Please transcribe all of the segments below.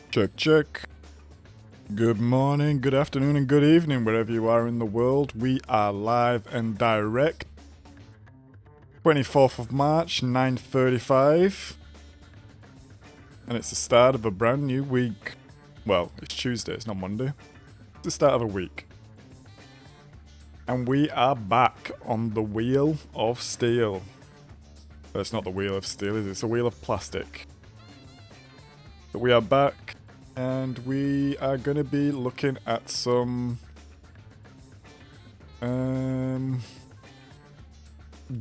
Check, check. Good morning, good afternoon, and good evening, wherever you are in the world. We are live and direct. 24th of March, 9:35. And it's the start of a brand new week. Well, it's Tuesday, it's not Monday. It's the start of a week. And we are back on the wheel of steel. But it's not the wheel of steel, is it? It's a wheel of plastic. But we are back. And we are going to be looking at some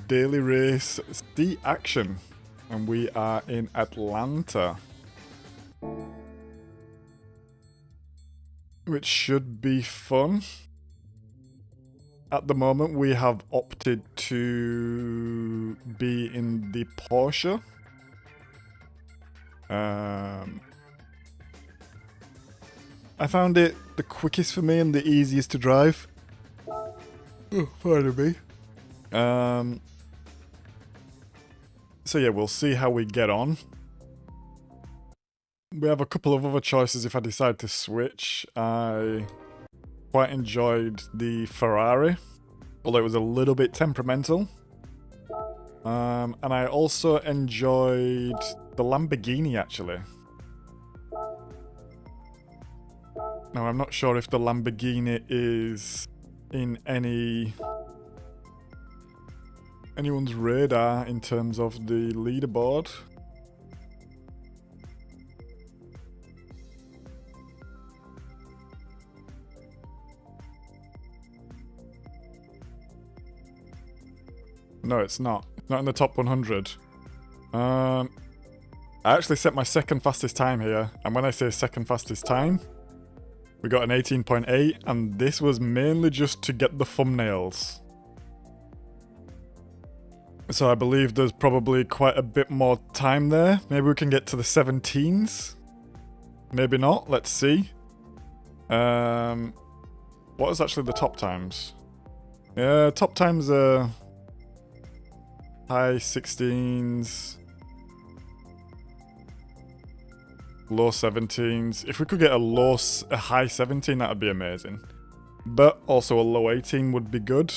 daily race street action. And we are in Atlanta. Which should be fun. At the moment we have opted to be in the Porsche. I found it the quickest for me and the easiest to drive. Oh, pardon me. So yeah, we'll see how we get on. We have a couple of other choices if I decide to switch. I quite enjoyed the Ferrari, although it was a little bit temperamental. And I also enjoyed the Lamborghini, actually. Now, I'm not sure if the Lamborghini is in anyone's radar in terms of the leaderboard. No, it's not. Not in the top 100. I actually set my second fastest time here, and when I say second fastest time, we got an 18.8, and this was mainly just to get the thumbnails. So I believe there's probably quite a bit more time there. Maybe we can get to the 17s. Maybe not, let's see. What is actually the top times? Yeah, top times are high 16s. Low 17s. If we could get a high 17, that would be amazing. But also a low 18 would be good.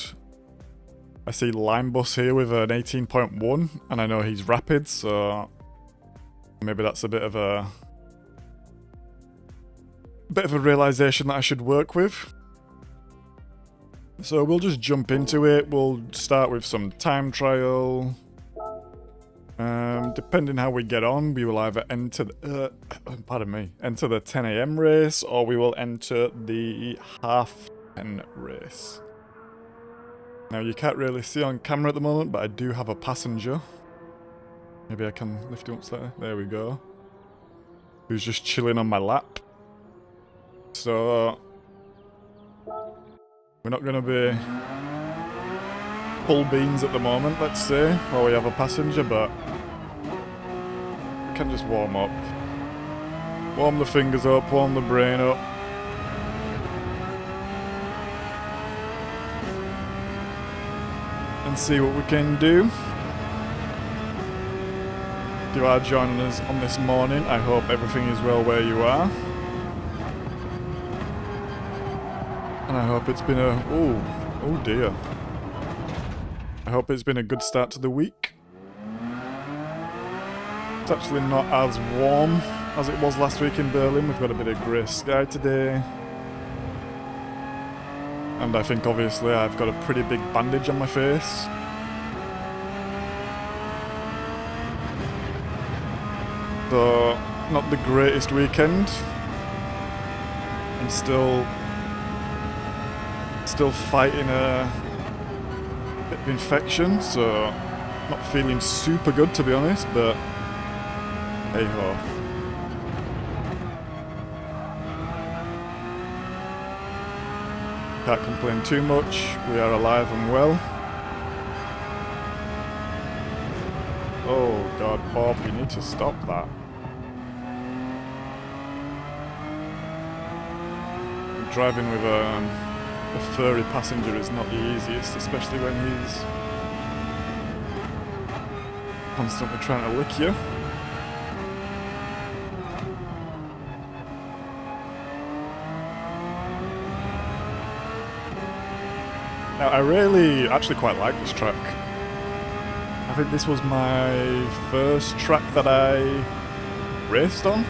I see Linebus here with an 18.1, and I know he's rapid, so maybe that's a bit of a realization that I should work with. So we'll just jump into it. We'll start with some time trial. Depending how we get on, we will either enter the, enter the 10 AM race, or we will enter the half 10 race. Now you can't really see on camera at the moment, but I do have a passenger. Maybe I can lift him up slightly. There we go. Who's just chilling on my lap. So we're not going to be full beans at the moment, let's say, while we have a passenger, but we can just warm up. Warm the fingers up, warm the brain up. And see what we can do. If you are joining us on this morning, I hope everything is well where you are. And I hope it's been a... Oh dear. I hope it's been a good start to the week. It's actually not as warm as it was last week in Berlin. We've got a bit of grey sky today. And I think obviously I've got a pretty big bandage on my face. So, not the greatest weekend. I'm still fighting a bit of infection, so not feeling super good to be honest, but hey ho. Can't complain too much, we are alive and well. Oh god, Bob, you need to stop that. Driving with a furry passenger is not the easiest, especially when he's constantly trying to lick you. Now, I really actually quite like this track. I think this was my first track that I raced on.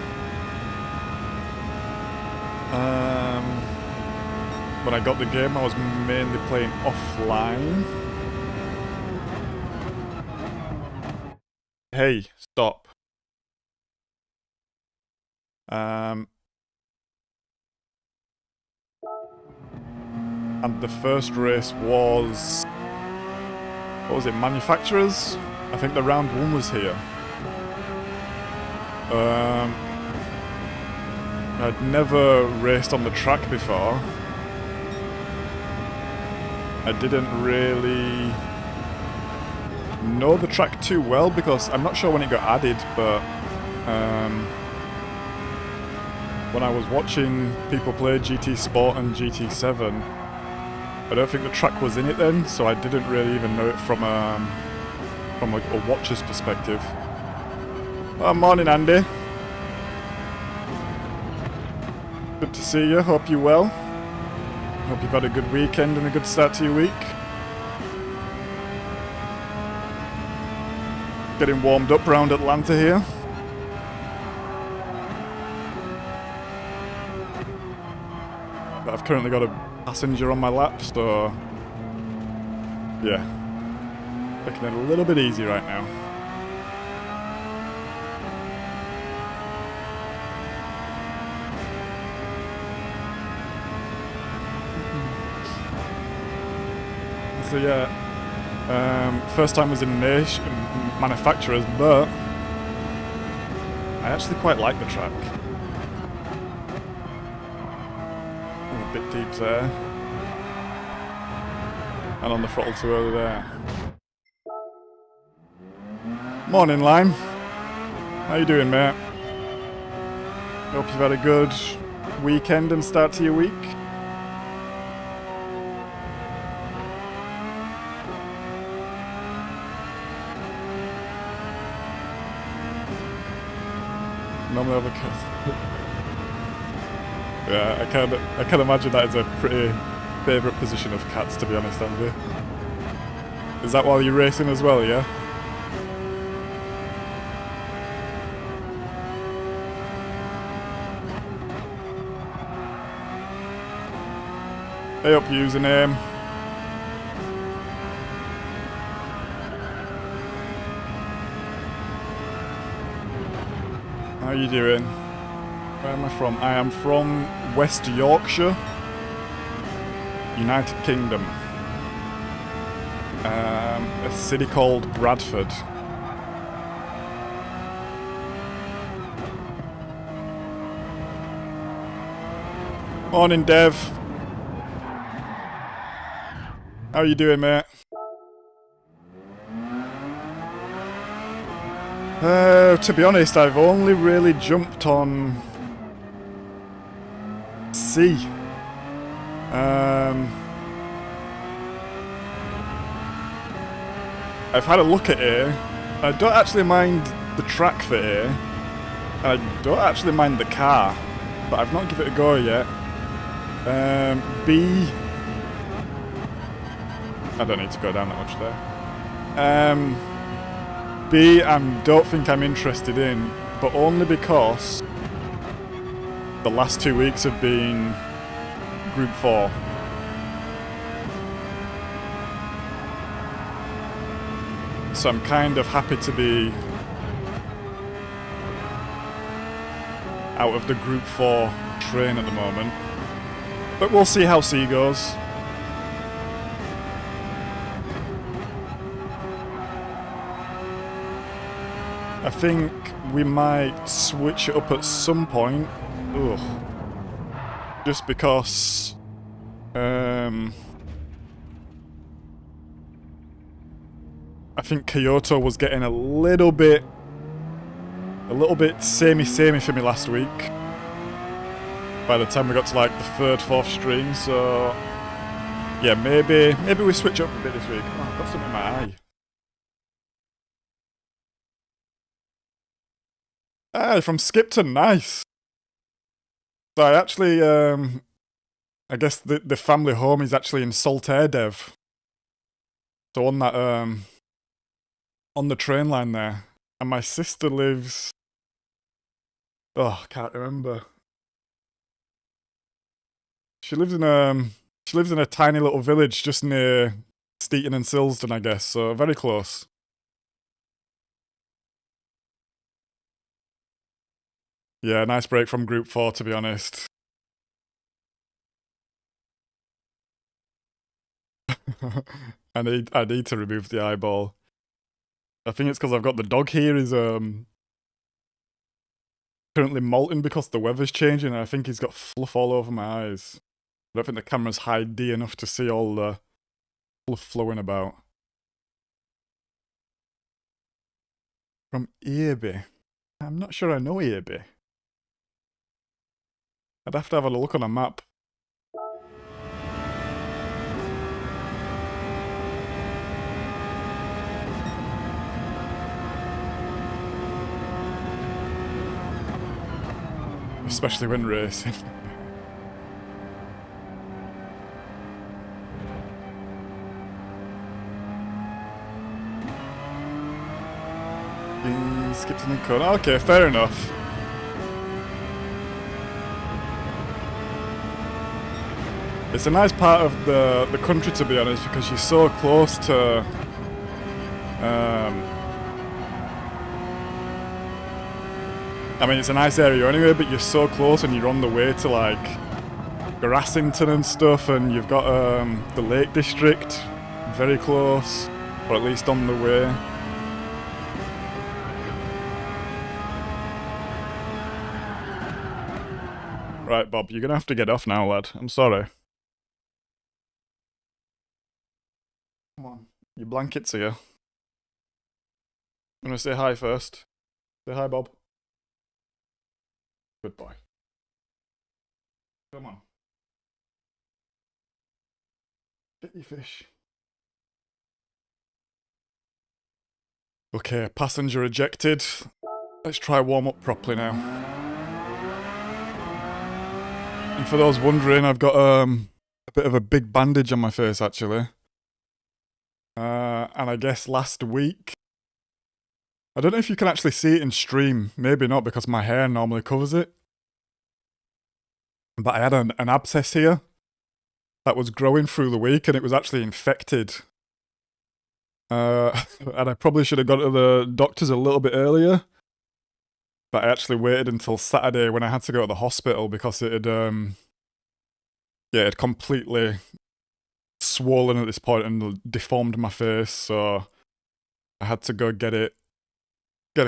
When I got the game, I was mainly playing offline. Hey, stop. And the first race was... what was it, manufacturers? I think the round 1 was here. I'd never raced on the track before. I didn't really know the track too well because I'm not sure when it got added, but when I was watching people play GT Sport and GT7, I don't think the track was in it then, so I didn't really even know it from a watcher's perspective. Well, morning, Andy. Good to see you. Hope you're well. Hope you've had a good weekend and a good start to your week. Getting warmed up around Atlanta here. But I've currently got a passenger on my lap, so yeah, taking it a little bit easy right now. So yeah, first time was in manufacturers, but I actually quite like the track. A bit deep there, and on the throttle too early there. Morning, Lime. How you doing, mate? Hope you've had a good weekend and start to your week. Normally have a cat. Yeah, I can imagine that is a pretty favourite position of cats, to be honest, Andy. Is that while you're racing as well, yeah? Hey up, username. How you doing? Where am I from? I am from West Yorkshire, United Kingdom. A city called Bradford. Morning, Dev. How you doing, mate? To be honest, I've only really jumped on C. I've had a look at A. I don't actually mind the track for A. I don't actually mind the car, but I've not given it a go yet. B. I don't need to go down that much there. B, I don't think I'm interested in, but only because the last 2 weeks have been Group 4. So I'm kind of happy to be out of the Group 4 train at the moment. But we'll see how C goes. I think we might switch it up at some point. Ugh. Just because I think Kyoto was getting a little bit samey for me last week. By the time we got to like the third, fourth stream, so yeah, maybe we switch up a bit this week. Oh, I've got something in my eye. Ah, from Skipton, nice. So I actually, I guess the family home is actually in Saltaire, Dev. So on that, on the train line there, and my sister lives... Oh, I can't remember. She lives in a tiny little village just near Steeton and Silsden, I guess, so very close. Yeah, nice break from Group 4, to be honest. I need to remove the eyeball. I think it's because I've got the dog here is currently molting because the weather's changing, and I think he's got fluff all over my eyes. I don't think the camera's high D enough to see all the fluff flowing about. From Earby. I'm not sure I know Earby. I'd have to have a look on a map. Especially when racing. Skips in the corner. Okay, fair enough. It's a nice part of the country, to be honest, because you're so close to I mean, it's a nice area anyway, but you're so close and you're on the way to like Grassington and stuff, and you've got the Lake District very close, or at least on the way. Right, Bob, you're gonna have to get off now, lad. I'm sorry. Come on, your blanket's here. I'm gonna say hi first. Say hi, Bob. Good boy. Come on. Get your fish. Okay, passenger ejected. Let's try warm up properly now. And for those wondering, I've got a bit of a big bandage on my face actually. And I guess last week, I don't know if you can actually see it in stream, maybe not because my hair normally covers it. But I had an abscess here that was growing through the week and it was actually infected. And I probably should have got to the doctors a little bit earlier. But I actually waited until Saturday when I had to go to the hospital because it had, yeah, it had completely swollen at this point and deformed my face. So I had to go get a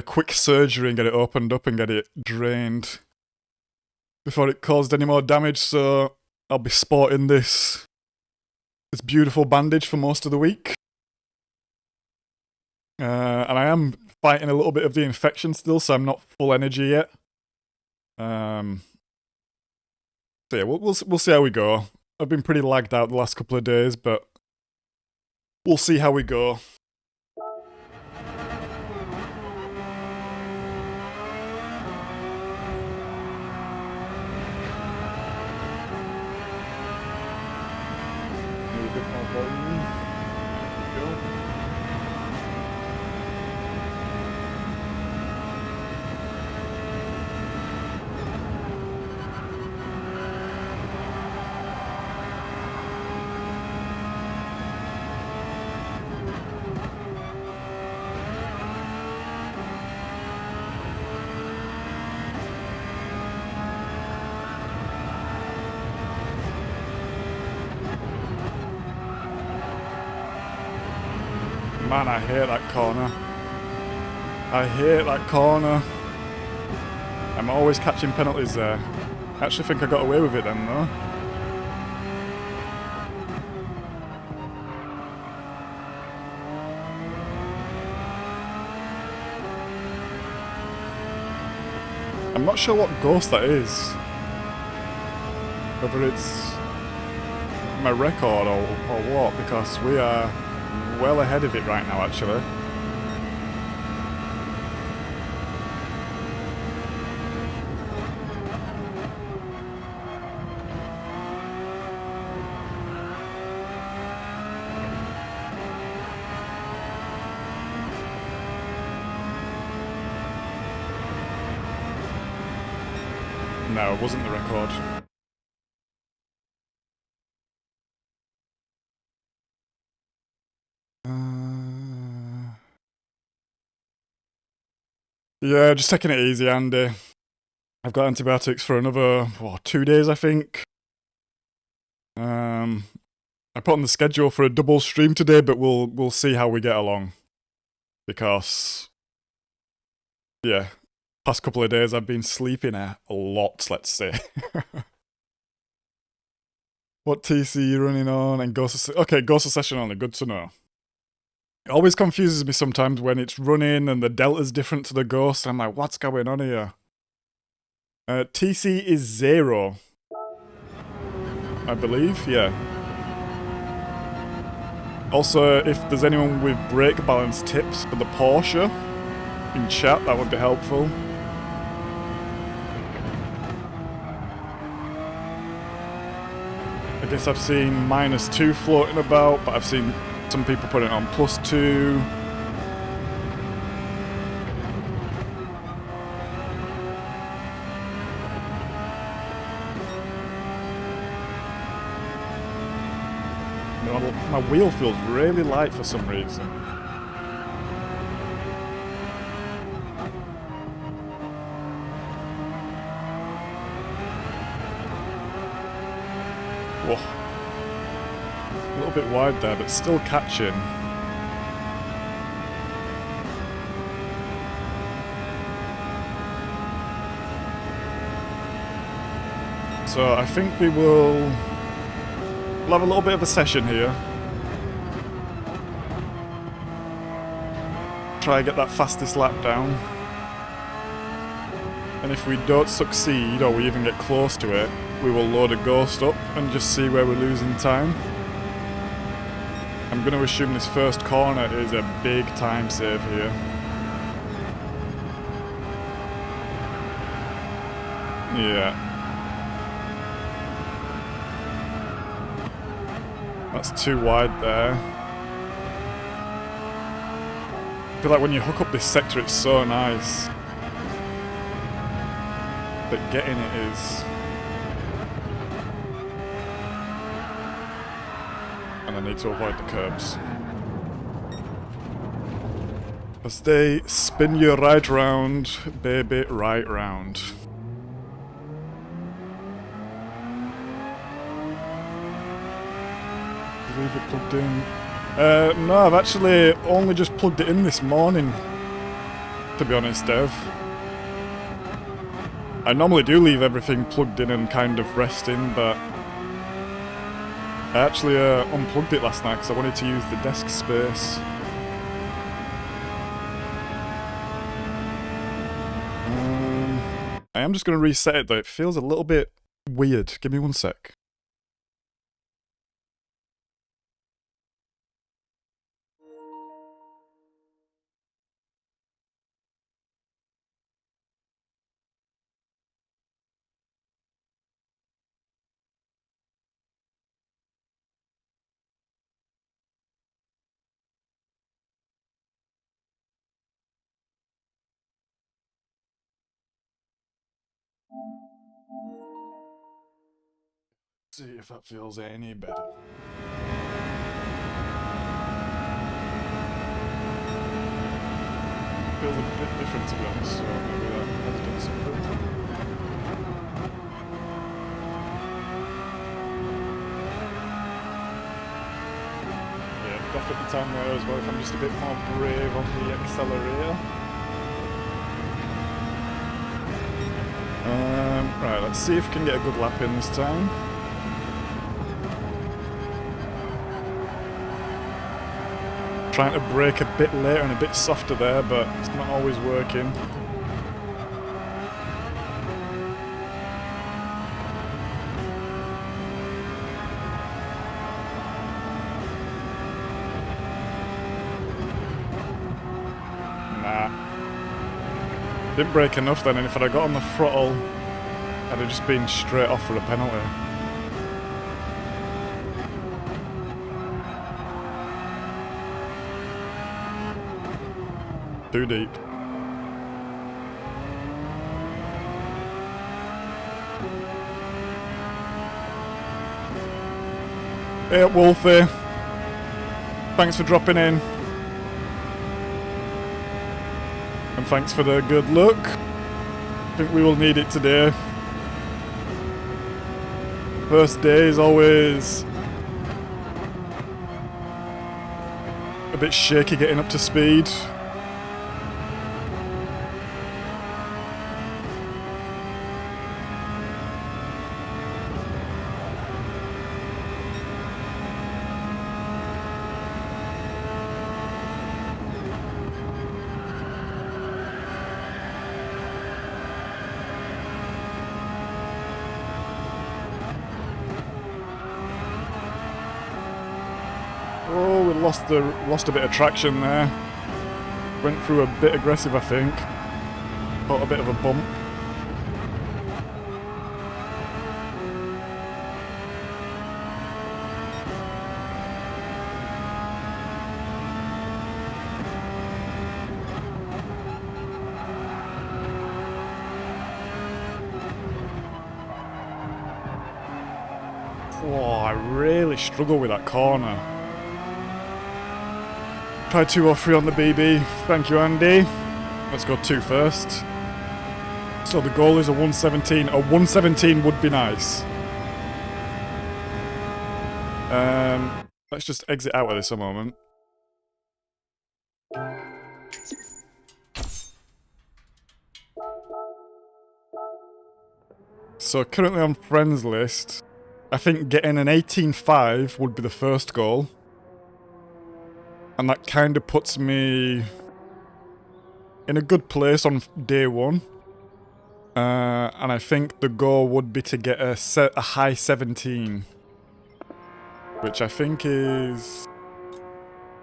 quick surgery and get it opened up and get it drained before it caused any more damage. So I'll be sporting this beautiful bandage for most of the week. And I am fighting a little bit of the infection still, so I'm not full energy yet. So yeah, we'll see how we go. I've been pretty lagged out the last couple of days, but we'll see how we go. Need a bit more volume. There we go. Man, I hate that corner. I hate that corner. I'm always catching penalties there. I actually think I got away with it then, though. I'm not sure what ghost that is. Whether it's my record or what, because we are well ahead of it right now, actually. No, it wasn't the record. Yeah, just taking it easy, Andy. I've got antibiotics for another 2 days, I think. I put on the schedule for a double stream today, but we'll see how we get along. Because, yeah, past couple of days I've been sleeping a lot, let's say. What TC are you running on? And Ghost of Session only, good to know. It always confuses me sometimes when it's running and the delta's different to the Ghost. I'm like, what's going on here? TC is 0. I believe, yeah. Also, if there's anyone with brake balance tips for the Porsche in chat, that would be helpful. I guess I've seen -2 floating about, but I've seen some people put it on +2. My wheel feels really light for some reason. Whoa. A little bit wide there, but still catching. So I think we'll have a little bit of a session here. Try and get that fastest lap down. And if we don't succeed, or we even get close to it, we will load a Ghost up and just see where we're losing time. I'm going to assume this first corner is a big time save here. Yeah. That's too wide there. I feel like when you hook up this sector, it's so nice. But getting it is... And I need to avoid the curbs. As they spin you right round, baby, right round. Leave it plugged in. No, I've actually only just plugged it in this morning, to be honest, Dev. I normally do leave everything plugged in and kind of resting, but I actually unplugged it last night because I wanted to use the desk space. I am just going to reset it though, it feels a little bit weird. Give me one sec. See if that feels any better. Feels a bit different to be honest, so maybe that has done something. Yeah, definitely time there as well if I'm just a bit more brave on the accelerator. Right, let's see if we can get a good lap in this time. Trying to brake a bit later and a bit softer there, but it's not always working. Nah. Didn't brake enough then, and if I'd have got on the throttle, I'd have just been straight off for a penalty. Too deep. Hey up, Wolfie. Thanks for dropping in. And thanks for the good luck. I think we will need it today. First day is always a bit shaky getting up to speed. Oh, we lost a bit of traction there. Went through a bit aggressive, I think. Caught a bit of a bump. Oh, I really struggle with that corner. Try 2 or 3 on the BB. Thank you, Andy. Let's go 2 first. So the goal is a 117. A 117 would be nice. Let's just exit out of this a moment. So currently on friends list, I think getting an 18.5 would be the first goal. And that kind of puts me in a good place on day 1. And I think the goal would be to get a high 17. Which I think is...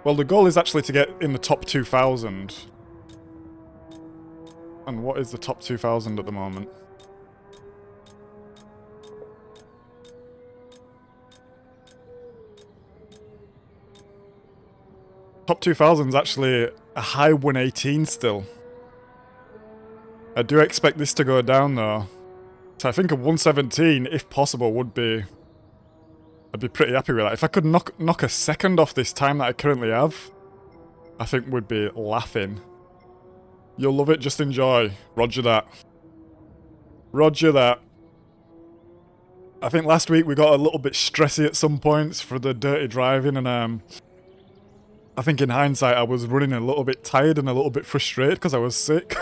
Well, the goal is actually to get in the top 2,000. And what is the top 2,000 at the moment? Top 2,000 is actually a high 118 still. I do expect this to go down though. So I think a 117, if possible, would be... I'd be pretty happy with that. If I could knock a second off this time that I currently have, I think we'd be laughing. You'll love it, just enjoy. Roger that. Roger that. I think last week we got a little bit stressy at some points for the dirty driving, and I think in hindsight I was running a little bit tired and a little bit frustrated because I was sick.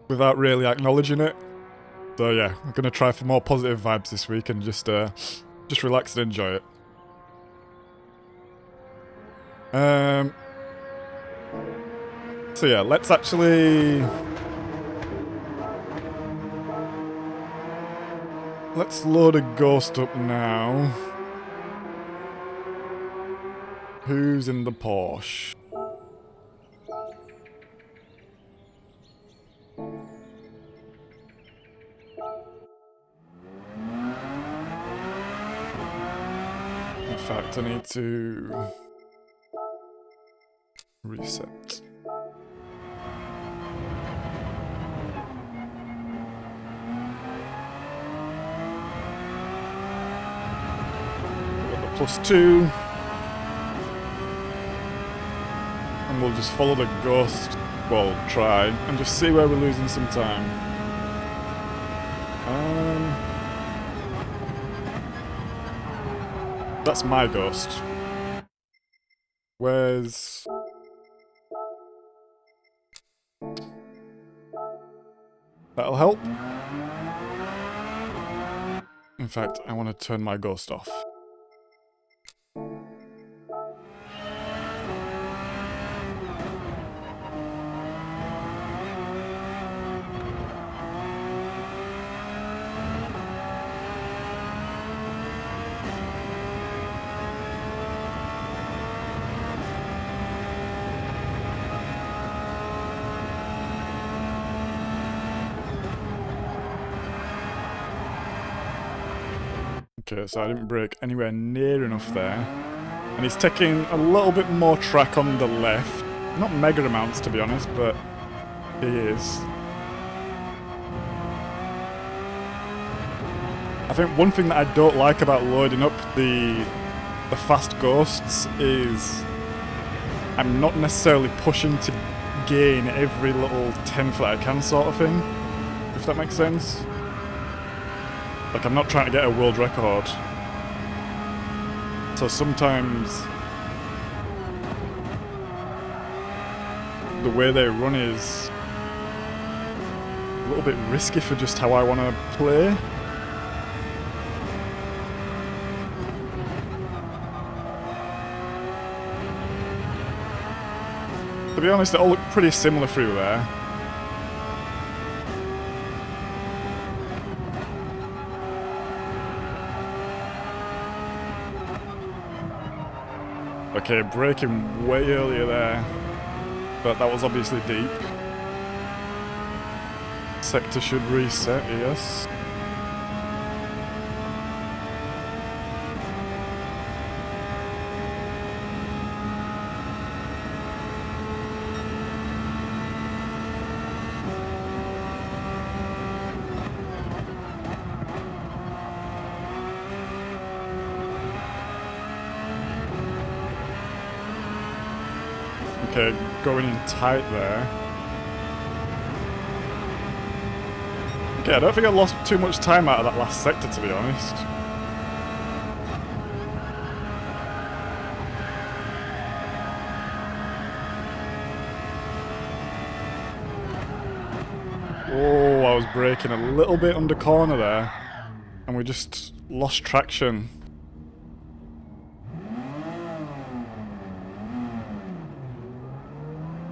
Without really acknowledging it. So yeah, I'm going to try for more positive vibes this week and just relax and enjoy it. So yeah, let's actually... Let's load a ghost up now. Who's in the Porsche? In fact, I need to reset. Got the +2. And we'll just follow the ghost, well, try, and just see where we're losing some time. That's my ghost. Where's... That'll help. In fact, I want to turn my ghost off. Okay, so I didn't brake anywhere near enough there. And he's taking a little bit more track on the left. Not mega amounts, to be honest, but he is. I think one thing that I don't like about loading up the fast ghosts is I'm not necessarily pushing to gain every little tenth that I can, sort of thing, if that makes sense. Like, I'm not trying to get a world record. So sometimes the way they run is a little bit risky for just how I want to play. To be honest, it all looked pretty similar through there. Okay, braking way earlier there, but that was obviously deep. Sector should reset, yes. Okay, going in tight there. Okay, I don't think I lost too much time out of that last sector, to be honest. Oh, I was braking a little bit under corner there, and we just lost traction.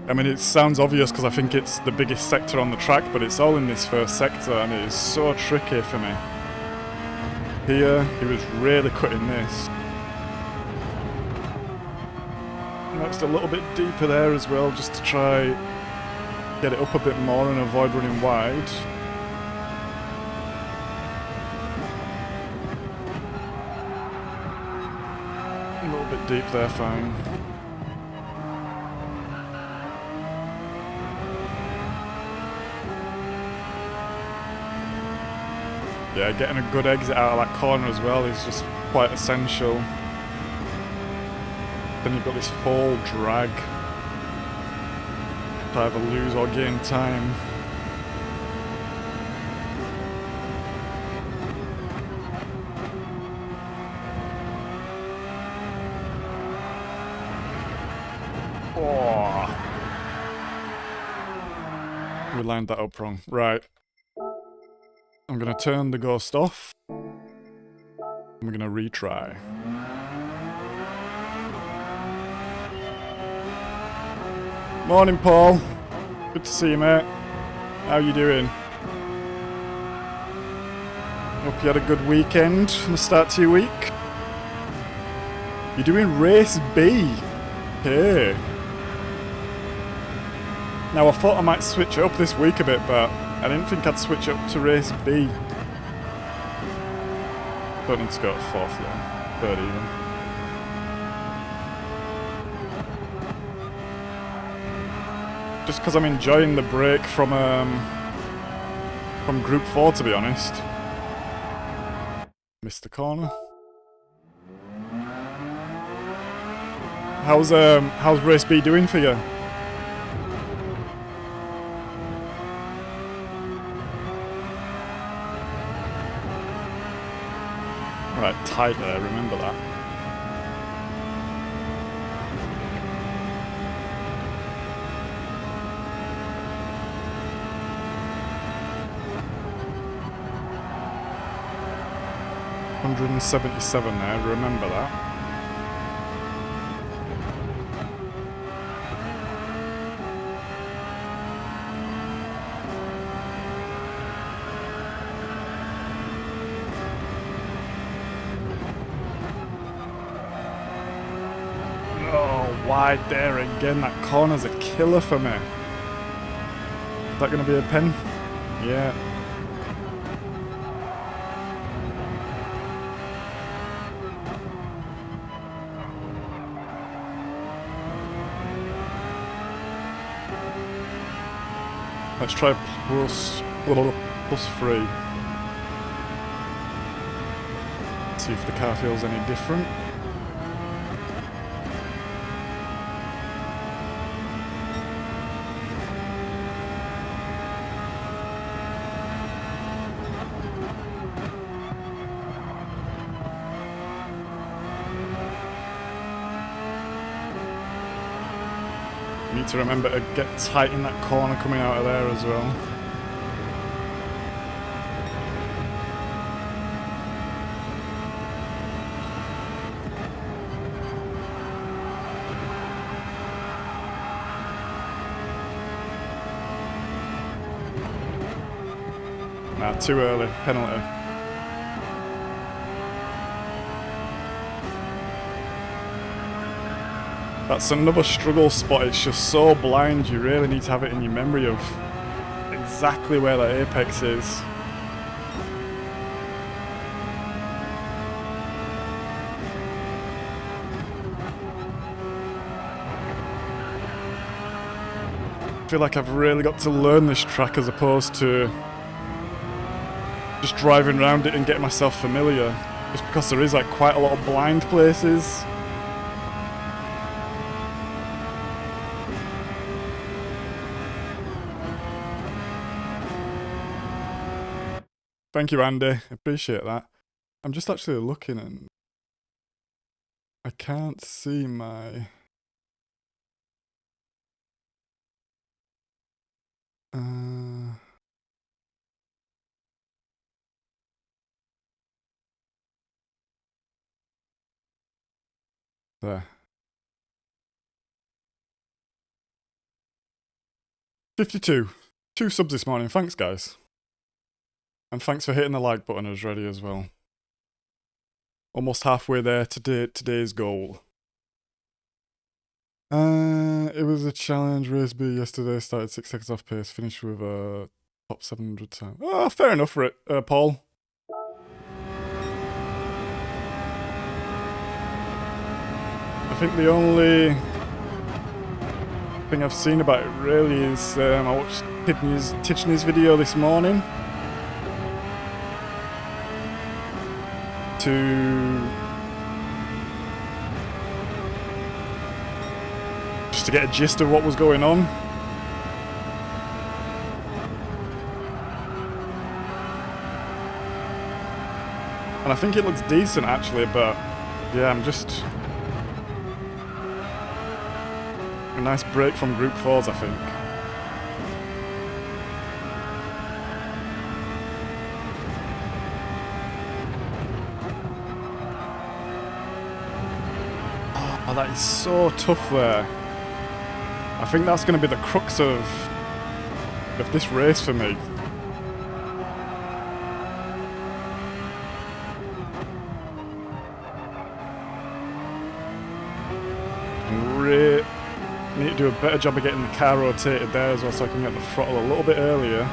I mean, it sounds obvious because I think it's the biggest sector on the track, but it's all in this first sector, and it is so tricky for me. Here, he was really cutting this. Next, a little bit deeper there as well, just to try get it up a bit more and avoid running wide. A little bit deep there, fine. Yeah, getting a good exit out of that corner as well is just quite essential. Then you've got this whole drag to either lose or gain time. Oh. We lined that up wrong. Right. I'm going to turn the ghost off. I'm going to retry. Morning, Paul. Good to see you, mate. How you doing? Hope you had a good weekend and a start to your week. You're doing race B. Okay. Now, I thought I might switch it up this week a bit, but I didn't think I'd switch up to race B. Don't need to go to fourth though. Third even. Just because I'm enjoying the break from Group 4, to be honest. Missed the corner. How's race B doing for you? Right, tight there, remember that. $177 there, remember that. Wide there again, that corner's a killer for me. Is that going to be a pen? Yeah. Let's try plus 3. see if the car feels any different. Need to remember to get tight in that corner coming out of there as well. Nah, too early. Penalty. That's another struggle spot. It's just so blind. You really need to have it in your memory of exactly where that apex is. I feel like I've really got to learn this track as opposed to just driving around it and getting myself familiar. Just because there is like quite a lot of blind places. Thank you, Andy. Appreciate that. I'm just actually looking and I can't see my... There. 52. 2 subs this morning. Thanks, guys. And thanks for hitting the like button as ready as well. Almost halfway there to today's goal. It was a challenge. Race B yesterday. Started 6 seconds off pace. Finished with a top 700 time. Oh, fair enough for it, Paul. I think the only thing I've seen about it really is I watched Titchney's video this morning just to get a gist of what was going on. And I think it looks decent actually, but yeah, I'm just... A nice break from Group 4s, I think. Oh, that is so tough there. I think that's going to be the crux of this race for me. Need to do a better job of getting the car rotated there as well so I can get the throttle a little bit earlier.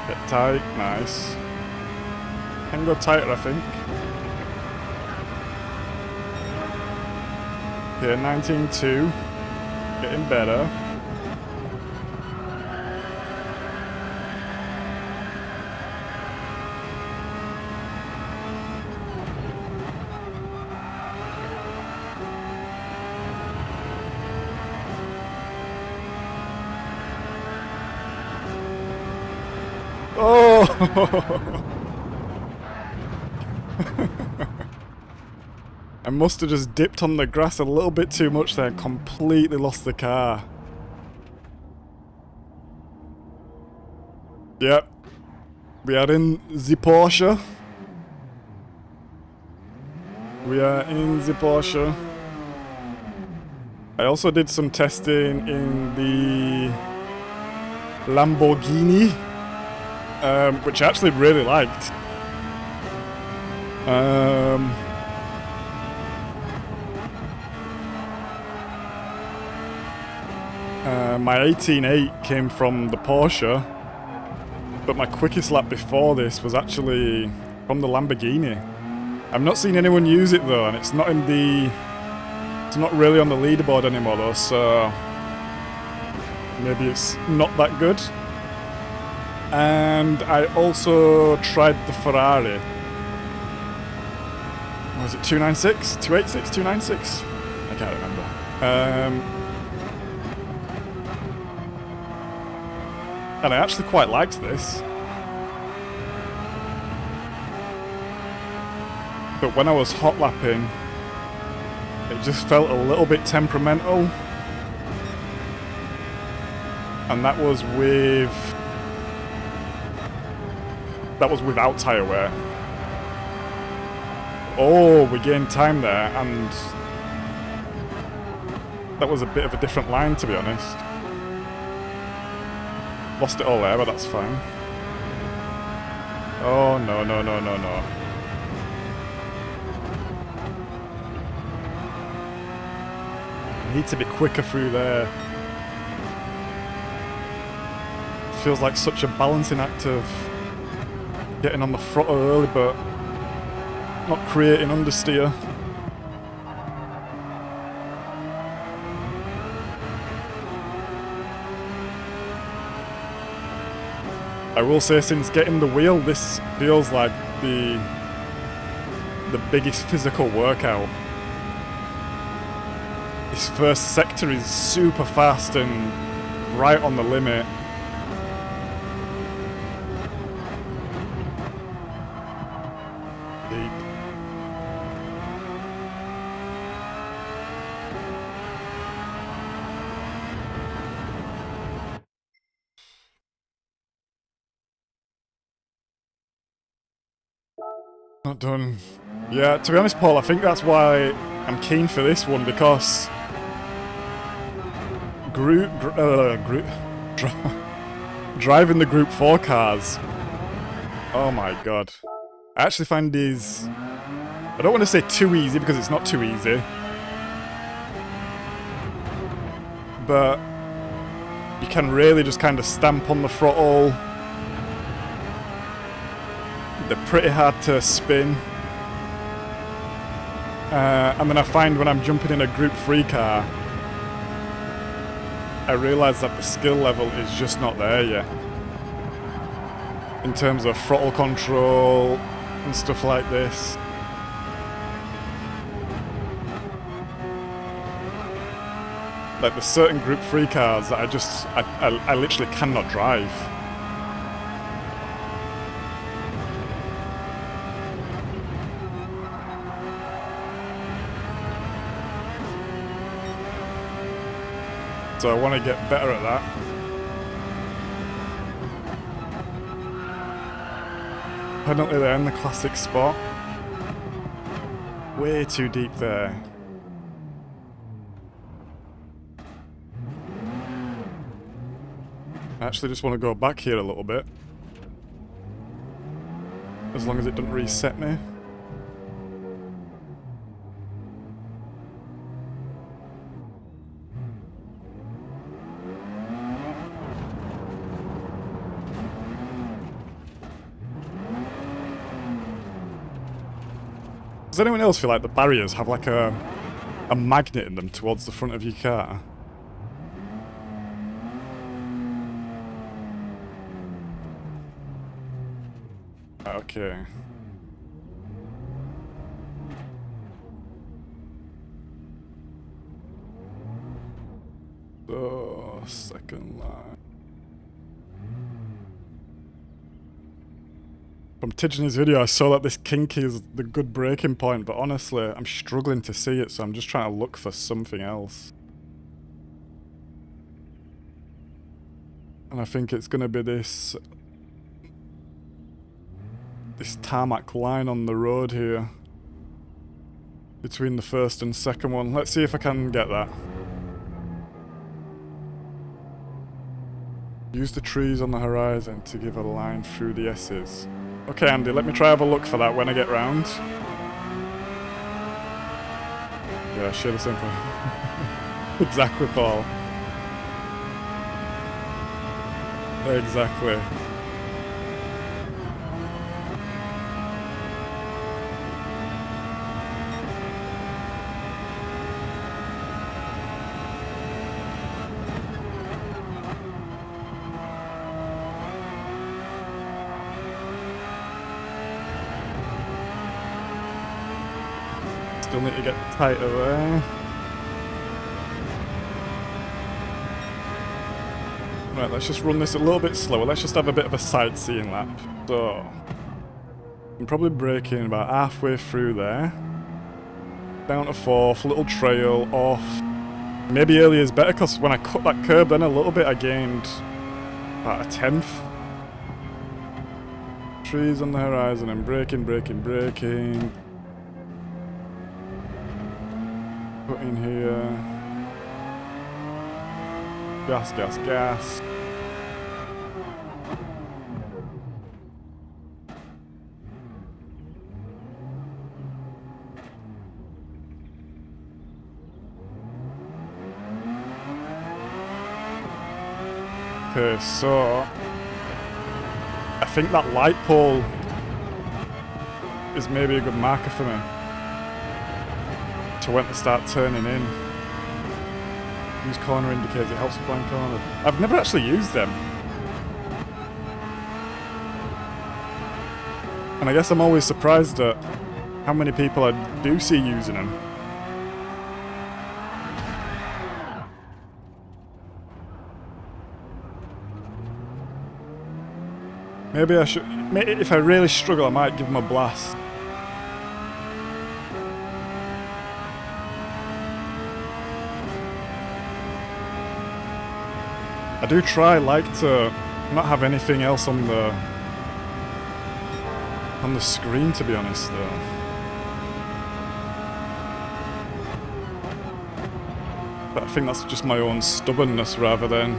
Get tight, nice. Can go tighter, I think. Okay, 19.2. Getting better. Oh! I must have just dipped on the grass a little bit too much there and completely lost the car. Yep. We are in the Porsche. We are in the Porsche. I also did some testing in the Lamborghini, which I actually really liked. My 18.8 came from the Porsche, but my quickest lap before this was actually from the Lamborghini. I've not seen anyone use it though, and it's not in the... It's not really on the leaderboard anymore though, so... Maybe it's not that good. And I also tried the Ferrari. Was it 296? 286? 296? I can't remember. And I actually quite liked this. But when I was hot lapping, it just felt a little bit temperamental. And that was without tyre wear. Oh, we gained time there, and that was a bit of a different line, to be honest. Lost it all there, but that's fine. Oh, no, no, no, no, no. I need to be quicker through there. Feels like such a balancing act of getting on the throttle early, but not creating understeer. I will say, since getting the wheel, this feels like the biggest physical workout. This first sector is super fast and right on the limit. Not done. Yeah, to be honest, Paul, I think that's why I'm keen for this one, because driving the Group 4 cars. Oh my god. I actually find these... I don't want to say too easy, because it's not too easy. But you can really just kind of stamp on the throttle. They're pretty hard to spin. And then I find when I'm jumping in a Group 3 car, I realise that the skill level is just not there yet. In terms of throttle control and stuff like this. Like, there's certain Group 3 cars that I literally cannot drive. So I want to get better at that. Penalty there in the classic spot. Way too deep there. I actually just want to go back here a little bit. As long as it doesn't reset me. Does anyone else feel like the barriers have like a magnet in them towards the front of your car? Okay. So, second line. From Tidgeney's video, I saw that this kinky is the good breaking point, but honestly, I'm struggling to see it, so I'm just trying to look for something else. And I think it's going to be this tarmac line on the road here. Between the first and second one. Let's see if I can get that. Use the trees on the horizon to give a line through the S's. Okay, Andy, let me try have a look for that when I get round. Yeah, share the same thing. Exactly, Paul. Exactly. Still need to get tighter there. Right, let's just run this a little bit slower. Let's just have a bit of a sightseeing lap. So, I'm probably braking about halfway through there. Down to fourth, little trail, off. Maybe earlier is better because when I cut that curb then a little bit, I gained about a tenth. Trees on the horizon and braking. Put in here. Gas. Okay, so I think that light pole is maybe a good marker for me to when to start turning in. Use corner indicators, it helps with blind corner. I've never actually used them. And I guess I'm always surprised at how many people I do see using them. Maybe I should, if I really struggle, I might give them a blast. I do like to not have anything else on the screen, to be honest, though. But I think that's just my own stubbornness rather than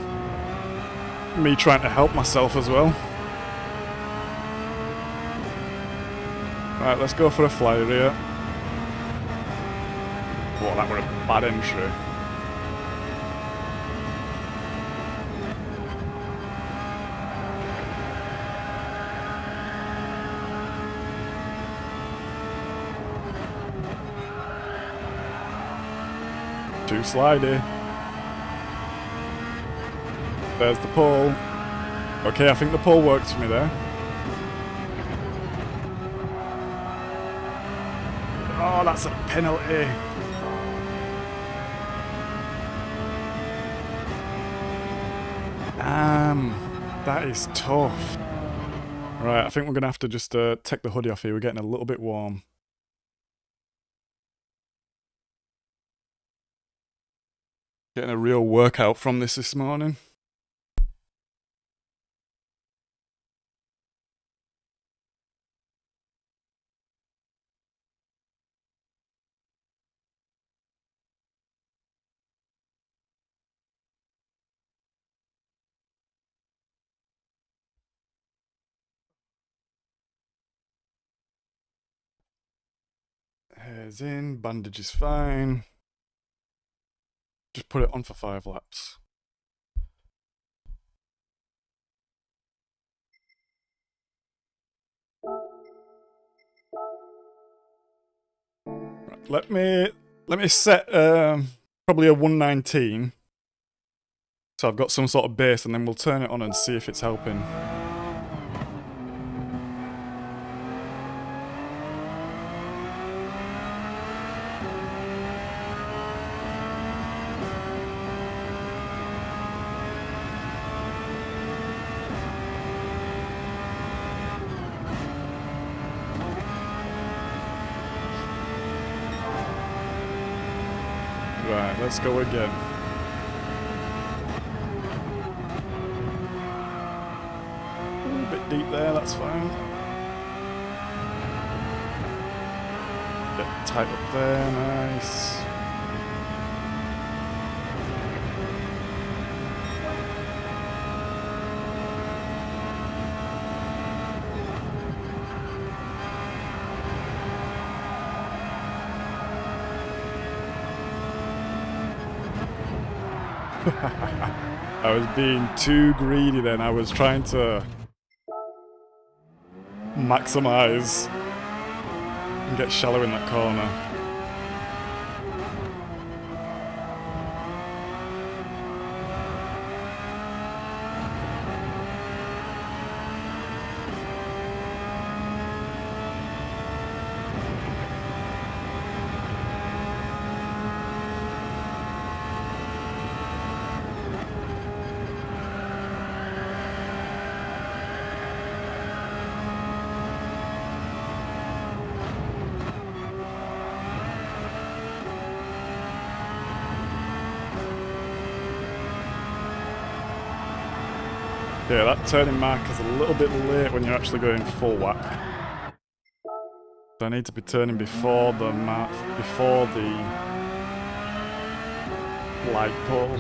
me trying to help myself as well. Right, let's go for a flyer here. Whoa, that were a bad entry. Too slidey. There's the pole. Okay, I think the pole worked for me there. Oh, that's a penalty. Damn, that is tough. Right, I think we're going to have to just take the hoodie off here. We're getting a little bit warm. Getting a real workout from this morning. Hair's in, bandage is fine. Just put it on for 5 laps. Right, let me set probably a 119. So I've got some sort of base, and then we'll turn it on and see if it's helping. Right, let's go again. A bit deep there, that's fine. Get tight up there, nice. I was being too greedy then. I was trying to maximize and get shallow in that corner. Yeah, that turning mark is a little bit late when you're actually going full whack. So I need to be turning before the light pole.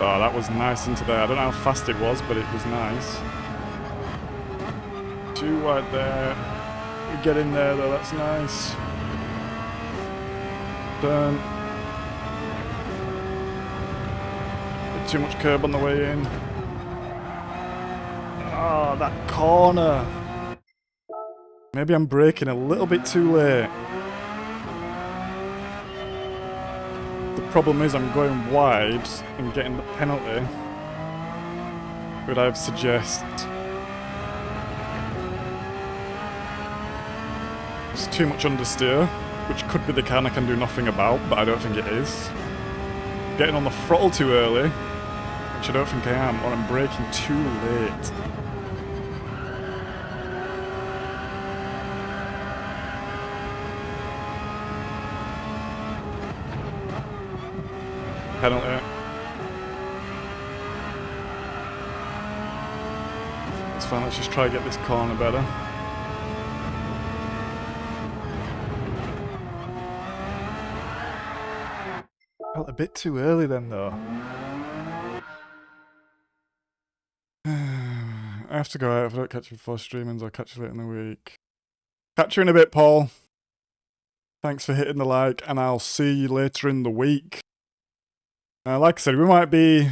Oh, that was nice into there. I don't know how fast it was, but it was nice. Too wide there. We get in there though, that's nice. Turn. Bit too much curb on the way in. Oh, that corner. Maybe I'm braking a little bit too late. The problem is I'm going wide and getting the penalty. Would I suggest it's too much understeer, which could be the can I can do nothing about, but I don't think it is. Getting on the throttle too early, which I don't think I am, or I'm braking too late. Penalty. It's fine, let's just try to get this corner better. Felt a bit too early then though. I have to go out if I don't catch you before streamings, I'll catch you later in the week. Catch you in a bit, Paul. Thanks for hitting the like, and I'll see you later in the week. Like I said, we might be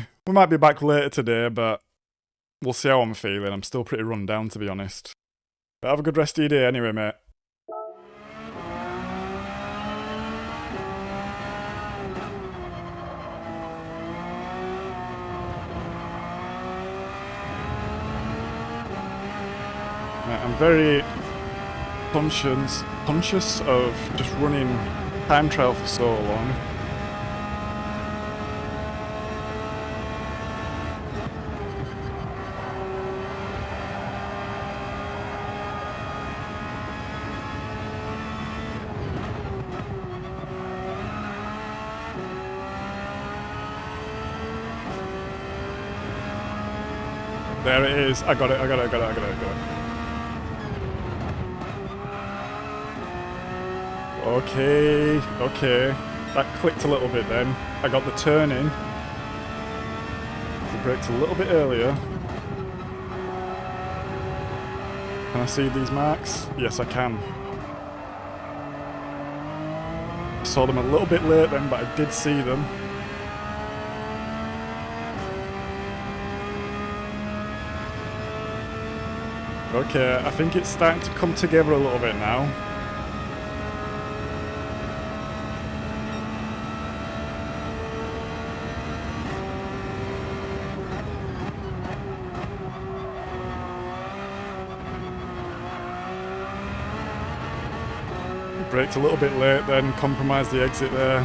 back later today, but we'll see how I'm feeling. I'm still pretty run down, to be honest. But have a good rest of your day anyway, mate. I'm very conscious of just running time trial for so long. There it is. I got it. Okay. That clicked a little bit then. I got the turn in. The brakes a little bit earlier. Can I see these marks? Yes, I can. I saw them a little bit late then, but I did see them. Okay, I think it's starting to come together a little bit now. Braked a little bit late then, compromised the exit there.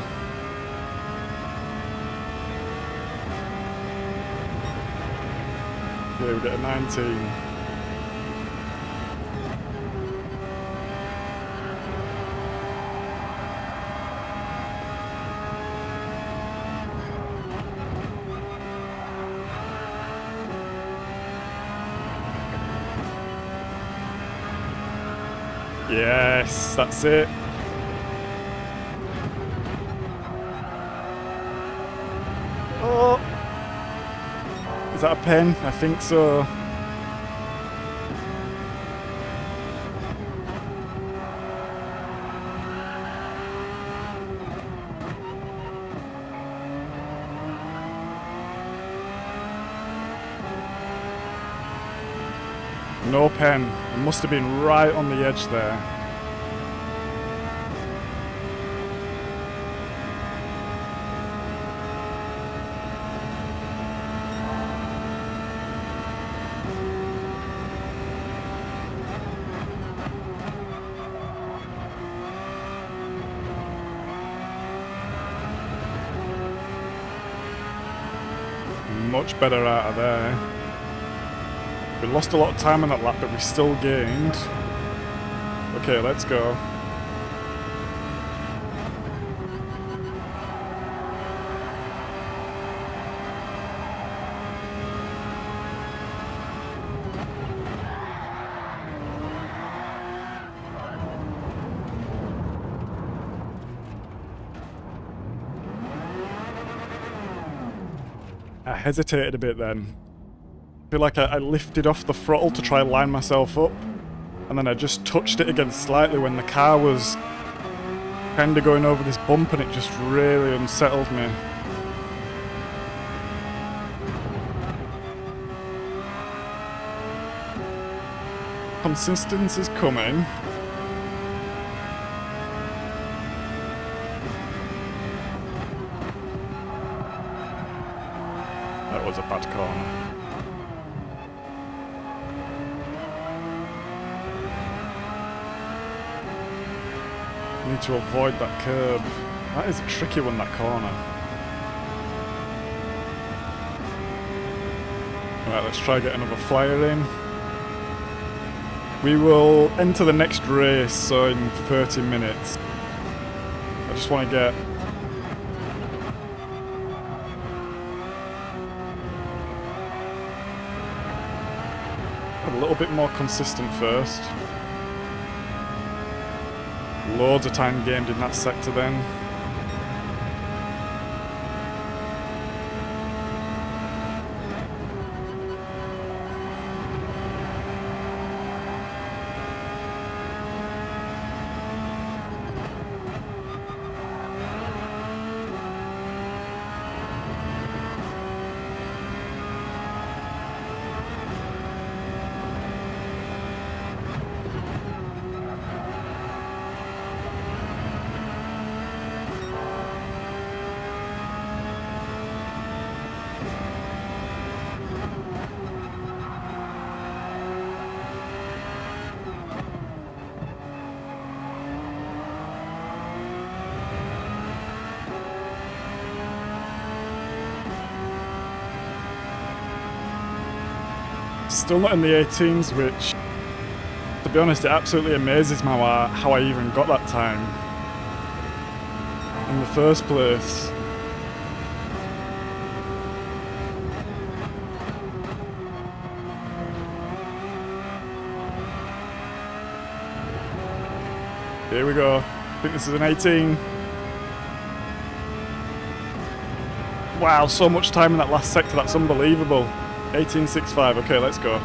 Okay, we get a 19. Yes, that's it. Oh! Is that a pen? I think so. No pen. It must have been right on the edge there. Much better out of there. We lost a lot of time on that lap, but we still gained. Okay, let's go. I hesitated a bit then. I feel like I lifted off the throttle to try and line myself up, and then I just touched it again slightly when the car was kind of going over this bump, and it just really unsettled me. Consistency's coming. That was a bad corner. Need to avoid that curb. That is a tricky one, that corner. Right, let's try get another flyer in. We will enter the next race, so in 30 minutes. I just want to get a little bit more consistent first. Loads of time gained in that sector then. Still not in the 18s, which, to be honest, it absolutely amazes me how I even got that time in the first place. Here we go. I think this is an 18. Wow, so much time in that last sector, that's unbelievable. 18.65, okay, let's go.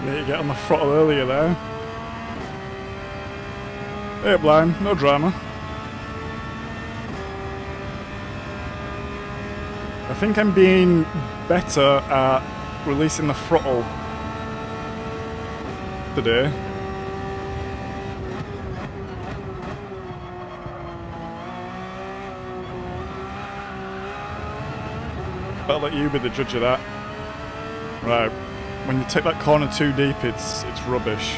Need to get on the throttle earlier there. Hey, blind, no drama. I think I'm being better at releasing the throttle today. I'll let you be the judge of that. Right, when you take that corner too deep, it's rubbish.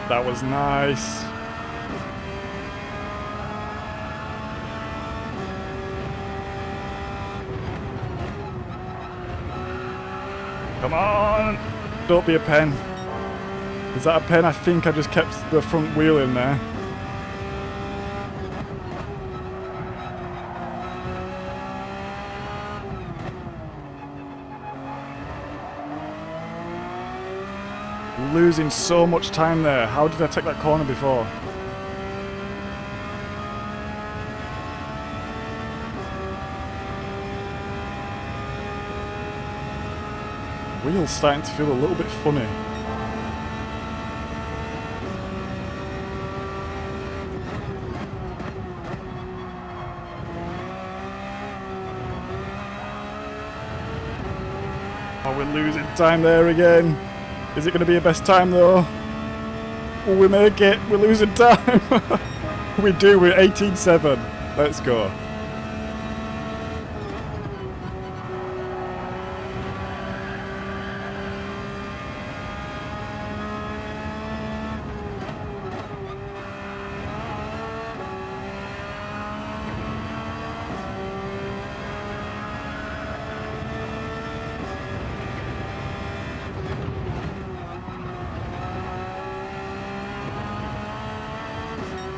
That was nice. Come on! Don't be a pen. Is that a pen? I think I just kept the front wheel in there. Losing so much time there. How did I take that corner before? Wheel's starting to feel a little bit funny. Oh, we're losing time there again. Is it going to be a best time though? Will we make it? We're losing time. We do, we're 18-7. Let's go.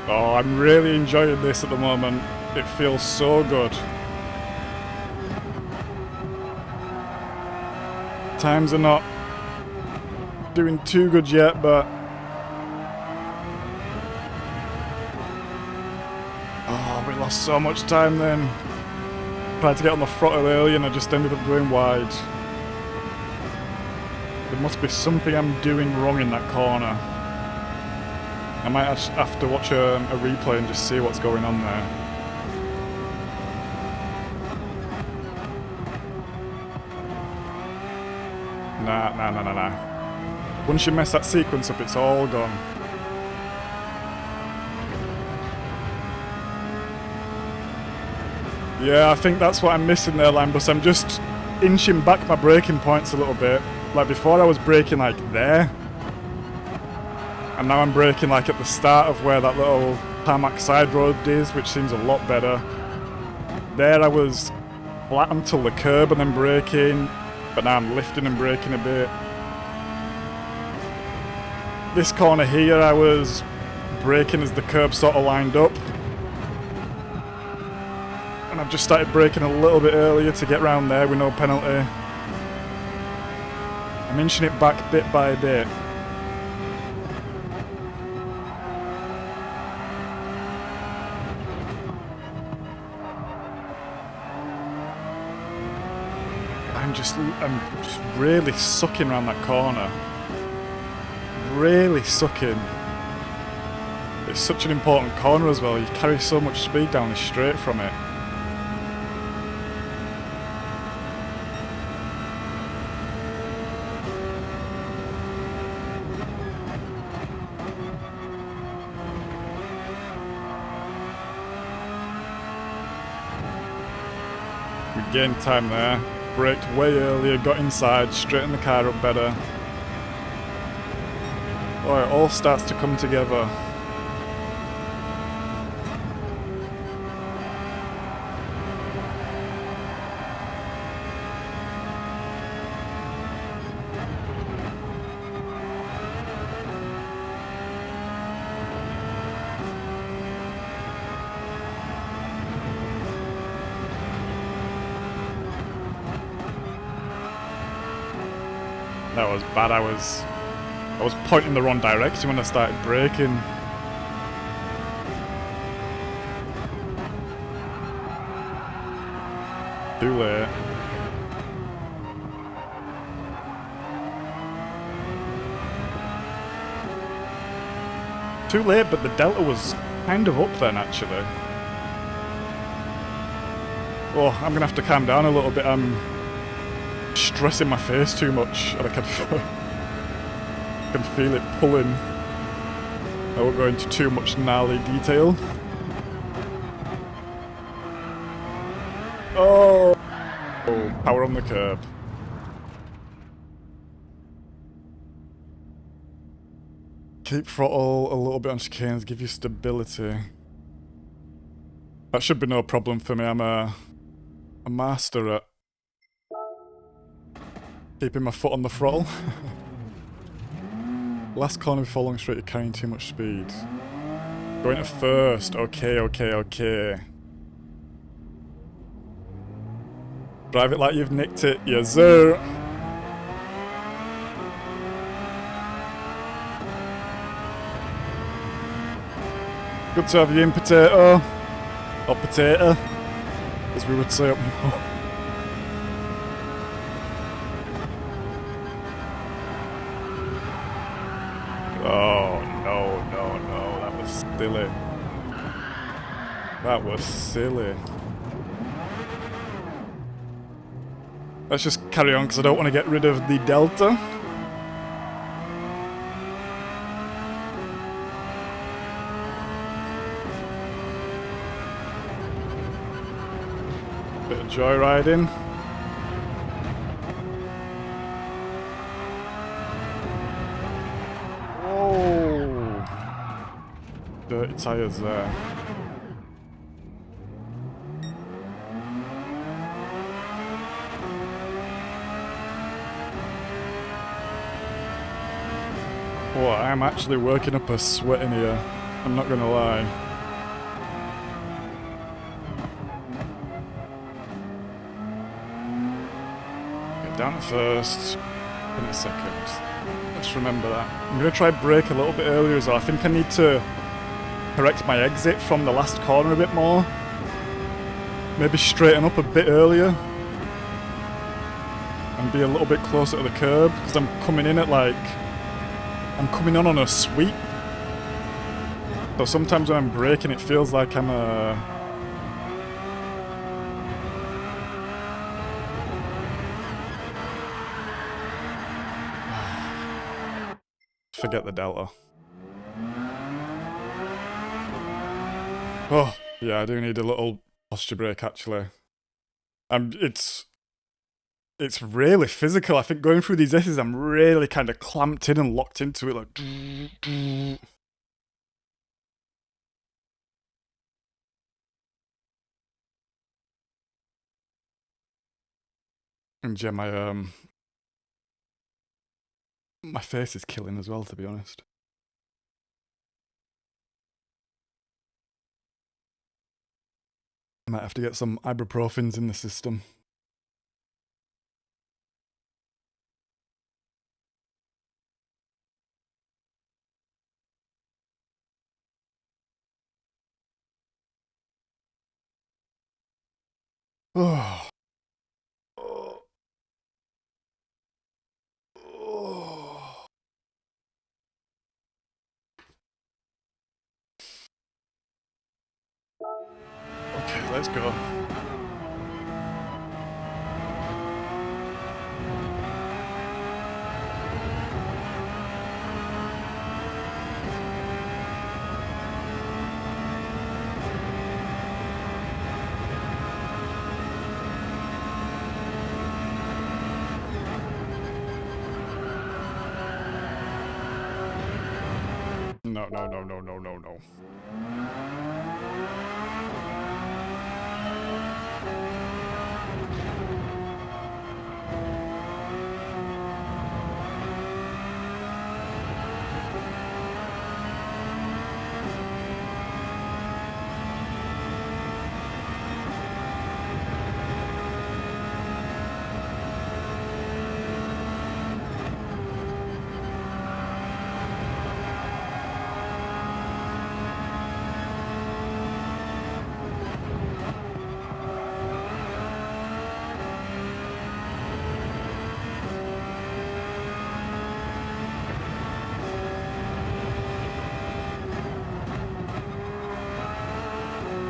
Oh, I'm really enjoying this at the moment. It feels so good. Times are not doing too good yet, but... Oh, we lost so much time then. Tried to get on the throttle early and I just ended up going wide. There must be something I'm doing wrong in that corner. I might have to watch a replay and just see what's going on there. Nah. Once you mess that sequence up, it's all gone. Yeah, I think that's what I'm missing there, Lambus. I'm just inching back my braking points a little bit. Like before I was braking like there. And now I'm braking like at the start of where that little tarmac side road is, which seems a lot better. There I was flat until the curb and then braking, but now I'm lifting and braking a bit. This corner here I was braking as the curb sort of lined up. And I've just started braking a little bit earlier to get round there with no penalty. I'm inching it back bit by bit. I'm just really sucking around that corner. Really sucking. It's such an important corner as well. You carry so much speed down the straight from it. We gained time there. Braked way earlier, got inside, straightened the car up better. Oh, it all starts to come together. That was bad. I was pointing the wrong direction when I started braking. Too late. Too late, but the delta was kind of up then actually. Oh, I'm gonna have to calm down a little bit. I'm stressing my face too much, and I can feel it pulling. I won't go into too much gnarly detail. Oh, power on the curb. Keep throttle a little bit on chicanes, give you stability. That should be no problem for me. I'm a master at keeping my foot on the throttle. Last corner before long straight, you're carrying too much speed. Going to first. Okay, okay, okay. Drive it like you've nicked it. Yes, sir. Good to have you in, potato. Or potato, as we would say up north. Oh, no, no, no. That was silly. That was silly. Let's just carry on because I don't want to get rid of the Delta. Bit of joyriding. Whoa! Dirty tyres there. Oh, I'm actually working up a sweat in here. I'm not gonna lie. Down at first, in a second. Let's remember that. I'm going to try brake a little bit earlier as well. I think I need to correct my exit from the last corner a bit more. Maybe straighten up a bit earlier. And be a little bit closer to the curb. Because I'm coming in at like... I'm coming on a sweep. So sometimes when I'm braking it feels like I'm forget the Delta. Oh, yeah, I do need a little posture brake actually. It's really physical. I think going through these S's, I'm really kind of clamped in and locked into it like... And yeah, my face is killing as well, to be honest. I might have to get some ibuprofens in the system. Oh. Oh. Oh. Okay, let's go. No, no, no, no, no, no, no.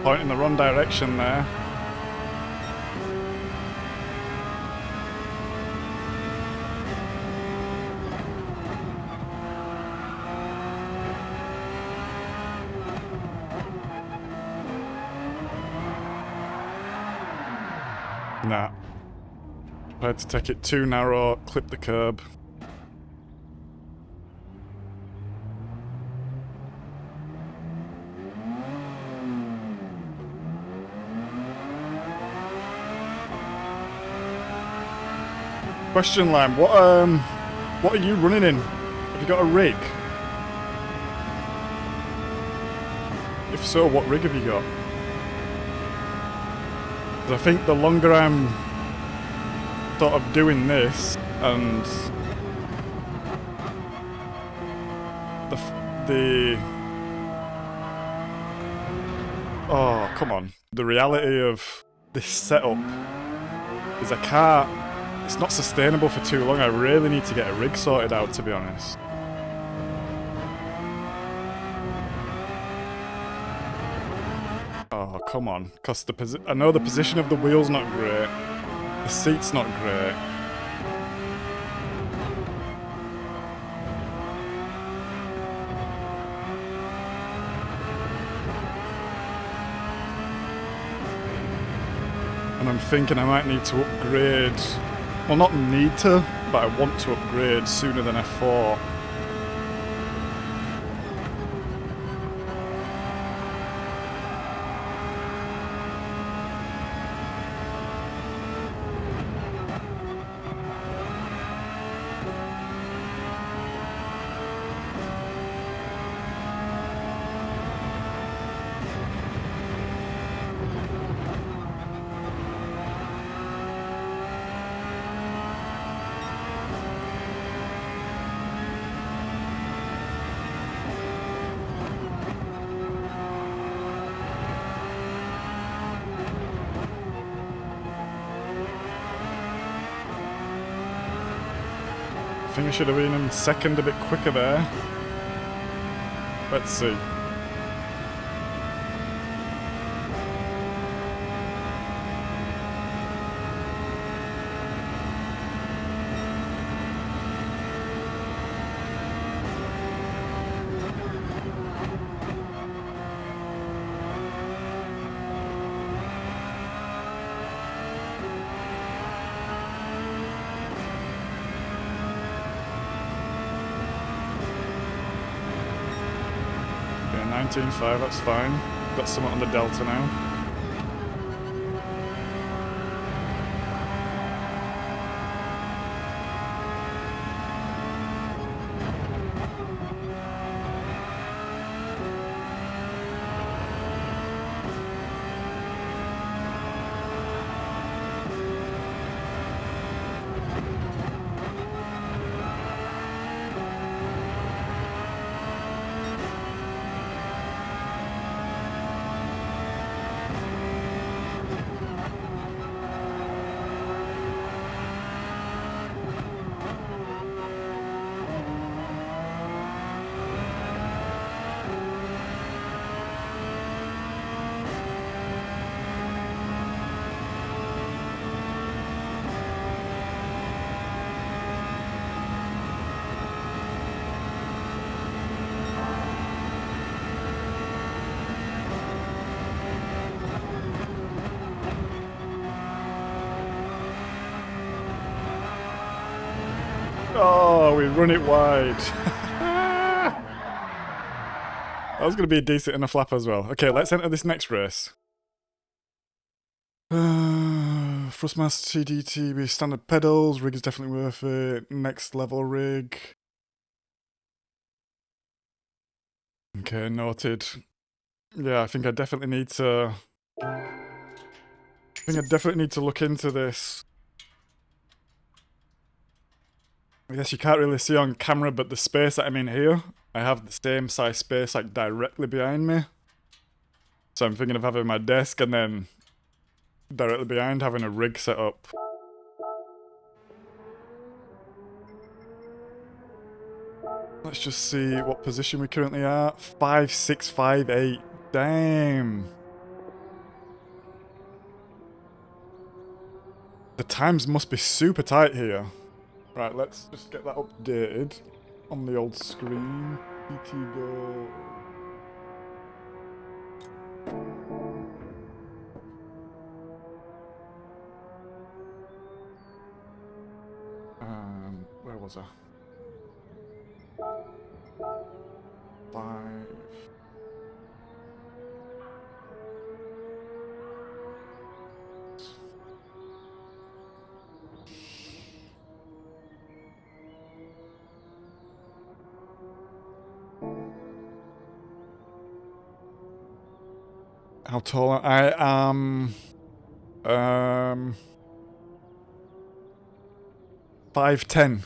Point in the wrong direction there. Nah. I had to take it too narrow, clip the curb. Question line, what are you running in? Have you got a rig? If so, what rig have you got? 'Cause I think the longer I'm sort of doing this and oh, come on. The reality of this setup is it's not sustainable for too long. I really need to get a rig sorted out, to be honest. Oh, come on. Because I know the position of the wheel's not great. The seat's not great. And I'm thinking I might need to upgrade. Well, not need to, but I want to upgrade sooner than I thought. I think I should have been in second a bit quicker there. Let's see. Yeah, 19.5, that's fine. Got someone on the Delta now. Oh, we run it wide. That was going to be a decent enough lap as well. Okay, let's enter this next race. Thrustmaster TDT with standard pedals. Rig is definitely worth it. Next level rig. Okay, noted. Yeah, I think I definitely need to... look into this. I guess you can't really see on camera, but the space that I'm in here, I have the same size space like directly behind me. So I'm thinking of having my desk and then directly behind having a rig set up. Let's just see what position we currently are. 5, 6, 5, 8. Damn. The times must be super tight here. Right, let's just get that updated on the old screen. PT go. was I? 5. How tall I am? 5'10".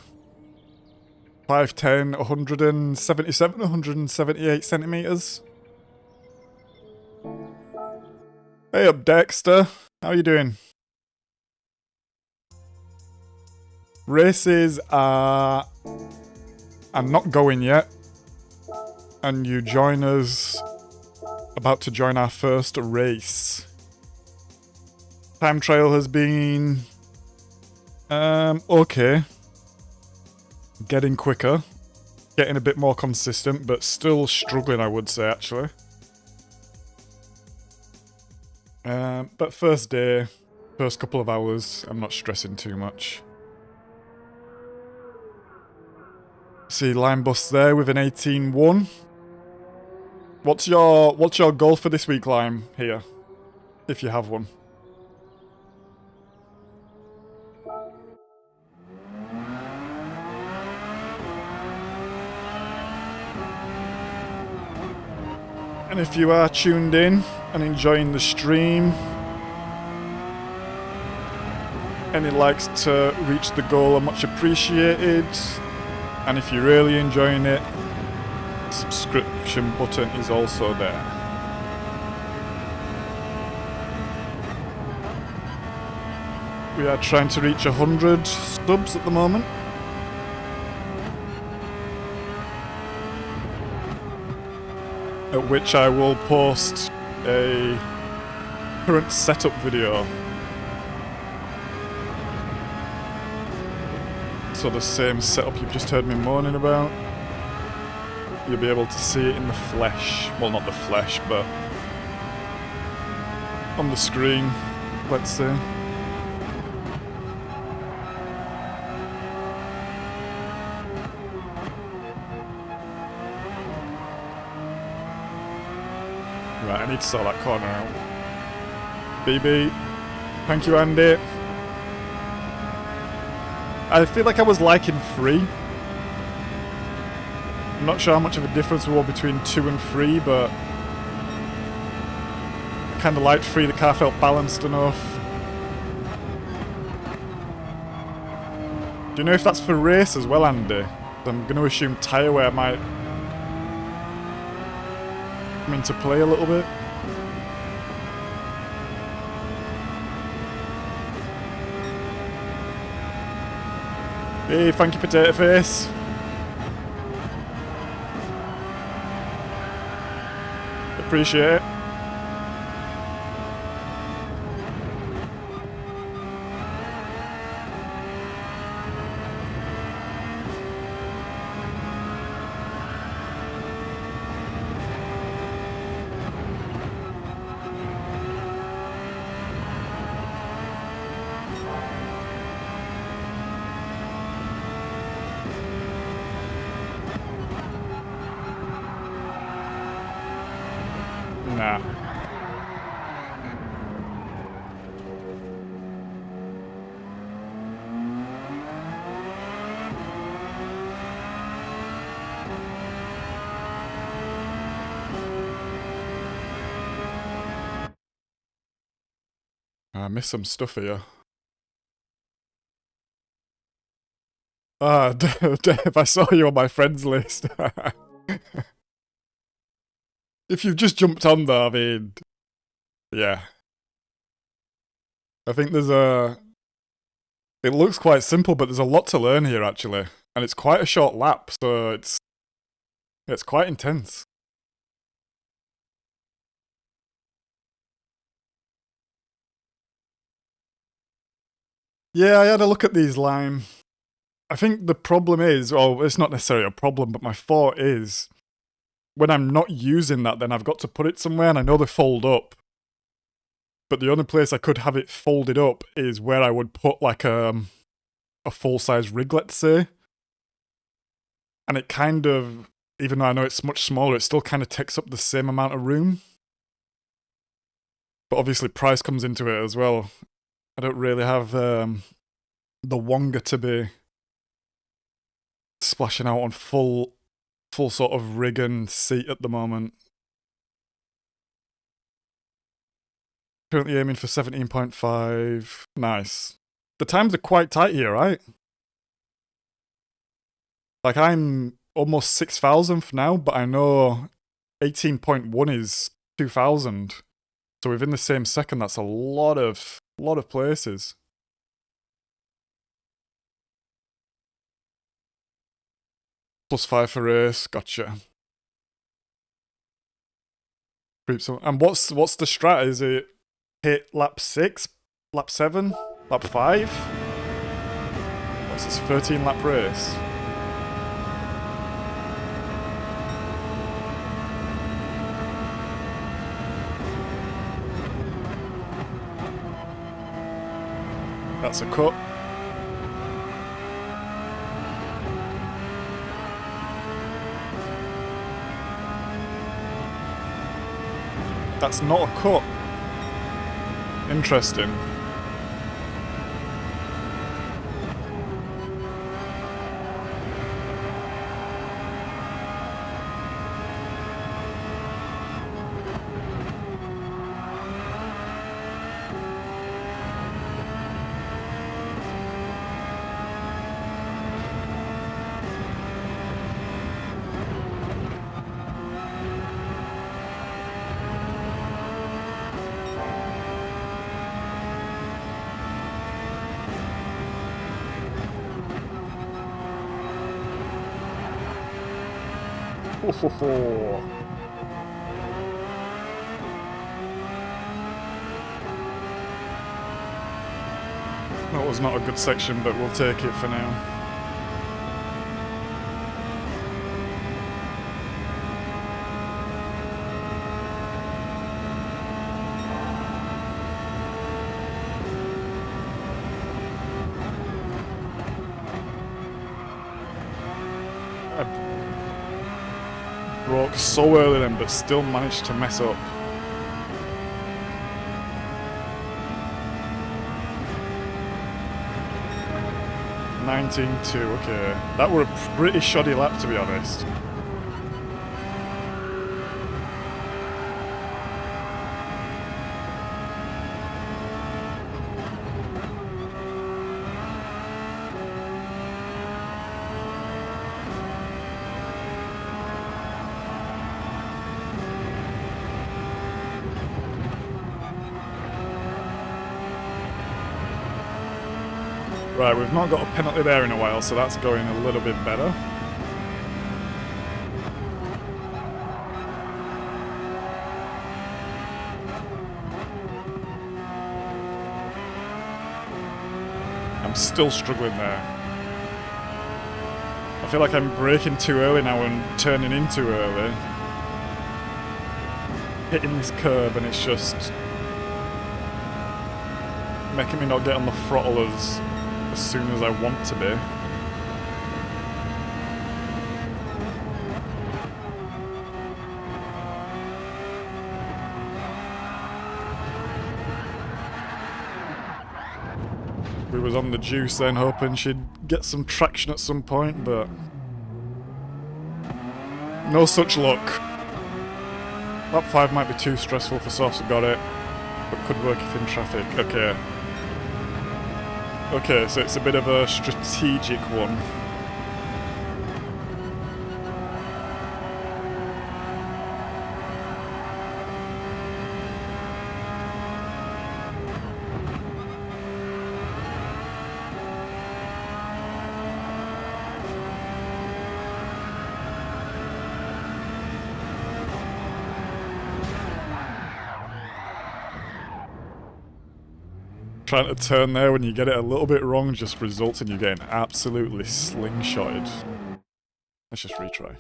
5'10", 177, 178 centimeters. Hey up, Dexter. How you doing? Races are not going yet. And you join us, about to join our first race. Time trial has been okay. Getting quicker. Getting a bit more consistent, but still struggling, I would say, actually. But first day, first couple of hours, I'm not stressing too much. See Lime Bus there with an 18-1. What's your goal for this week, Lime, here? If you have one. And if you are tuned in and enjoying the stream, any likes to reach the goal are much appreciated. And if you're really enjoying it, the subscription button is also there. We are trying to reach 100 subs at the moment. At which I will post a current setup video. So the same setup you've just heard me moaning about, you'll be able to see it in the flesh. Well, not the flesh, but on the screen, let's say. Right, I need to sort that corner out. BB. Thank you, Andy. I feel like I was liking 3. I'm not sure how much of a difference there was between 2 and 3, but I kind of liked 3. The car felt balanced enough. Do you know if that's for race as well, Andy? I'm going to assume tyre wear might come into play a little bit. Hey, thank you, Potato Face. Appreciate it. Nah. I missed some stuff here. Ah, Dave, I saw you on my friends list. If you've just jumped on there, I mean, yeah. I think there's it looks quite simple, but there's a lot to learn here, actually. And it's quite a short lap, so it's quite intense. Yeah, I had a look at these, Lime. I think the problem is, well, it's not necessarily a problem, but my thought is, when I'm not using that, then I've got to put it somewhere, and I know they fold up. But the only place I could have it folded up is where I would put, like, a full-size rig, let's say. And it kind of, even though I know it's much smaller, it still kind of takes up the same amount of room. But obviously price comes into it as well. I don't really have the Wonga to be splashing out on full sort of rig and seat at the moment. Currently aiming for 17.5. Nice. The times are quite tight here, right? Like, I'm almost 6,000th now, but I know 18.1 is 2,000. So within the same second, that's a lot of places. +5 for race, gotcha. And what's the strat? Is it hit lap 6, lap 7, lap 5? What's this 13 lap race? That's a cut. That's not a cut. Interesting. That was not a good section, but we'll take it for now. Broke so early then, but still managed to mess up. (19.2), okay. That were a pretty shoddy lap, to be honest. Right, we've not got a penalty there in a while, so that's going a little bit better. I'm still struggling there. I feel like I'm braking too early now and turning in too early. Hitting this curb and it's just making me not get on the throttle as soon as I want to be. We was on the juice then, hoping she'd get some traction at some point, but no such luck. Lap 5 might be too stressful for softs, got it, but could work if in traffic. Okay. Okay, so it's a bit of a strategic one. Trying to turn there when you get it a little bit wrong just results in you getting absolutely slingshotted. Let's just retry.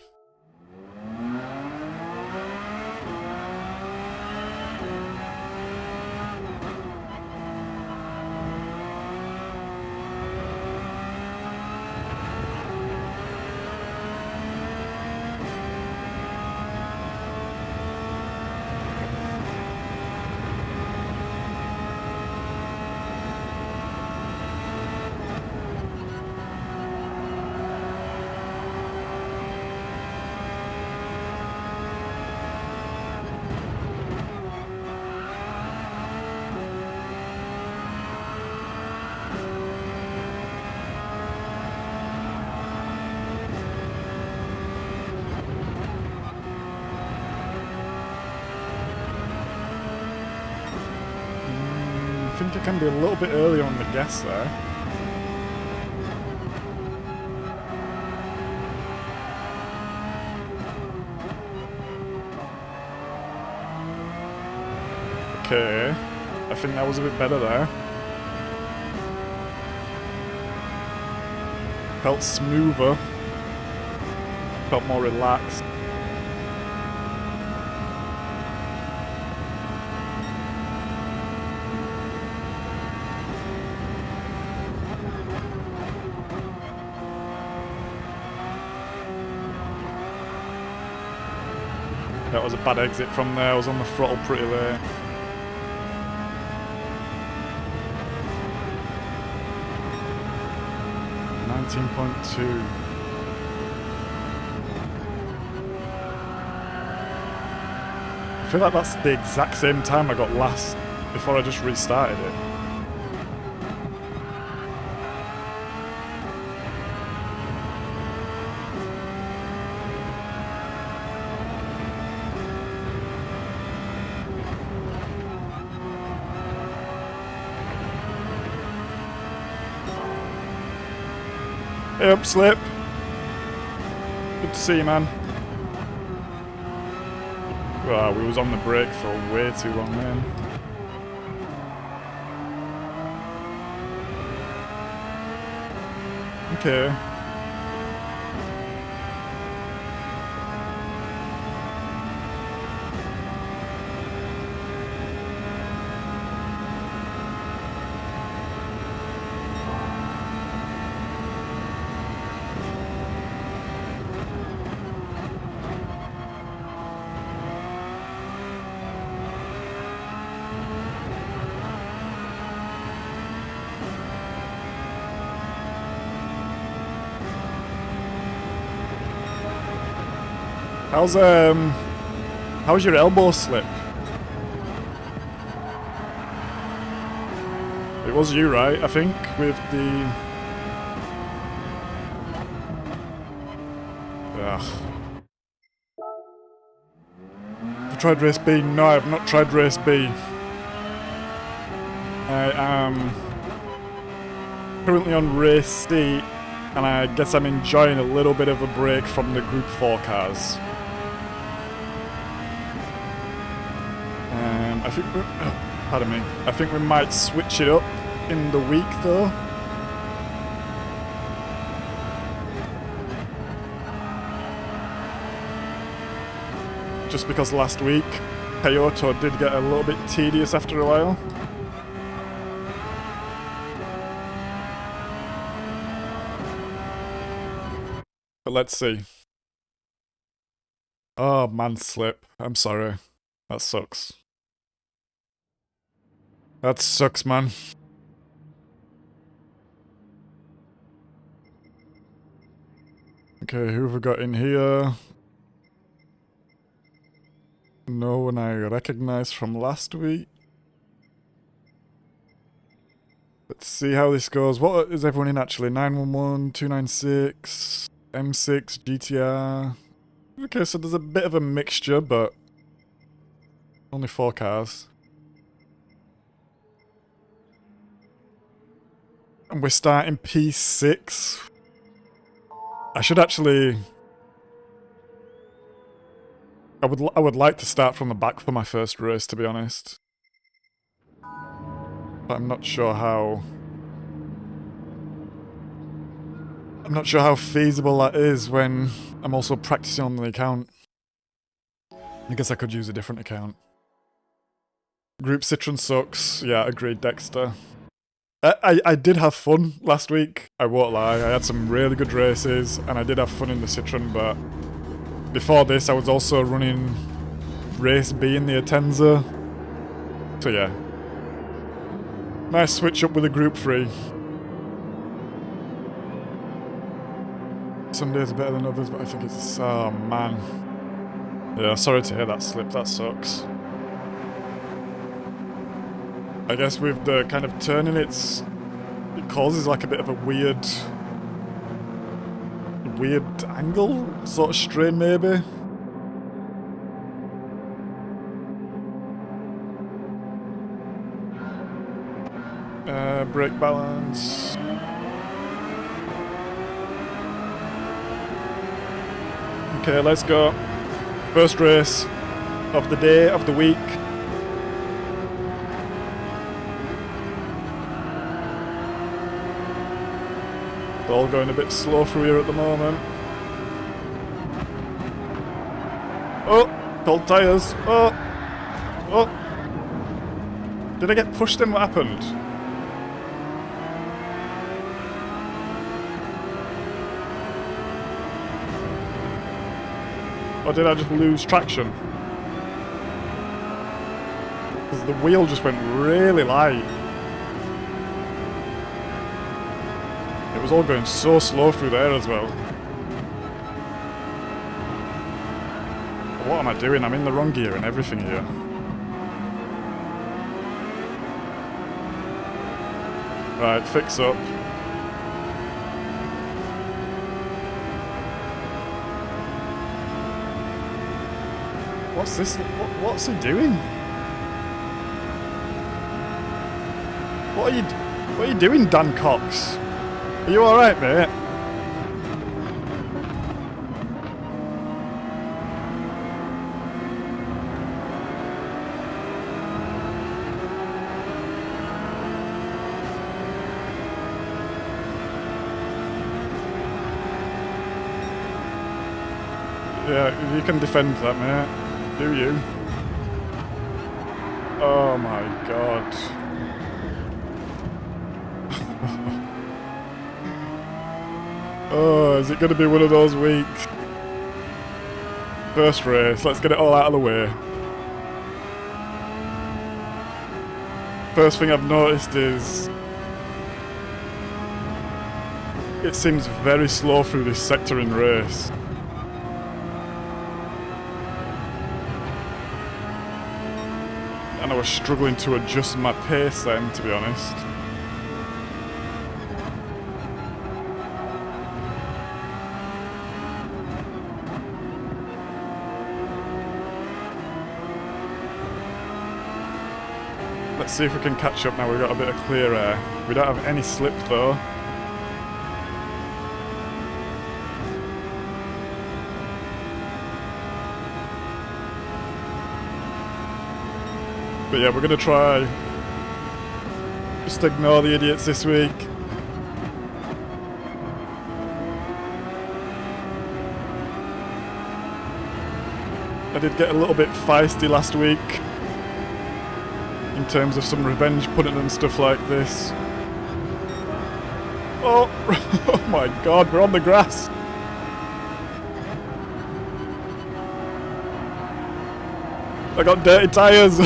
think it can be a little bit earlier on the gas there. Okay, I think that was a bit better there. Felt smoother. Felt more relaxed. That was a bad exit from there. I was on the throttle pretty late. .2. I feel like that's the exact same time I got last before I just restarted it. Hey up, Slip. Good to see you, man. Wow, we was on the brake for way too long, man. Okay. How's your elbow slip? It was you, right? I think with the. Ugh. Have you tried race B? No, I have not tried race B. I am currently on race C, and I guess I'm enjoying a little bit of a break from the Group 4 cars. I think pardon me. I think we might switch it up in the week though. Just because last week Kyoto did get a little bit tedious after a while. But let's see. Oh man, Slip. I'm sorry. That sucks. That sucks, man. Okay, who have we got in here? No one I recognize from last week. Let's see how this goes. What is everyone in actually? 911, 296, M6, GTR. Okay, so there's a bit of a mixture, but only 4 cars. And we're starting P6. I should actually. I would like to start from the back for my first race, to be honest. But I'm not sure how. I'm not sure how feasible that is when I'm also practicing on the account. I guess I could use a different account. Group Citron sucks. Yeah, agreed, Dexter. I did have fun last week, I won't lie. I had some really good races, and I did have fun in the Citron, but before this I was also running Race B in the Atenza. So yeah. Nice switch up with a Group 3. Some days are better than others, but I think it's... oh man. Yeah, sorry to hear that, Slip, that sucks. I guess with the kind of turning, it causes like a bit of a weird angle, sort of strain maybe. Brake balance. Okay, let's go. First race of the day, of the week. It's all going a bit slow through here at the moment. Oh, cold tyres. Oh, oh. Did I get pushed in? What happened? Or did I just lose traction? Because the wheel just went really light. It was all going so slow through there as well. What am I doing? I'm in the wrong gear and everything here. Right, fix up. What's this? What's he doing? What are you doing, Dan Cox? Are you alright, mate? Yeah, you can defend that, mate. Do you? Oh my god. Oh, is it going to be one of those weeks? First race, let's get it all out of the way. First thing I've noticed is it seems very slow through this sector in race. And I was struggling to adjust my pace then, to be honest. Let's see if we can catch up now. We've got a bit of clear air. We don't have any slip though. But yeah, we're going to try just ignore the idiots this week. I did get a little bit feisty last week in terms of some revenge punting and stuff like this. Oh, oh my god, we're on the grass. I got dirty tyres.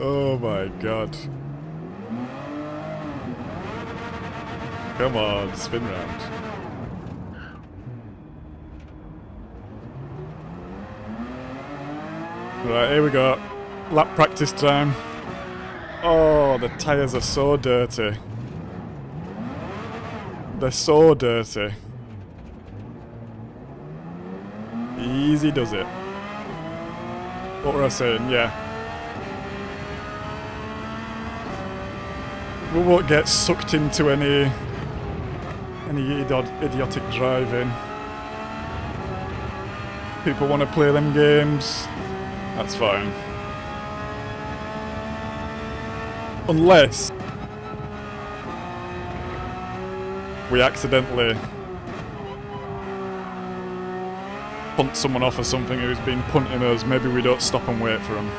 Oh my god. Come on, spin round. Right, here we go. Lap practice time. Oh, the tyres are so dirty. They're so dirty. Easy does it. What were I saying? Yeah. We won't get sucked into any idiotic driving. People want to play them games. That's fine. Unless we accidentally punt someone off or something who's been punting us, maybe we don't stop and wait for them.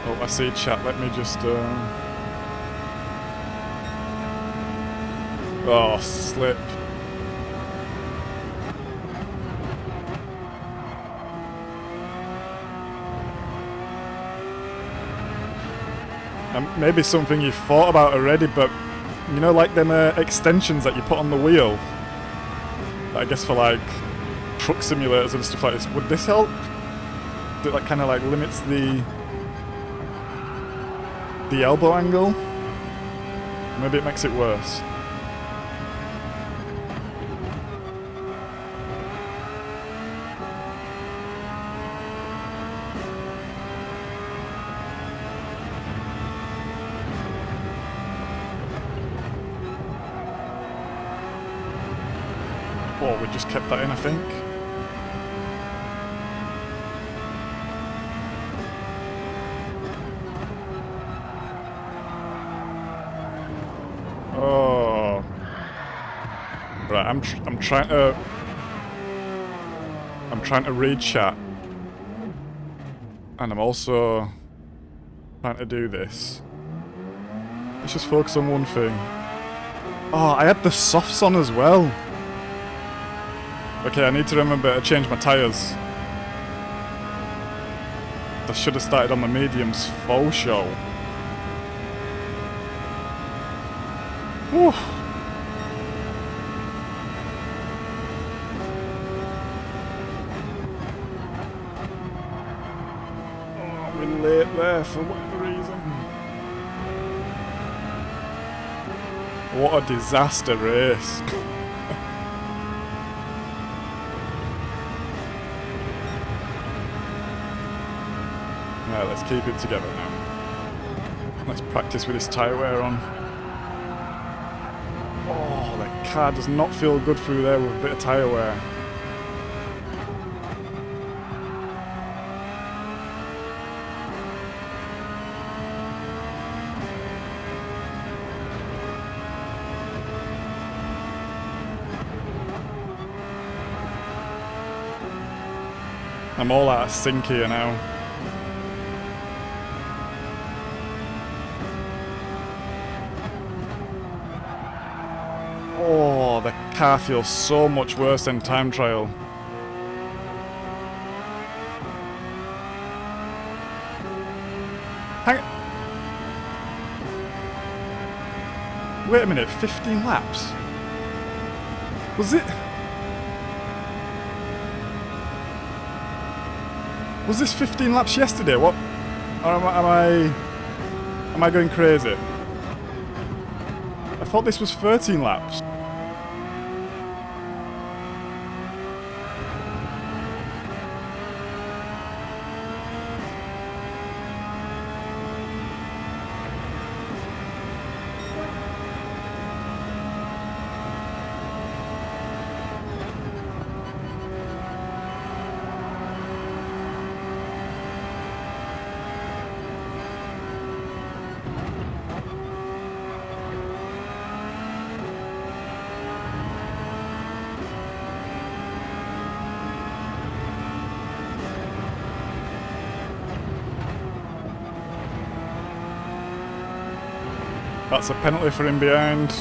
Oh, I see chat, let me just... Oh, slip. Maybe something you've thought about already, but you know, like them extensions that you put on the wheel, I guess for like truck simulators and stuff like this, would this help? That like kind of like limits the elbow angle? Maybe it makes it worse. Oh, we just kept that in, I think. Oh, right. I'm trying to read chat, and I'm also trying to do this. Let's just focus on one thing. Oh, I had the softs on as well. Okay, I need to remember to change my tyres. I should have started on the mediums full show. Whew. Oh, we're late there for whatever reason. What a disaster race. Right, let's keep it together now. Let's practice with this tyre wear on. Oh, the car does not feel good through there with a bit of tyre wear. I'm all out of sync here now. Oh, the car feels so much worse than time trial. Hang on. Wait a minute, 15 laps? Was it? Was this 15 laps yesterday? What? Or am I going crazy? I thought this was 13 laps. That's a penalty for him behind.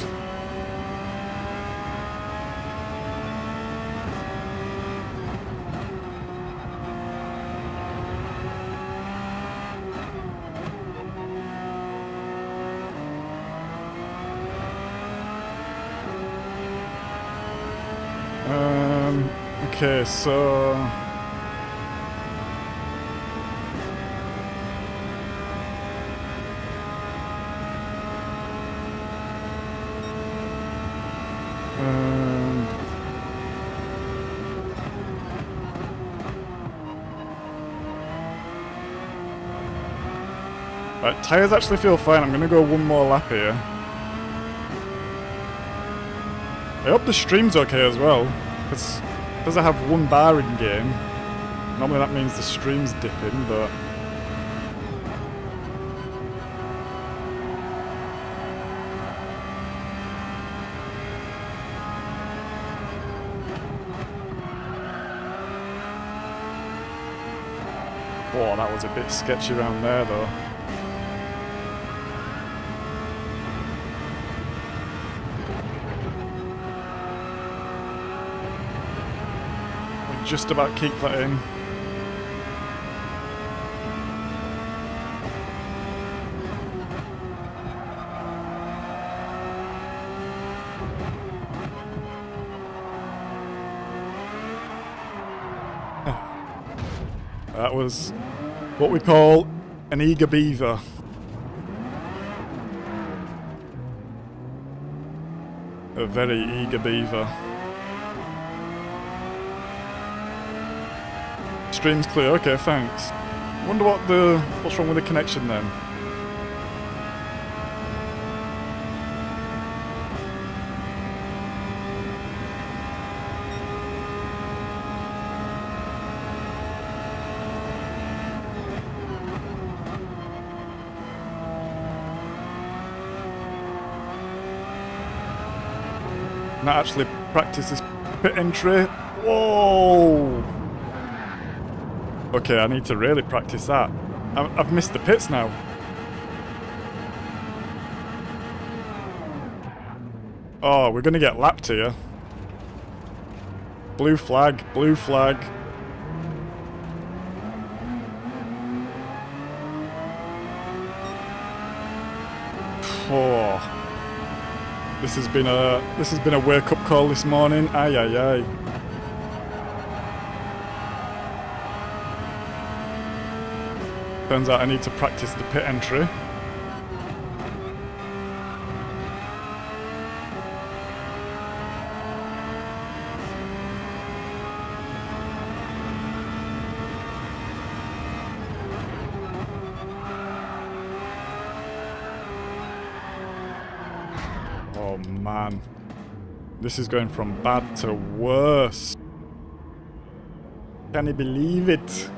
Okay, so right, tyres actually feel fine. I'm gonna go one more lap here. I hope the stream's okay as well, because I have one bar in game. Normally that means the stream's dipping, but oh, that was a bit sketchy around there though. Just about keep that in. That was what we call an eager beaver. A very eager beaver. Stream's clear, okay, thanks. Wonder what's wrong with the connection then. Not actually practice this pit entry. Whoa! Okay, I need to really practice that. I've missed the pits now. Oh, we're gonna get lapped here. Blue flag, blue flag. Oh. This has been a wake-up call this morning. Aye aye aye. Turns out I need to practice the pit entry. Oh man, this is going from bad to worse. Can you believe it?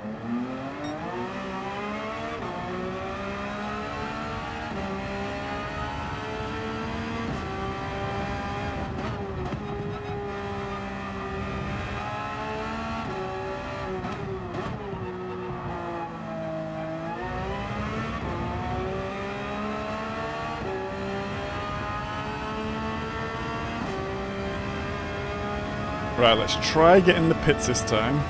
Right, let's try getting the pits this time.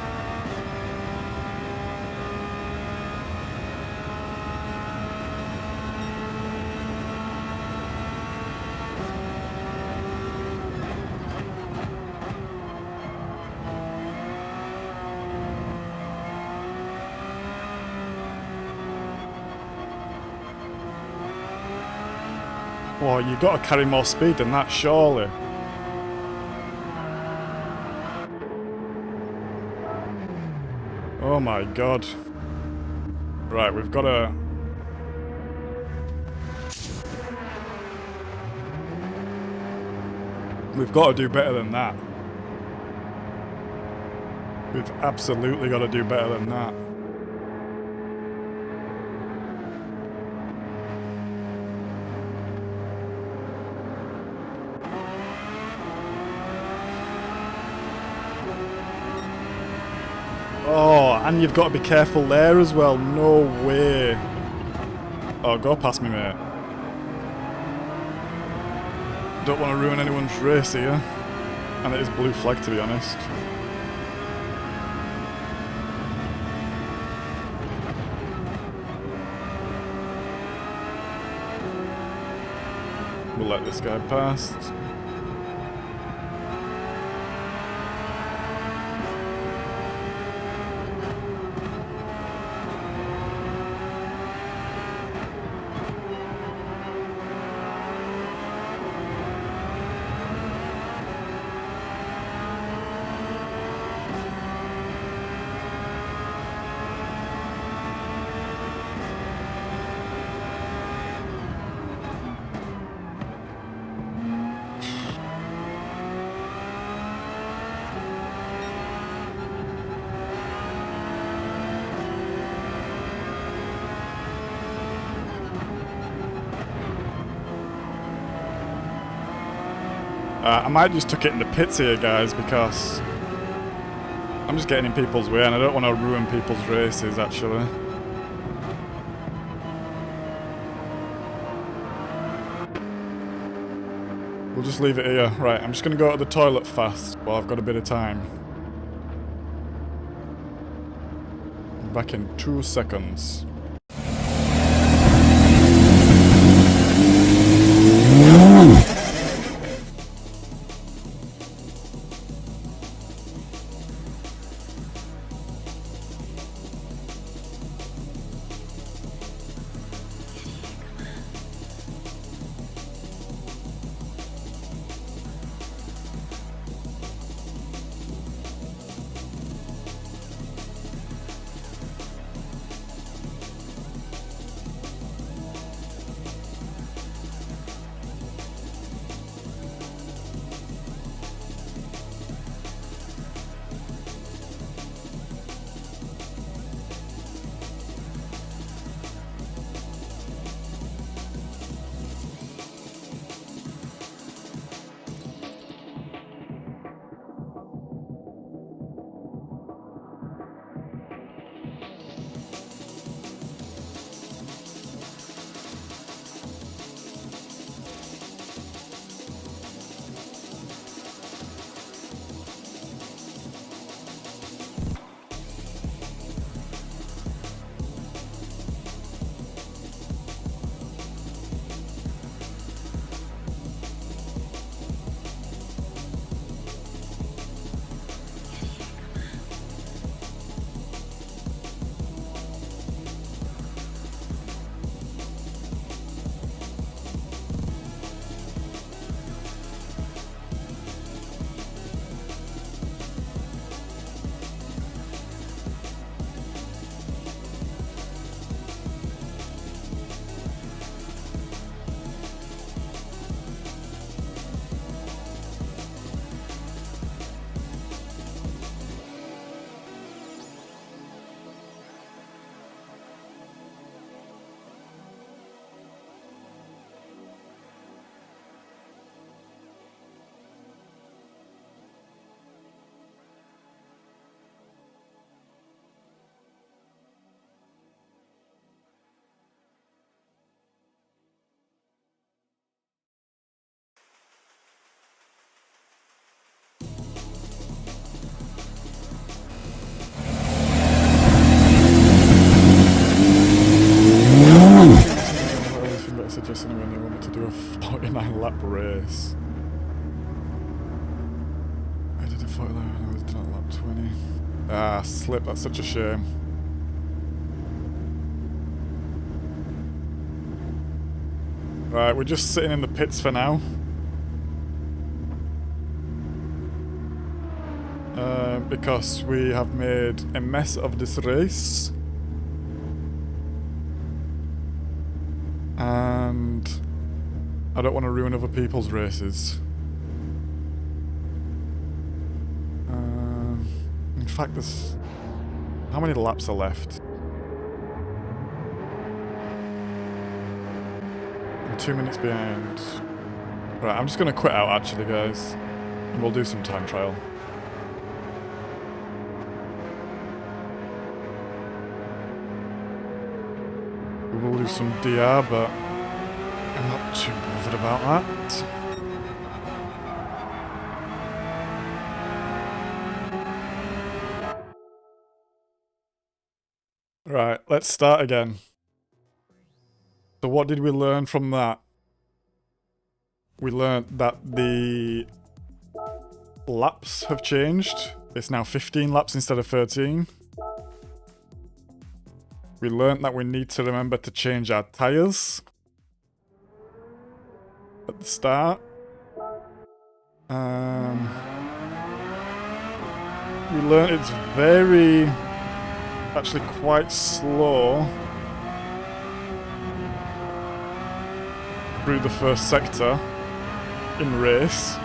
Oh, you've got to carry more speed than that, surely. Oh my god. Right, we've got to... We've got to do better than that. We've absolutely got to do better than that. Oh, and you've got to be careful there as well. No way. Oh, go past me, mate. Don't want to ruin anyone's race here. And it is blue flag, to be honest. We'll let this guy past. I might just tuck it in the pits here, guys, because I'm just getting in people's way and I don't want to ruin people's races, actually. We'll just leave it here. Right, I'm just going to go to the toilet fast while I've got a bit of time. Back in 2 seconds. race anyway, and they want me to do a 49 lap race. I did a 49 and I was done at lap 20. Ah, slip, that's such a shame. Right, we're just sitting in the pits for now. Because we have made a mess of this race. And I don't want to ruin other people's races. In fact, there's... How many laps are left? I'm 2 minutes behind. Right, I'm just going to quit out actually, guys. And we'll do some time trial. We'll do some DR, but I'm not too bothered about that. Right, let's start again. So what did we learn from that? We learned that the laps have changed. It's now 15 laps instead of 13. We learned that we need to remember to change our tyres at the start. We learned it's actually quite slow through the first sector in race,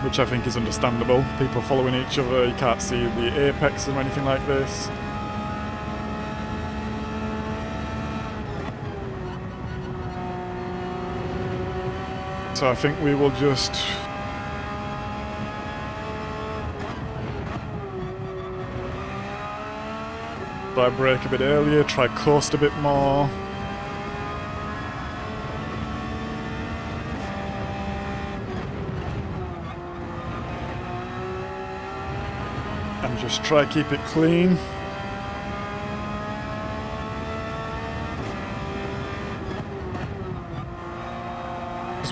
which I think is understandable. People following each other, you can't see the apex or anything like this. So I think we will just try brake a bit earlier, try coast a bit more. And just try keep it clean.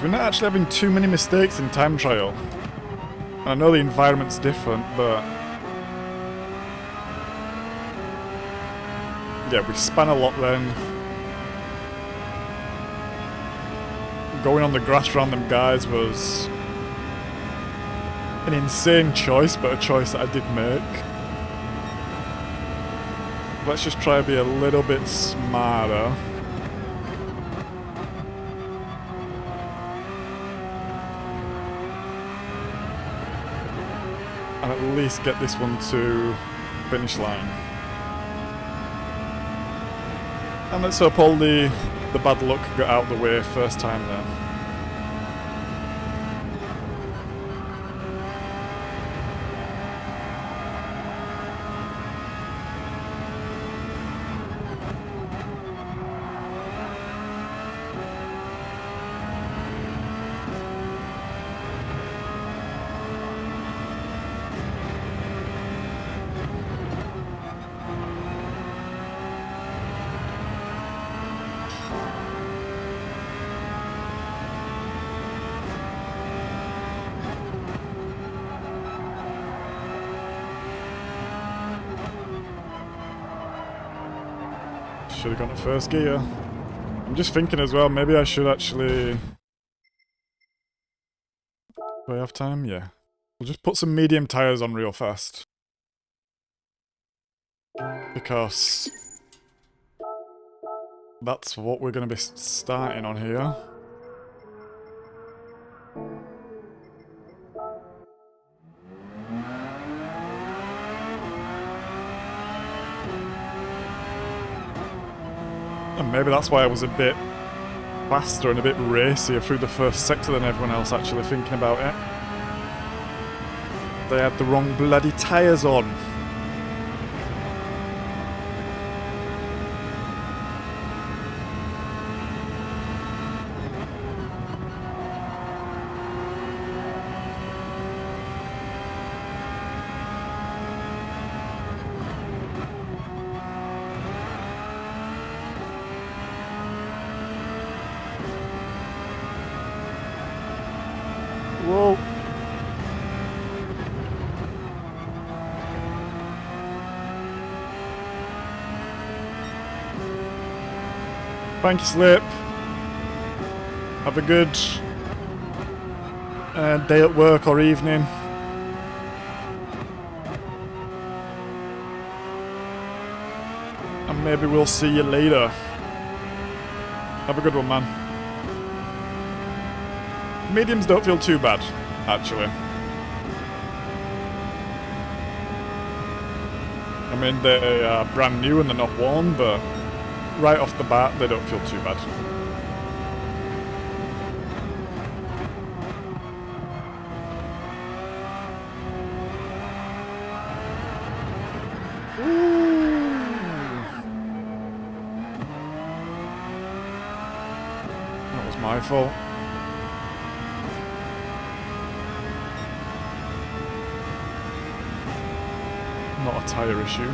We're not actually having too many mistakes in time trial. And I know the environment's different, but yeah, we span a lot then. Going on the grass around them guys was an insane choice, but a choice that I did make. Let's just try to be a little bit smarter. And at least get this one to finish line. And let's hope all the bad luck got out of the way first time then. Should have gone to first gear. I'm just thinking as well, maybe I should actually... Do I have time? Yeah. We'll just put some medium tyres on real fast. Because that's what we're going to be starting on here. And maybe that's why I was a bit faster and a bit racier through the first sector than everyone else actually thinking about it. They had the wrong bloody tyres on. Whoa. Thank you, Slip. Have a good day at work or evening. And maybe we'll see you later. Have a good one, man. Mediums don't feel too bad, actually. I mean, they are brand new and they're not worn, but right off the bat, they don't feel too bad. That was my fault. Not a tyre issue.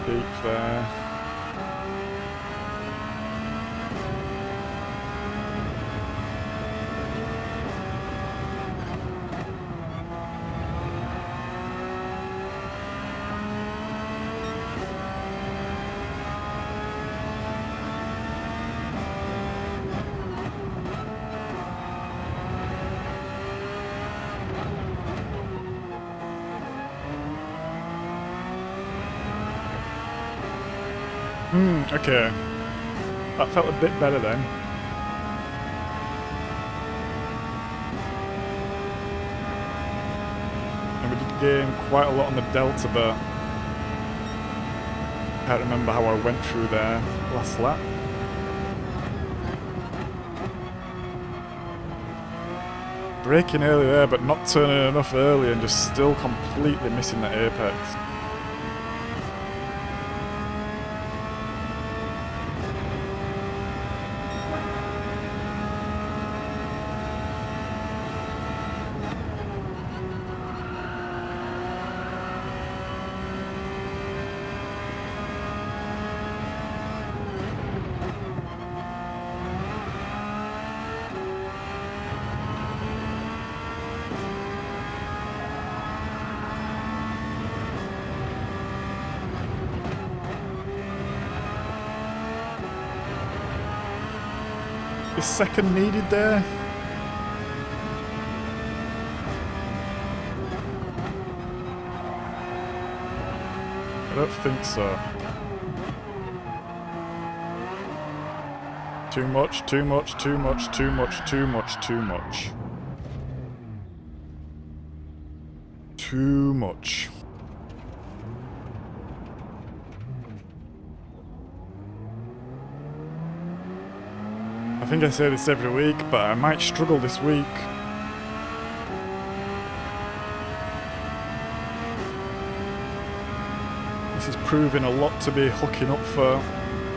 Deep there. Okay. That felt a bit better then. And we did gain quite a lot on the delta, but I can't remember how I went through there last lap. Braking early there, but not turning enough early and just still completely missing the apex. Is second needed there? I don't think so. Too much, too much, too much, too much, too much, too much. Too much. I think I say this every week, but I might struggle this week. This is proving a lot to be hooking up for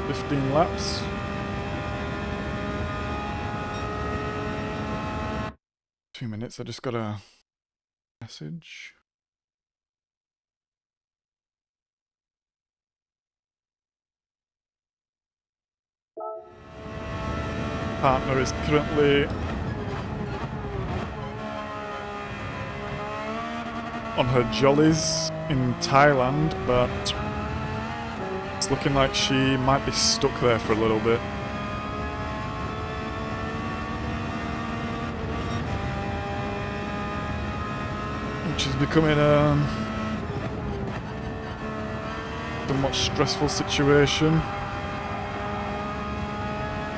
15 laps. 2 minutes, I just got a message. Partner is currently on her jollies in Thailand, but it's looking like she might be stuck there for a little bit. Which is becoming a somewhat stressful situation.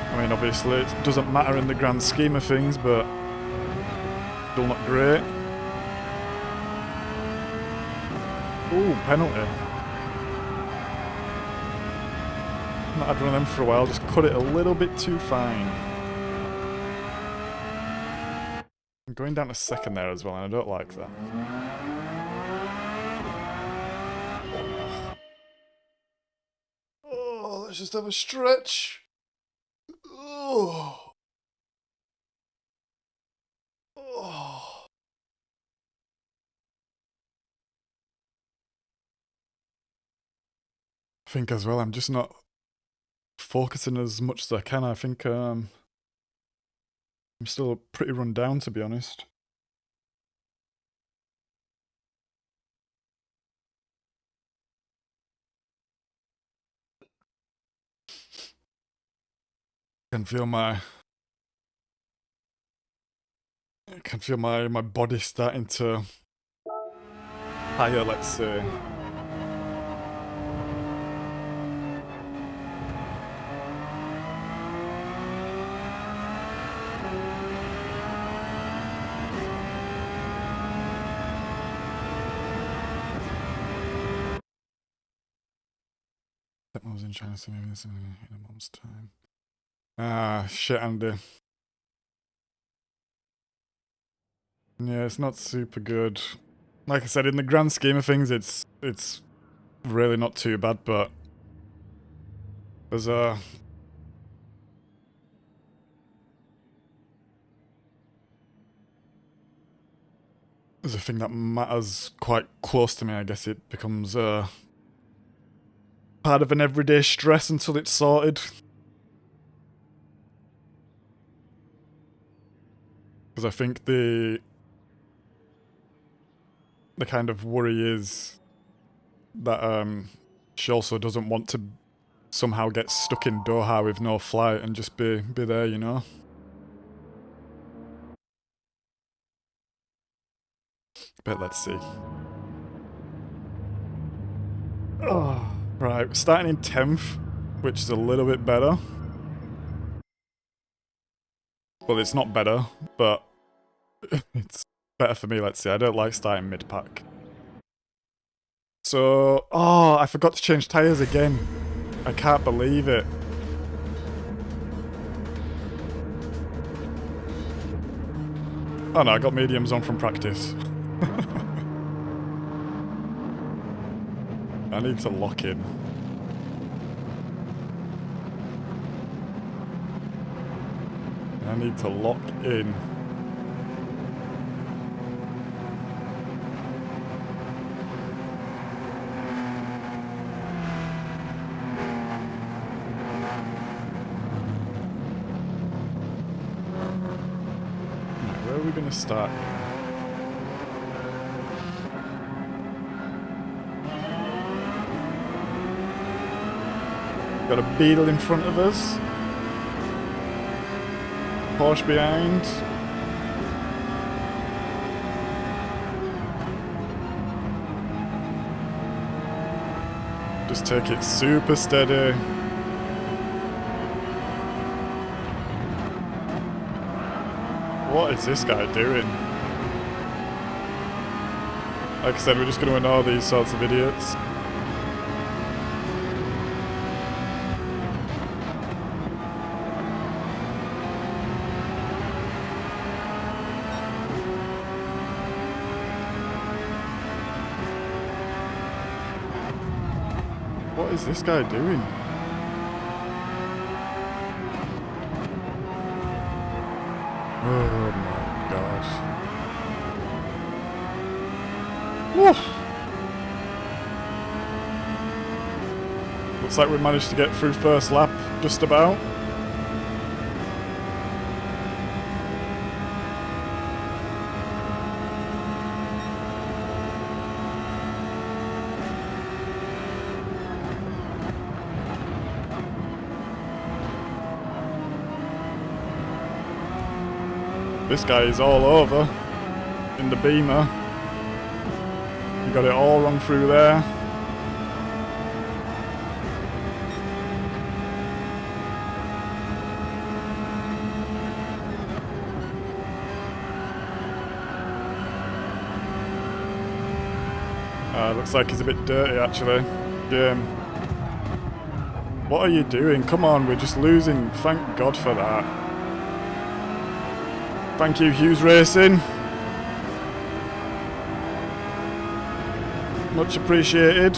I mean, obviously, it doesn't matter in the grand scheme of things, but still not great. Ooh, penalty. Not had one of them for a while, just cut it a little bit too fine. I'm going down to second there as well, and I don't like that. Oh, let's just have a stretch. Oh. Oh. think as well, I'm just not focusing as much as I can. I think I'm still pretty run down, to be honest. I can feel my body starting to tire, let's say. I was in China, so maybe this in a month's time. Ah, shit, Andy. Yeah, it's not super good. Like I said, in the grand scheme of things, it's really not too bad, but there's a thing that matters quite close to me. I guess it becomes part of an everyday stress until it's sorted. Because I think the kind of worry is that she also doesn't want to somehow get stuck in Doha with no flight and just be there, you know? But let's see. Oh, right, we're starting in 10th, which is a little bit better. Well, it's not better, but it's better for me, let's see. I don't like starting mid-pack. So, oh, I forgot to change tyres again. I can't believe it. Oh no, I got mediums on from practice. I need to lock in. I need to lock in. Right, where are we going to start here? Got a Beetle in front of us. Porsche behind. Just take it super steady. What is this guy doing? Like I said, we're just going to ignore these sorts of idiots. What is this guy doing? Oh my god. Woo. Looks like we managed to get through first lap, just about. This guy is all over in the Beamer. You got it all run through there. Looks like he's a bit dirty actually. Jim. What are you doing? Come on, we're just losing. Thank God for that. Thank you, Hughes Racing. Much appreciated.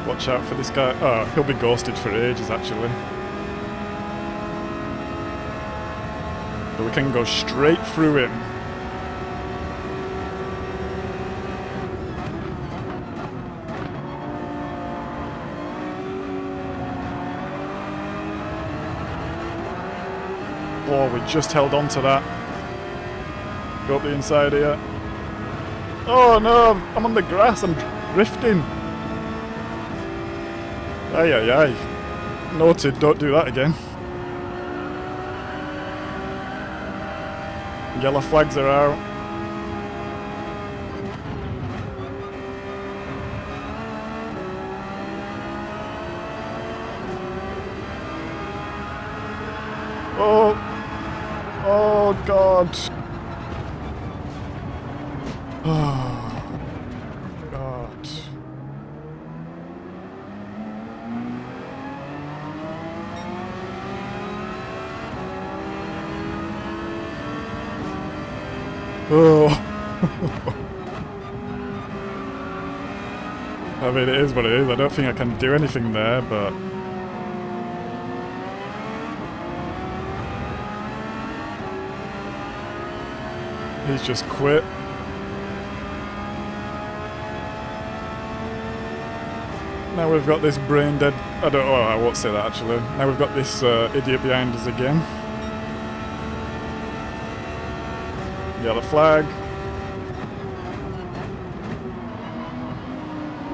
Watch out for this guy. Oh, he'll be ghosted for ages, actually. But we can go straight through him. Oh, we just held on to that. Go up the inside here. Oh no, I'm on the grass, I'm drifting. Aye, aye, aye. Noted, don't do that again. Yellow flags are out. Oh! Oh God! Oh God! Oh! I mean, it is what it is. I don't think I can do anything there, but... He's just quit. Now we've got this brain dead... I won't say that actually. Now we've got this idiot behind us again. Yellow flag.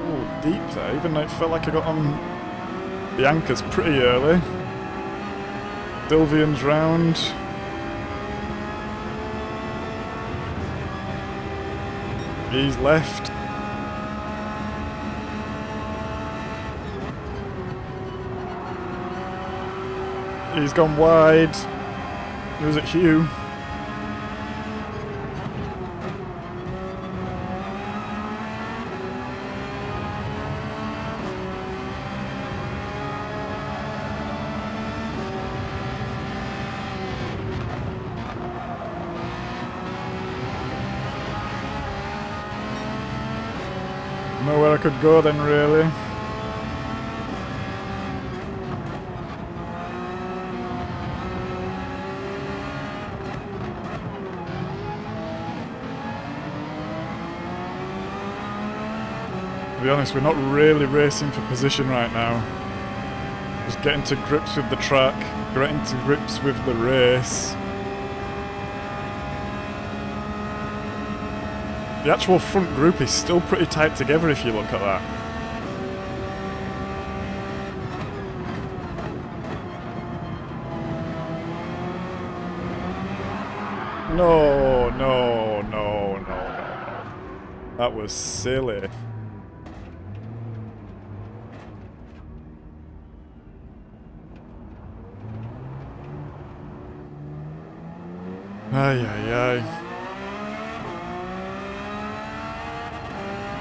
Oh, deep there. Even though it felt like I got on the anchors pretty early. Dilvian's round. He's left. He's gone wide. Was it Hugh? Nowhere I could go then, really. To be honest, we're not really racing for position right now. Just getting to grips with the track, getting to grips with the race. The actual front group is still pretty tight together if you look at that. No, no, no, no, no. That was silly. Ay, ay, ay.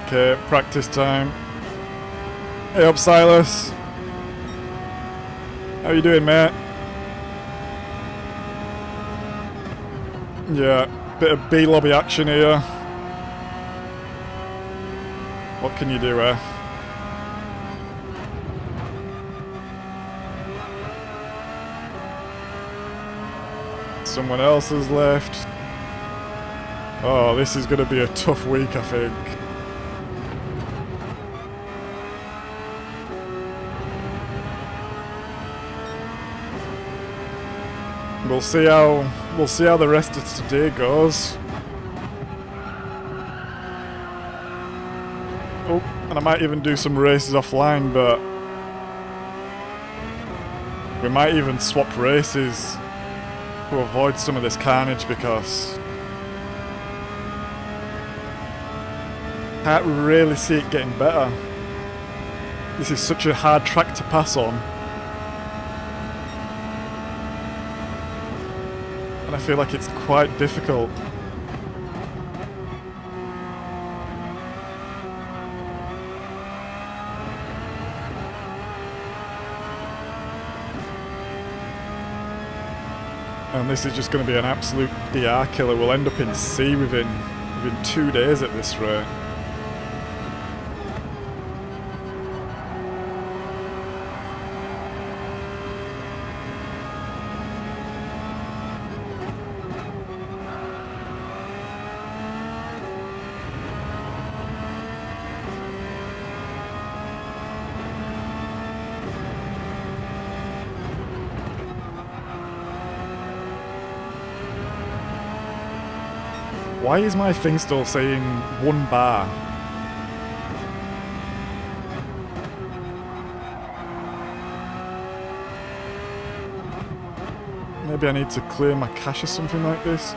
Okay, practice time. Hey up, Silas. How you doing, mate? Yeah, bit of B-lobby action here. What can you do, eh? Someone else has left. Oh, this is going to be a tough week, I think. We'll see how the rest of today goes. Oh, and I might even do some races offline, but we might even swap races to avoid some of this carnage because I can't really see it getting better. This is such a hard track to pass on. I feel like it's quite difficult. And this is just going to be an absolute DR killer. We'll end up in C within 2 days at this rate. Why is my thing still saying 1 bar? Maybe I need to clear my cache or something like this.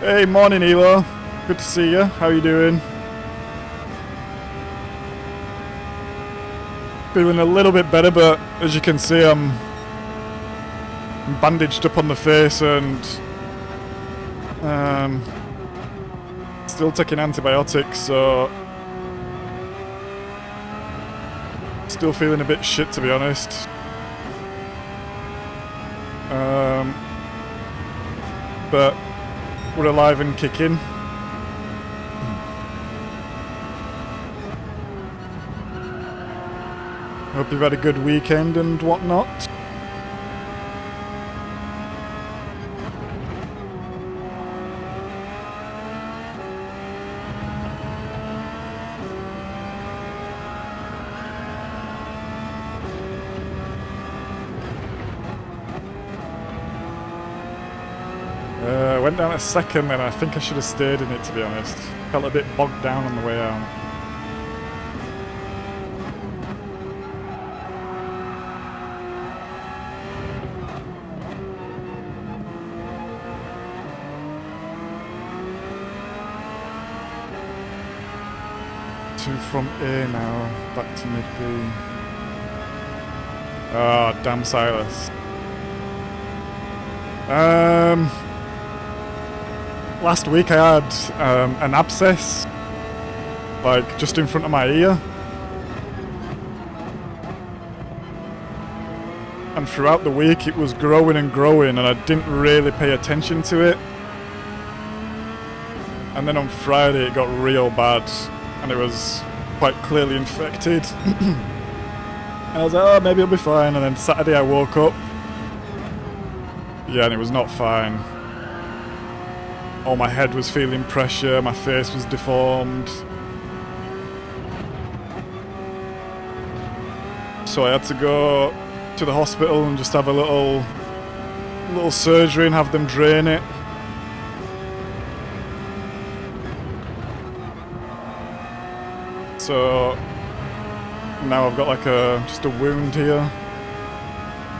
Hey, morning Elo. Good to see you. How you doing? Feeling a little bit better, but as you can see, I'm bandaged up on the face and still taking antibiotics, so still feeling a bit shit, to be honest. But we're alive and kicking. Hope you've had a good weekend and whatnot. Went down a second and I think I should have stayed in it, to be honest. Felt a bit bogged down on the way out. From A now, back to mid B. Oh, damn Silas. Last week I had an abscess, like just in front of my ear. And throughout the week it was growing and growing and I didn't really pay attention to it. And then on Friday it got real bad and it was quite clearly infected. I was like, oh, maybe it'll be fine. And then Saturday I woke up. Yeah, and it was not fine. Oh, my head was feeling pressure, my face was deformed. So I had to go to the hospital and just have a little surgery and have them drain it. So now I've got like just a wound here.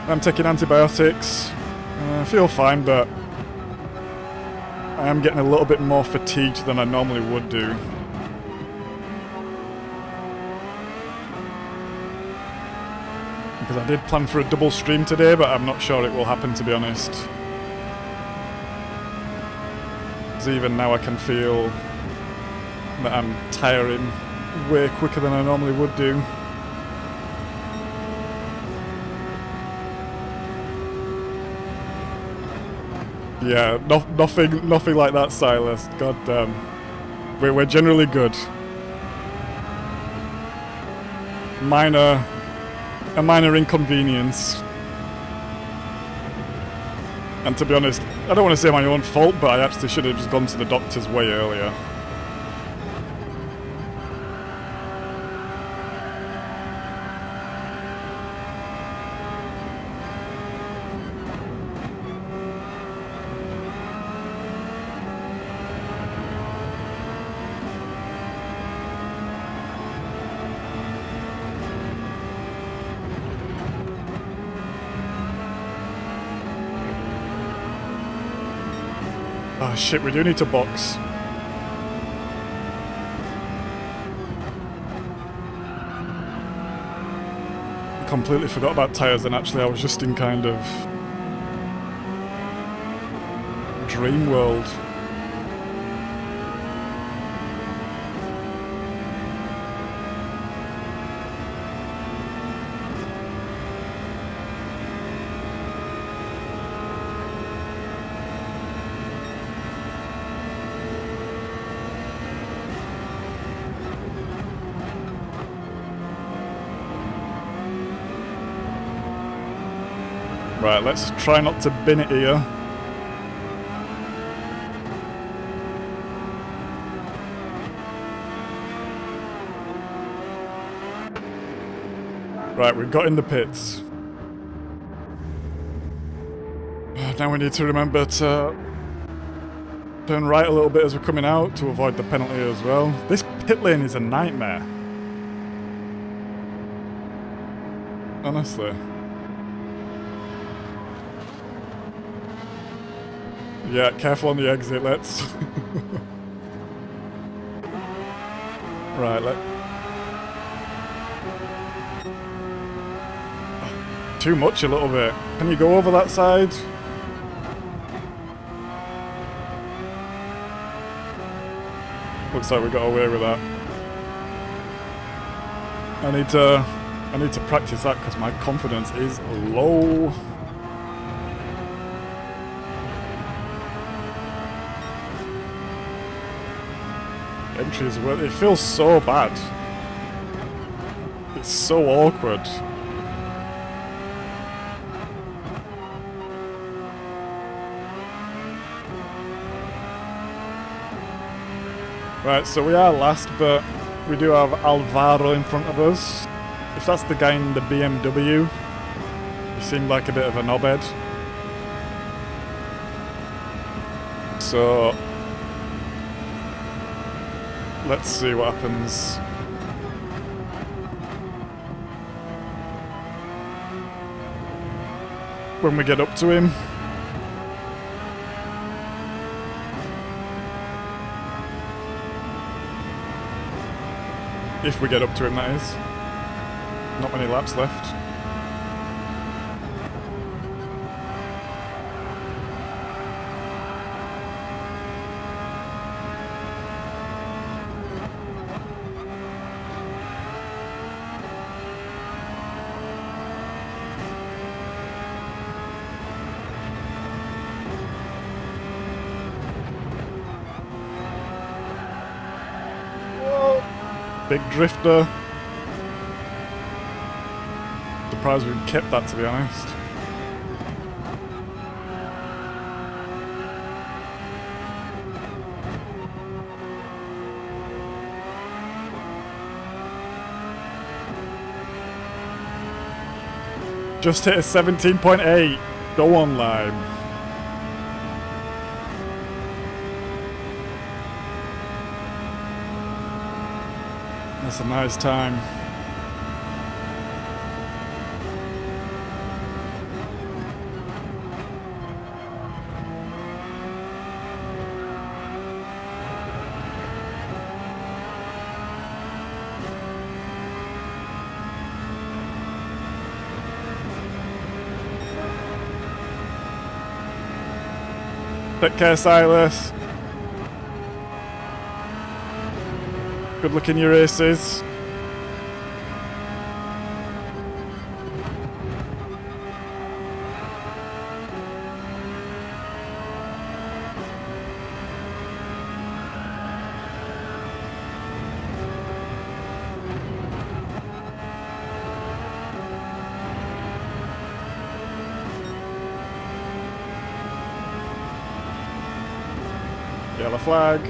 I'm taking antibiotics. I feel fine, but I am getting a little bit more fatigued than I normally would do. Because I did plan for a double stream today, but I'm not sure it will happen, to be honest. Because even now I can feel that I'm tiring way quicker than I normally would do. Yeah, nothing like that, Silas. God damn. We're generally good. A minor inconvenience. And to be honest, I don't want to say my own fault, but I actually should have just gone to the doctors way earlier. Oh shit, we do need to box. I completely forgot about tyres, and actually I was just in kind of dream world. Right, let's try not to bin it here. Right, we've got in the pits. Now we need to remember to turn right a little bit as we're coming out to avoid the penalty as well. This pit lane is a nightmare. Honestly. Yeah, careful on the exit, let's... Right, too much a little bit. Can you go over that side? Looks like we got away with that. I need to practice that because my confidence is low. Entries, it feels so bad. It's so awkward. Right, so we are last, but we do have Alvaro in front of us. If that's the guy in the BMW, he seemed like a bit of a knobhead. So let's see what happens. When we get up to him. If we get up to him, that is. Not many laps left. Big drifter. Surprised we kept that, to be honest. Just hit a 17.8. Go on, Lime. That's a nice time. Take care, Silas. Good luck in your races. Yellow flag.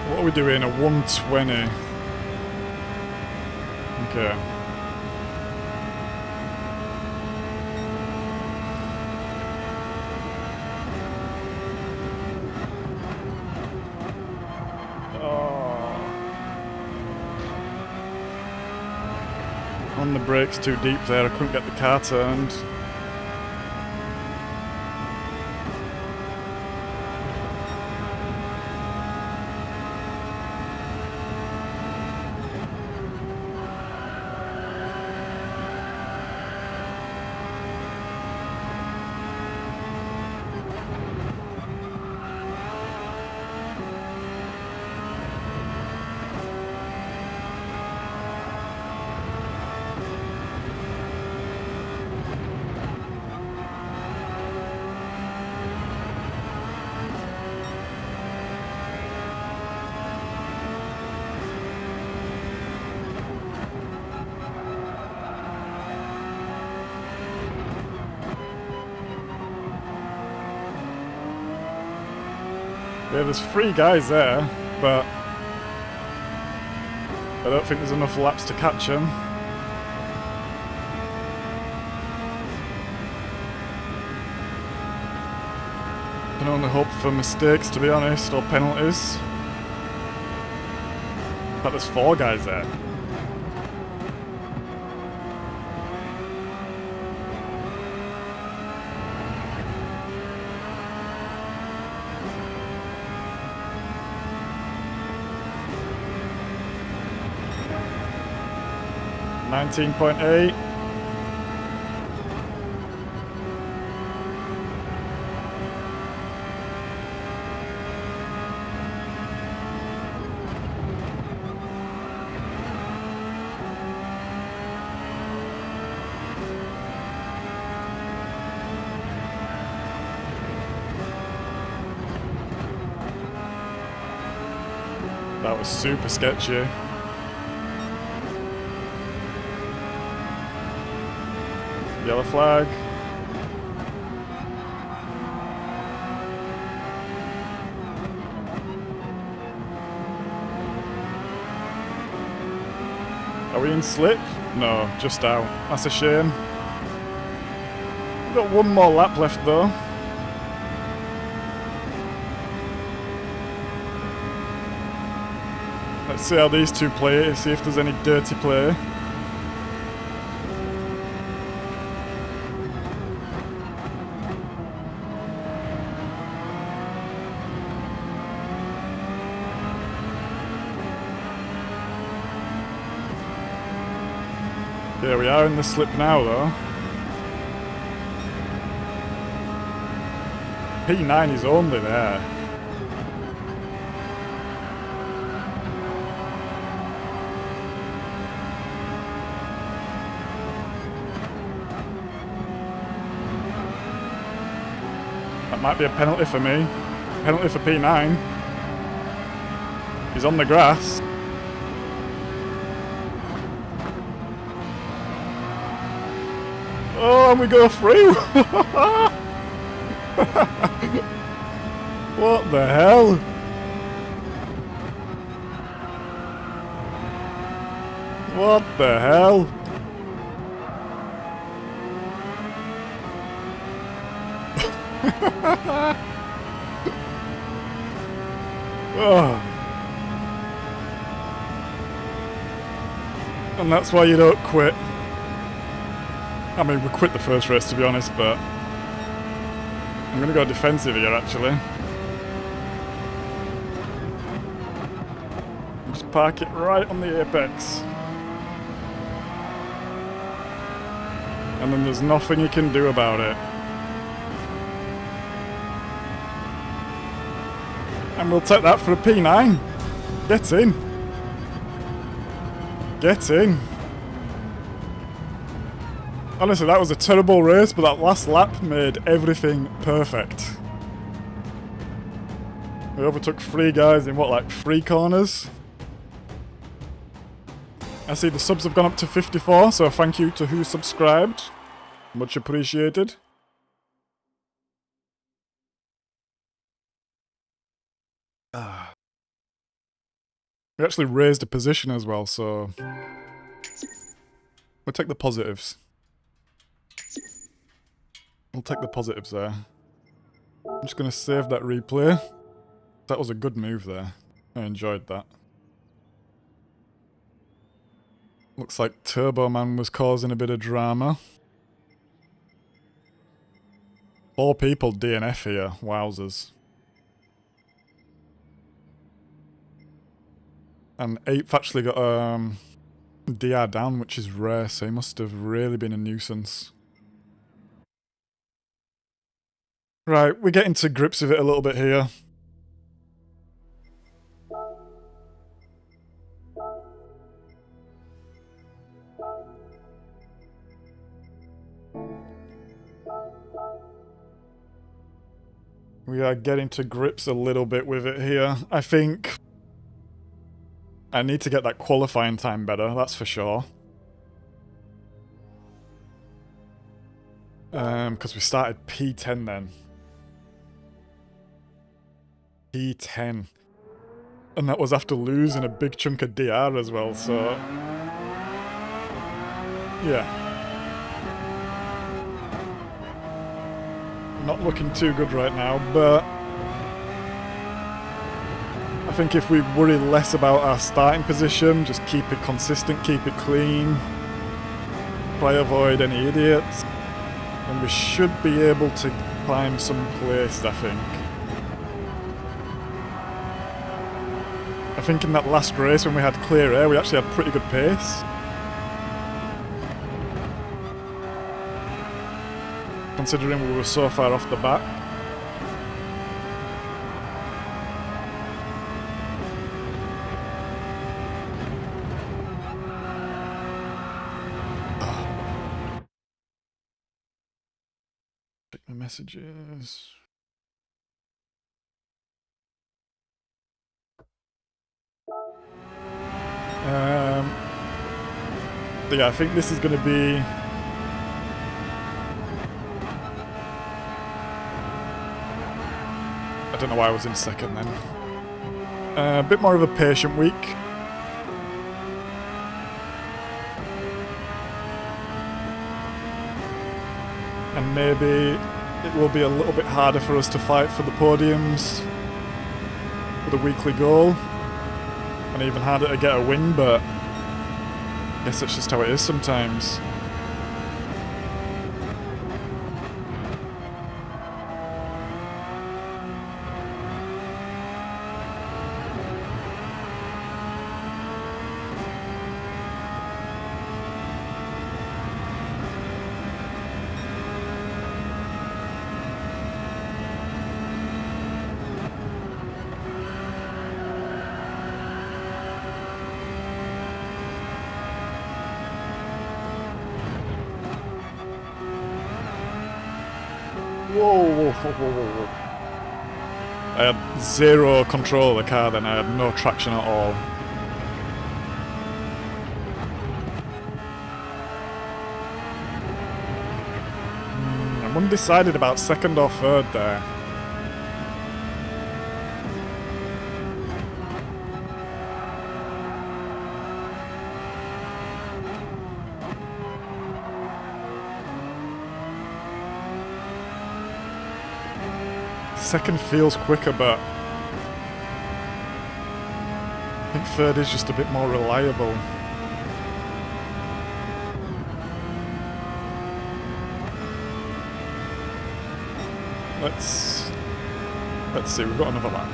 What are we doing? A 120. Okay. On the brakes too deep there, I couldn't get the car turned. Yeah, there's 3 guys there, but I don't think there's enough laps to catch them. Can only hope for mistakes, to be honest, or penalties. But there's 4 guys there. .8. That was super sketchy. Yellow flag. Are we in slip? No, just out. That's a shame. We've got 1 more lap left though. Let's see how these 2 play, see if there's any dirty play. Here we are in the slip now though. P9 is only there. That might be a penalty for me. Penalty for P9. He's on the grass. Oh, and we go through! What the hell? What the hell? Oh. And that's why you don't quit. I mean, we quit the first race to be honest, but I'm going to go defensive here actually. Just park it right on the apex. And then there's nothing you can do about it. And we'll take that for a P9. Get in. Get in. Honestly, that was a terrible race, but that last lap made everything perfect. We overtook 3 guys in what, like 3 corners? I see the subs have gone up to 54, so thank you to who subscribed. Much appreciated. We actually raised a position as well, so we'll take the positives. We'll take the positives there. I'm just going to save that replay. That was a good move there. I enjoyed that. Looks like Turbo Man was causing a bit of drama. 4 people DNF here. Wowzers. And 8th actually got DR down, which is rare, so he must have really been a nuisance. Right, we're getting to grips with it a little bit here. We are getting to grips a little bit with it here. I think I need to get that qualifying time better, that's for sure. Because we started P10 then. P10. And that was after losing a big chunk of DR as well, so... yeah. Not looking too good right now, but... I think if we worry less about our starting position, just keep it consistent, keep it clean, try avoid any idiots, and we should be able to climb some place, I think. I think in that last race when we had clear air, we actually had pretty good pace. Considering we were so far off the back. Check my messages. Yeah, I think this is going to be... I don't know why I was in second then. A bit more of a patient week. And maybe it will be a little bit harder for us to fight for the podiums for the weekly goal. And even harder to get a win, but I guess that's just how it is sometimes. Whoa. I had zero control of the car then, I had no traction at all. I'm undecided about second or third there. Second feels quicker, but I think third is just a bit more reliable. Let's see, we've got another lap.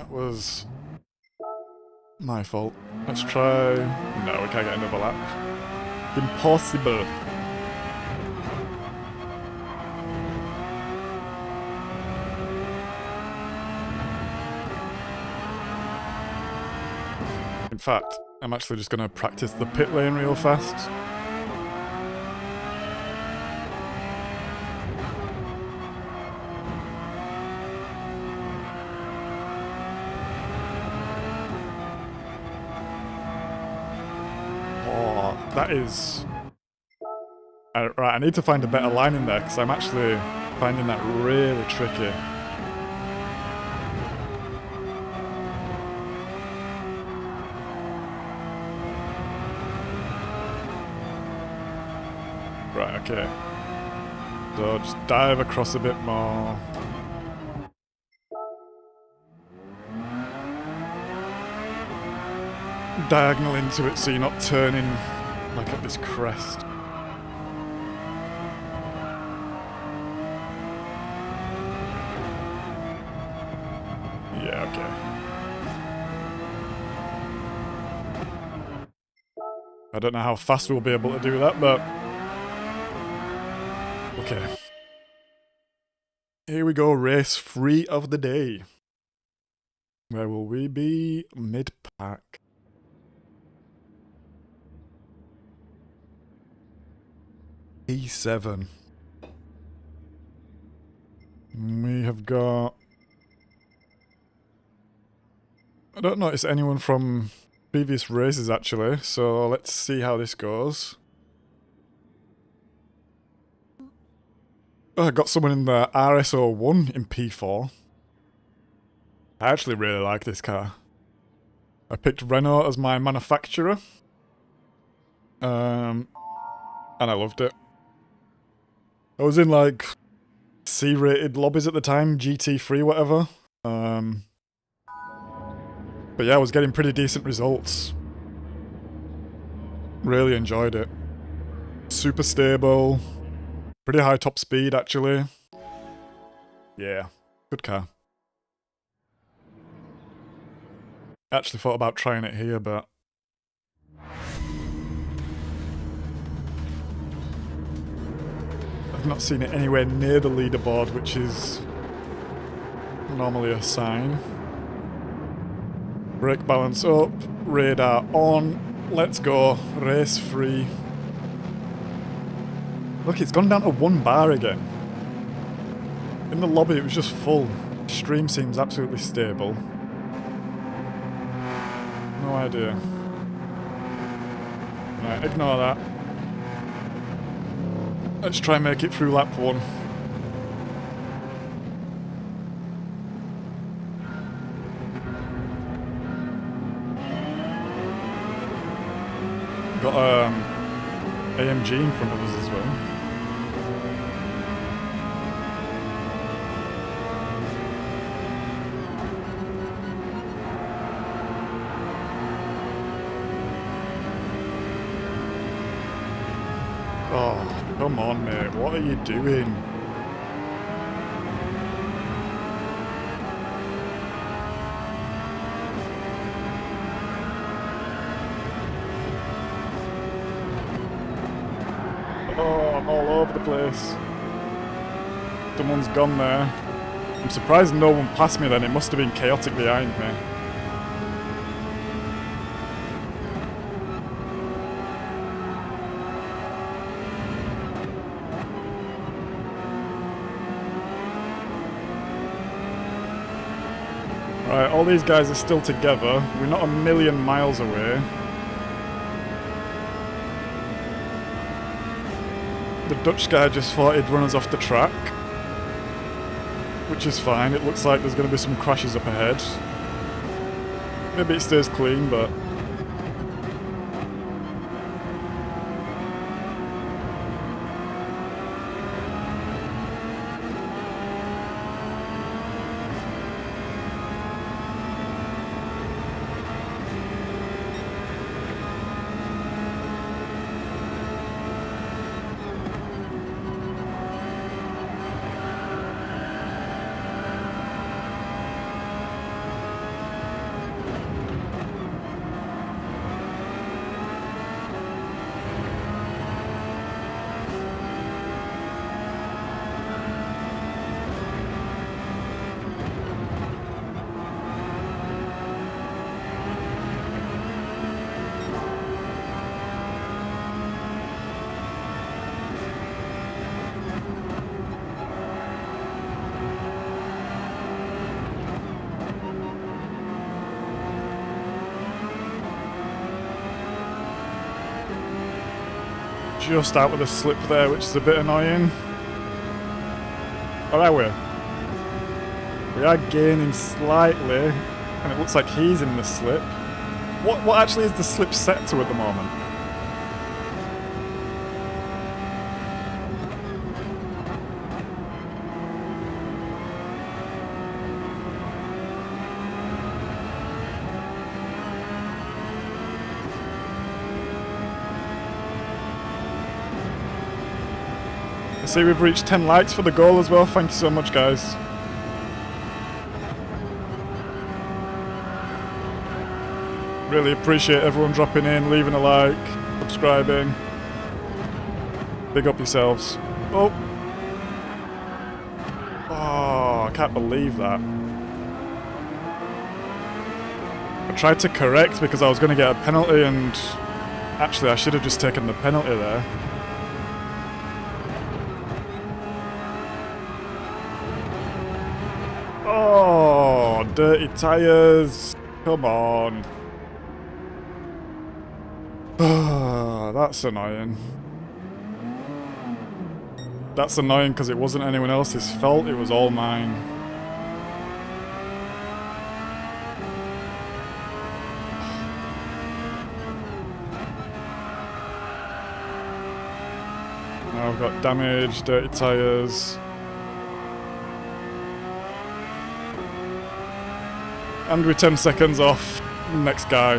Was my fault. Let's try... No, we can't get another lap. Impossible. In fact, I'm actually just going to practice the pit lane real fast. That is... right, I need to find a better line in there, because I'm actually finding that really tricky. Right, okay. So just dive across a bit more. Diagonal into it so you're not turning like at this crest. Yeah, okay. I don't know how fast we'll be able to do that, but... Okay. Here we go, race 3 of the day. Where will we be? Mid-pack. E7. We have got... I don't notice anyone from previous races actually, so let's see how this goes. Oh, I got someone in the RS01 in P4. I actually really like this car. I picked Renault as my manufacturer. And I loved it. I was in like C-rated lobbies at the time, GT3 whatever. But yeah, I was getting pretty decent results. Really enjoyed it. Super stable. Pretty high top speed actually. Yeah, good car. Actually thought about trying it here, but... I've not seen it anywhere near the leaderboard, which is normally a sign. Brake balance up, radar on, let's go, race 3. Look, it's gone down to 1 bar again. In the lobby it was just full. Stream seems absolutely stable. No idea. Right, ignore that. Let's try and make it through lap 1. Got AMG in front of us as well. Oh, come on mate, what are you doing? Oh, I'm all over the place. Someone's gone there. I'm surprised no one passed me then, it must have been chaotic behind me. Right, all these guys are still together. We're not a million miles away. The Dutch guy just thought he'd run us off the track. Which is fine, it looks like there's going to be some crashes up ahead. Maybe it stays clean, but... Just out with a slip there, which is a bit annoying. Or are we? We are gaining slightly, and it looks like he's in the slip. What actually is the slip set to at the moment? I see we've reached 10 likes for the goal as well. Thank you so much, guys. Really appreciate everyone dropping in, leaving a like. subscribing. Big up yourselves. Oh! Oh, I can't believe that. I tried to correct because I was going to get a penalty and... Actually, I should have just taken the penalty there. Oh, dirty tyres. Come on. Oh, that's annoying. That's annoying because it wasn't anyone else's fault, it was all mine. Now I've got damage, dirty tyres. And we're 10 seconds off. Next guy.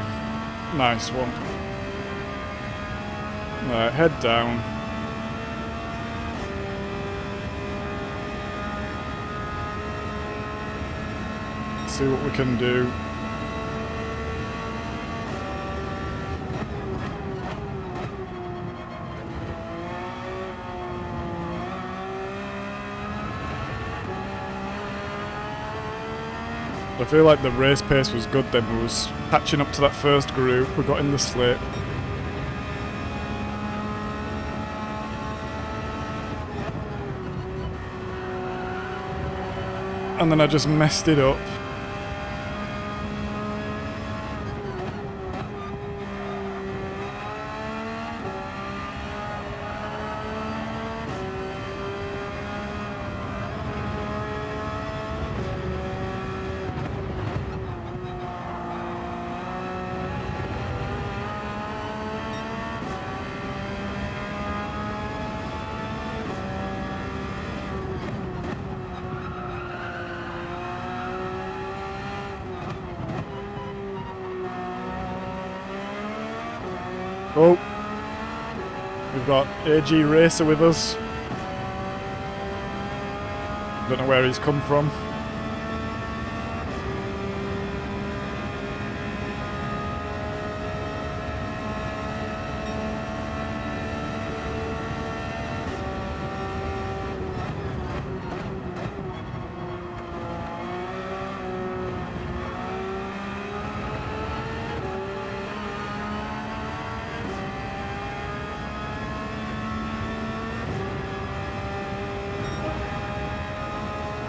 Nice one. Right, head down. See what we can do. I feel like the race pace was good then. We was catching up to that first group. We got in the slip. And then I just messed it up. Oh, we've got CCCRacer with us. Don't know where he's come from.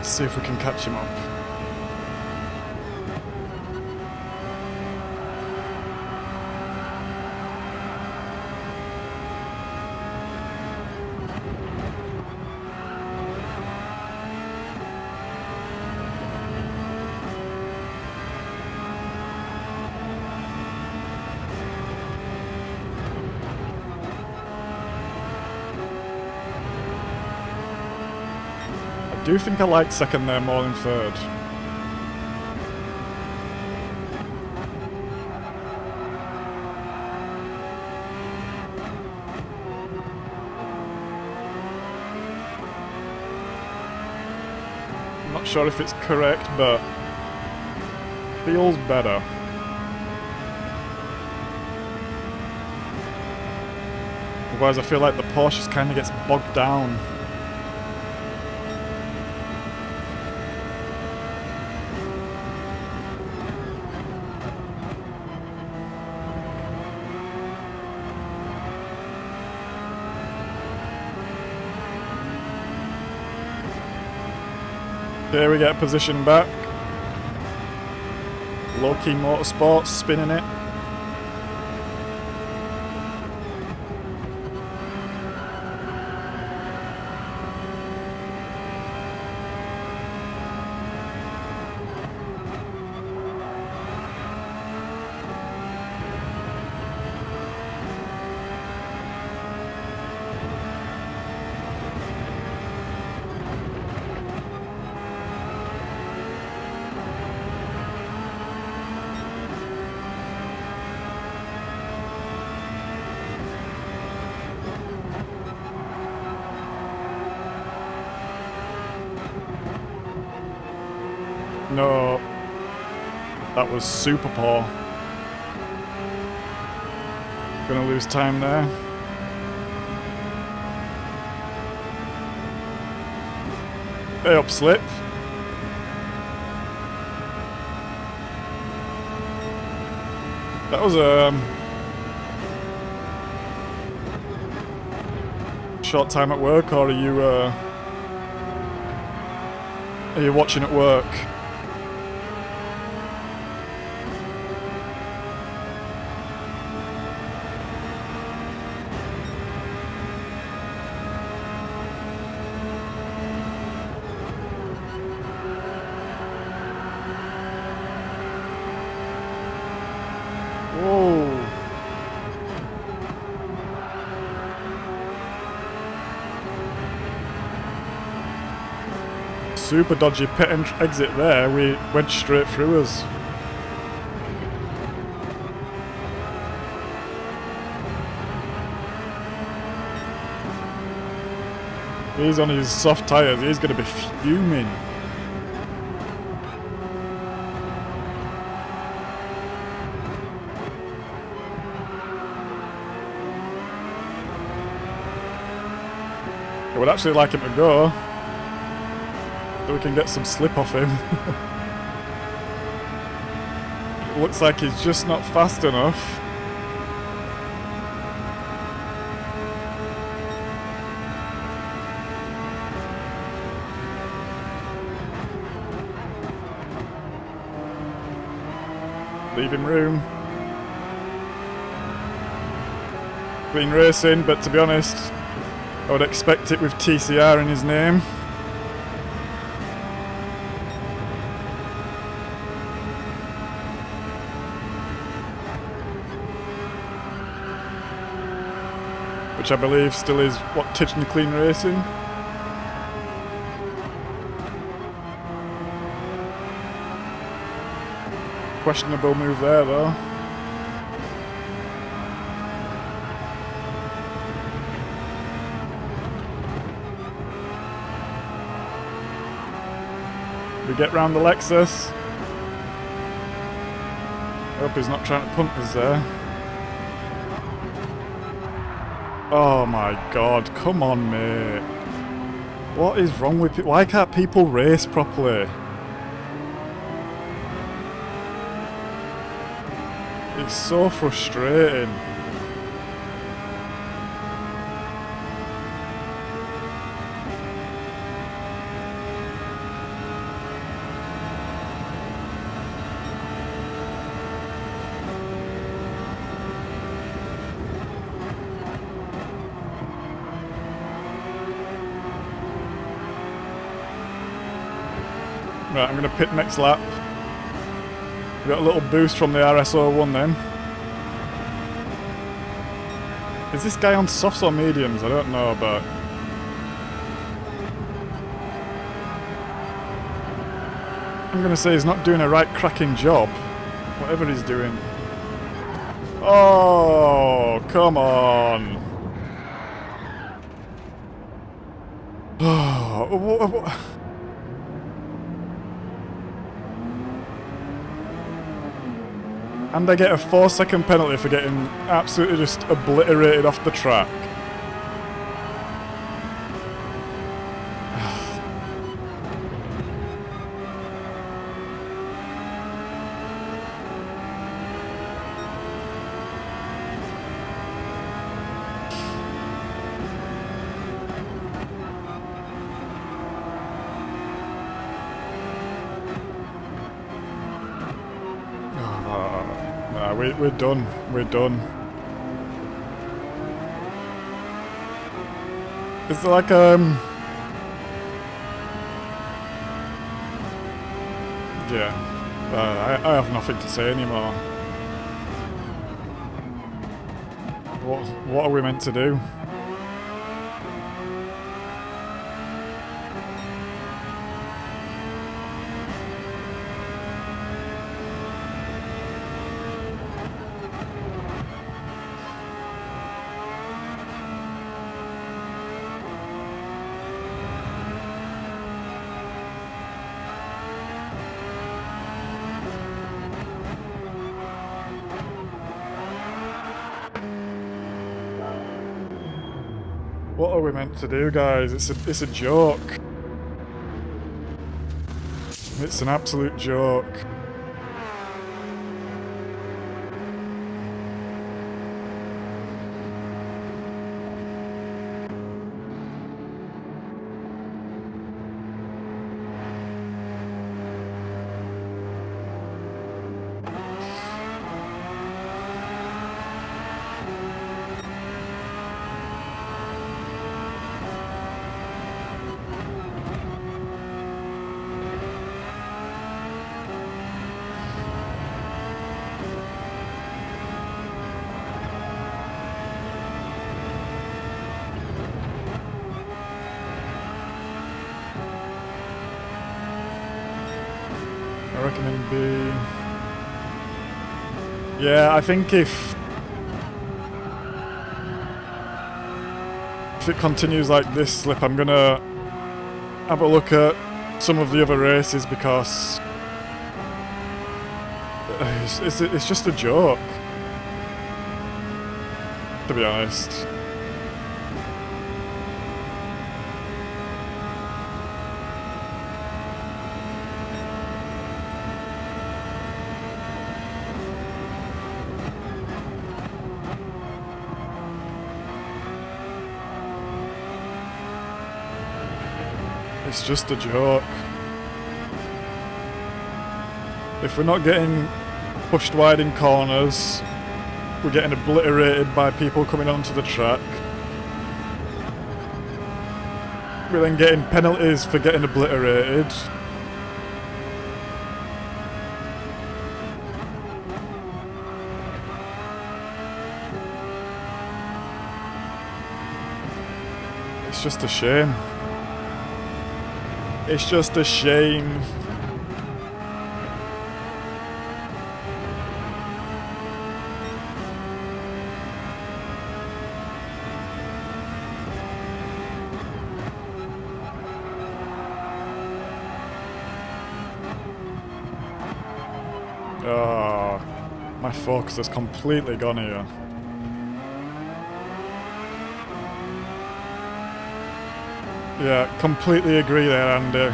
See if we can catch him up. I do think I liked second there more than third. I'm not sure if it's correct, but feels better. Otherwise I feel like the Porsche kind of gets bogged down. Here we get position back. Low-key Motorsports spinning it. No, that was super poor. Gonna lose time there. Hey up, slip. That was a short time at work, or are you watching at work? Whoa. Super dodgy pit exit there. We went straight through us. He's on his soft tyres. He's going to be fuming. I would actually like him to go, so we can get some slip off him. It looks like he's just not fast enough. Leave him room. Clean racing, but to be honest, I would expect it with TCR in his name. Which I believe still is what, Titchin Clean Racing. Questionable move there though. We get round the Lexus. Hope he's not trying to punt us there. Oh my god, come on mate. What is wrong with it? Why can't people race properly? It's so frustrating. Right, I'm going to pit next lap. We got a little boost from the RS01 then. Is this guy on softs or mediums? I don't know, but... I'm going to say he's not doing a right cracking job. Whatever he's doing. Oh, come on. Oh, and I get a 4-second penalty for getting absolutely just obliterated off the track. We're done. We're done. It's like yeah. I have nothing to say anymore. What are we meant to do? What are we meant to do, guys? It's a joke. It's an absolute joke. I reckon it'd be... Yeah, I think if it continues like this slip, I'm gonna have a look at some of the other races because it's just a joke, to be honest. It's just a joke. If we're not getting pushed wide in corners, we're getting obliterated by people coming onto the track. We're then getting penalties for getting obliterated. It's just a shame. It's just a shame. Oh, my focus has completely gone here. Yeah, completely agree there, Andy.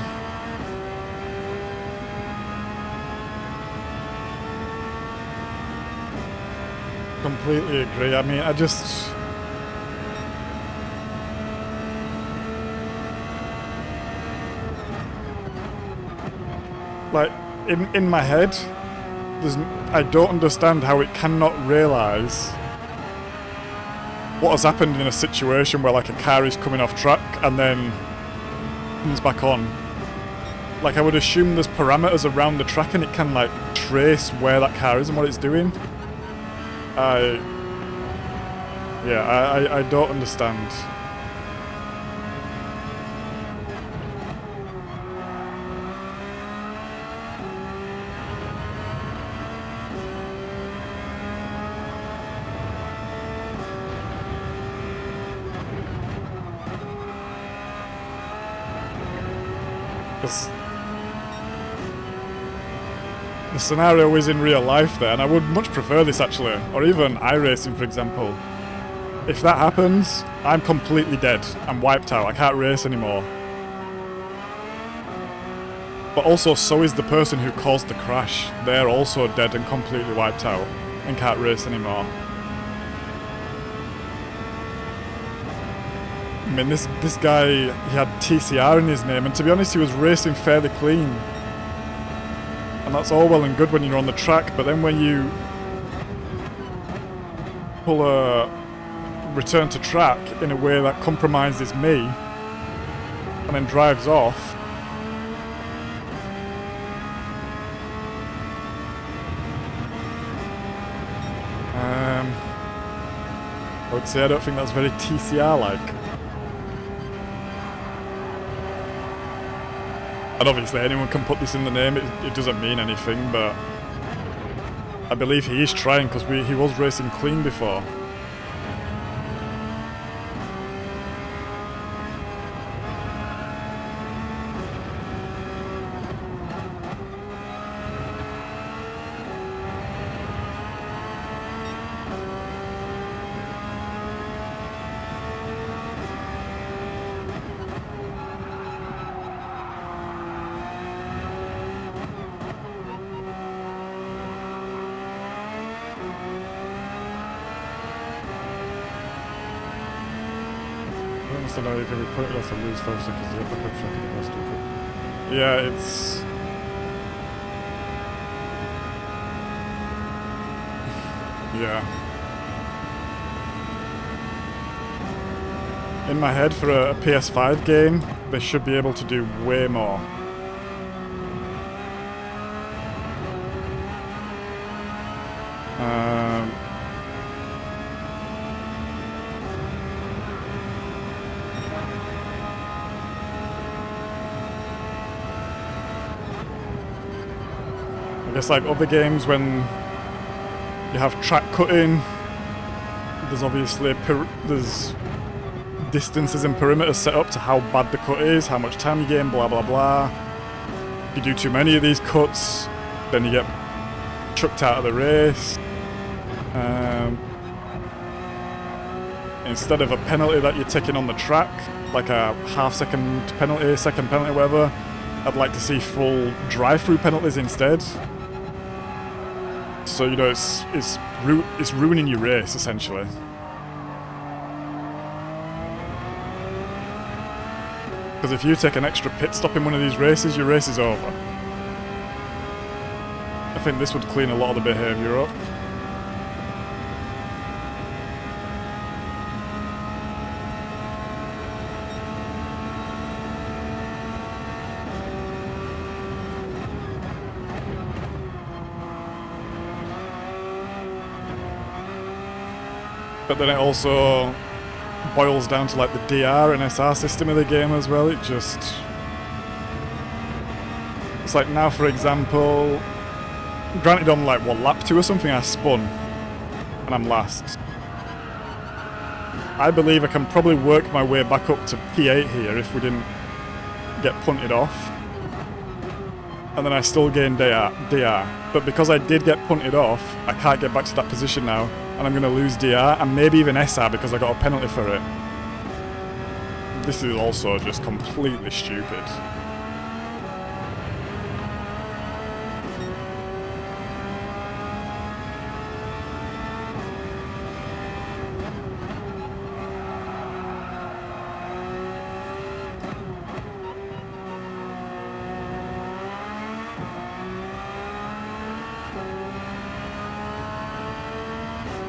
Completely agree. I mean, I just... Like, in my head, I don't understand how it cannot realise what has happened in a situation where like a car is coming off track and then comes back on. Like, I would assume there's parameters around the track and it can like trace where that car is and what it's doing. I don't understand. The scenario is in real life there, and I would much prefer this actually, or even iRacing for example. If that happens, I'm completely dead. I'm wiped out. I can't race anymore. But also, so is the person who caused the crash. They're also dead and completely wiped out and can't race anymore. I mean, this guy, he had TCR in his name, and to be honest, he was racing fairly clean. And that's all well and good when you're on the track, but then when you pull a return to track in a way that compromises me, and then drives off, I would say I don't think that's very TCR-like. And obviously anyone can put this in the name, it doesn't mean anything, but I believe he is trying because he was racing clean before. understand how you can report it off and lose 5 seconds to get back up track of the best of it. Yeah, it's... yeah. In my head, for a PS5 game, they should be able to do way more. I guess like other games, when you have track cutting, there's obviously there's distances and perimeters set up to how bad the cut is, how much time you gain, blah blah blah. If you do too many of these cuts, then you get chucked out of the race. Instead of a penalty that you're taking on the track, like a half-second penalty, second penalty, whatever, I'd like to see full drive-through penalties instead. So, you know, it's ruining your race, essentially. Because if you take an extra pit stop in one of these races, your race is over. I think this would clean a lot of the behaviour up. But then it also boils down to like the DR and SR system of the game as well. It's like now, for example, granted on like what, lap 2 or something, I spun and I'm last. I believe I can probably work my way back up to P8 here if we didn't get punted off, and then I still gain DR. But because I did get punted off, I can't get back to that position now, and I'm going to lose DR and maybe even SR because I got a penalty for it. This is also just completely stupid.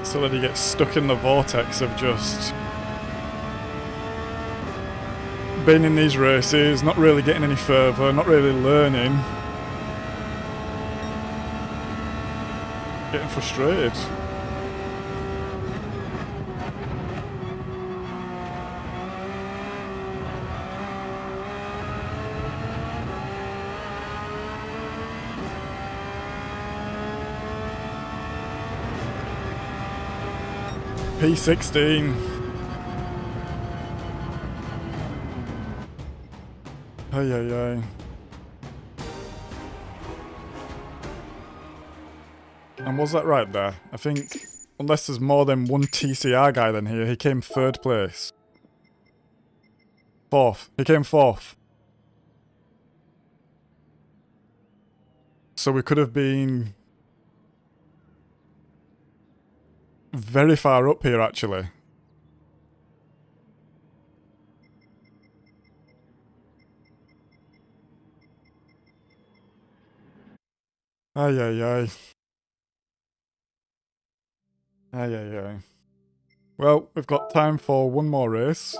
So that he gets stuck in the vortex of just being in these races, not really getting any further, not really learning, getting frustrated. P16. Ay, ay, ay. And was that right there? I think, unless there's more than one TCR guy than here, he came 3rd place. 4th. He came 4th. So we could have been very far up here, actually. Ay, ay, ay. Ay, ay, ay. Well, we've got time for one more race.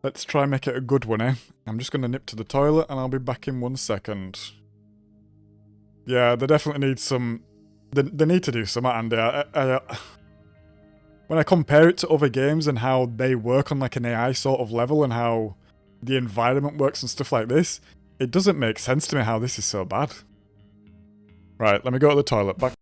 Let's try and make it a good one, eh? I'm just going to nip to the toilet and I'll be back in 1 second. Yeah, they definitely need some... They need to do something, Andy. When I compare it to other games and how they work on like an AI sort of level and how the environment works and stuff like this, it doesn't make sense to me how this is so bad. Right, let me go to the toilet. Back.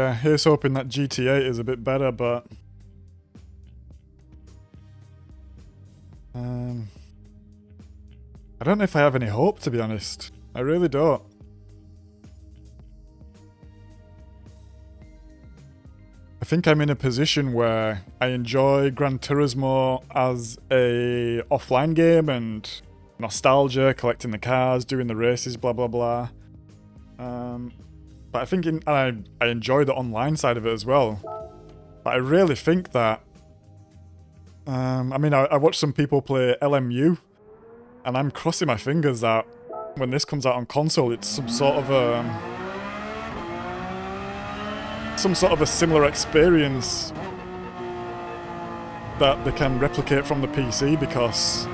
Yeah, here's hoping that GT8 is a bit better, but... I don't know if I have any hope, to be honest. I really don't. I think I'm in a position where I enjoy Gran Turismo as a offline game and nostalgia, collecting the cars, doing the races, blah blah blah. But I think I enjoy the online side of it as well. But I really think that... I mean, I watched some people play LMU, and I'm crossing my fingers that when this comes out on console, it's some sort of a similar experience that they can replicate from the PC, because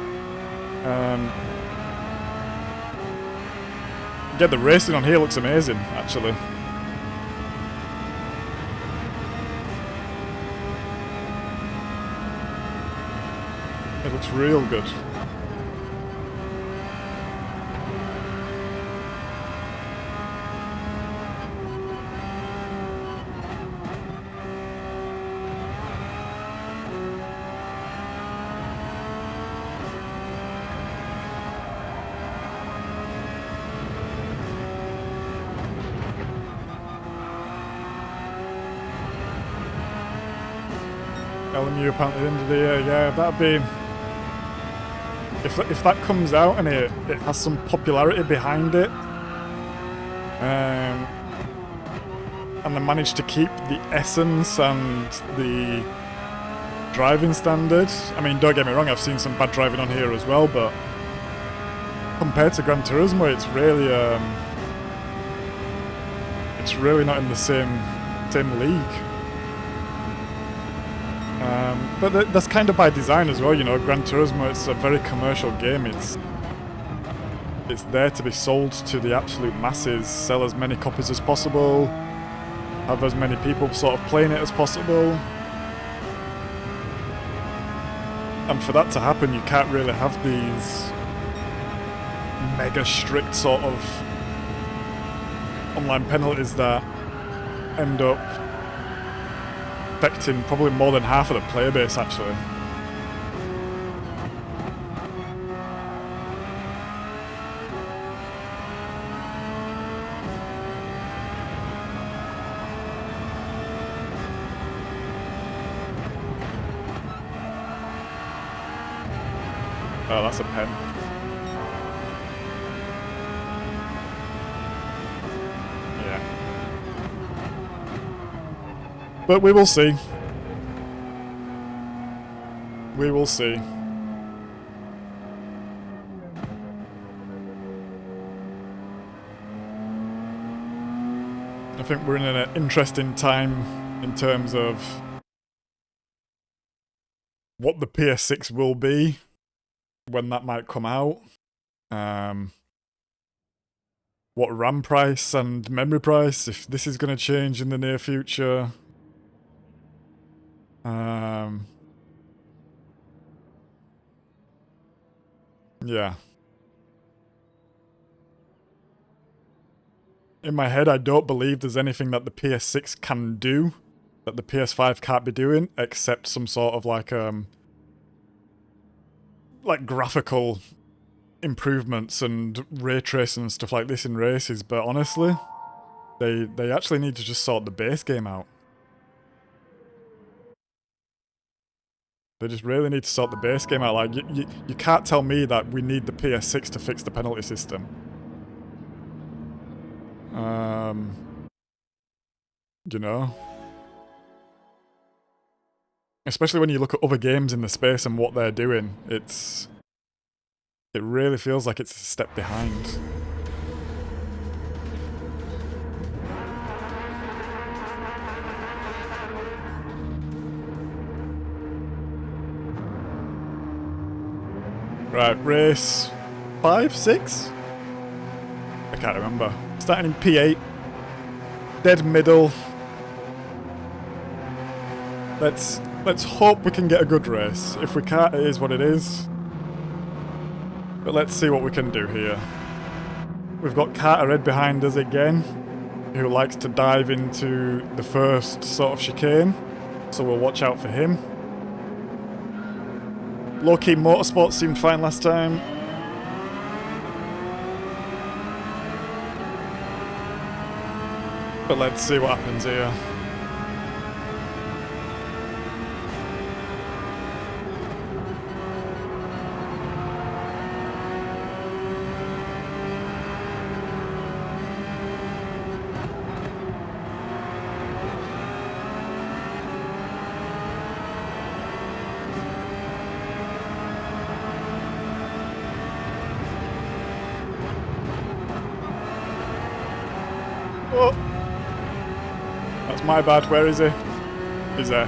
yeah, the racing on here looks amazing, actually. It looks real good. LMU apparently at the end of the year, yeah, that'd be... If that comes out and it has some popularity behind it, and they manage to keep the essence and the driving standard. I mean, don't get me wrong, I've seen some bad driving on here as well, but compared to Gran Turismo, it's really not in the same league. But that's kind of by design as well, you know. Gran Turismo, it's a very commercial game. It's there to be sold to the absolute masses, sell as many copies as possible, have as many people sort of playing it as possible. And for that to happen, you can't really have these mega strict sort of online penalties that end up affecting probably more than half of the player base, actually. Oh, that's a pen. But we will see. We will see. I think we're in an interesting time in terms of what the PS6 will be, when that might come out. What RAM price and memory price, if this is going to change in the near future. Yeah. In my head, I don't believe there's anything that the PS6 can do that the PS5 can't be doing, except some sort of like graphical improvements and ray tracing and stuff like this in races. But honestly, they actually need to just sort the base game out. They just really need to sort the base game out. Like, you can't tell me that we need the PS6 to fix the penalty system. You know? Especially when you look at other games in the space and what they're doing, it really feels like it's a step behind. Right, race 5, 6? I can't remember. Starting in P8. Dead middle. Let's hope we can get a good race. If we can't, it is what it is. But let's see what we can do here. We've got Carter Red behind us again. who likes to dive into the first sort of chicane, so we'll watch out for him. Low-key Motorsport seemed fine last time. But let's see what happens here. Oh! That's my bad. Where is he? He's there.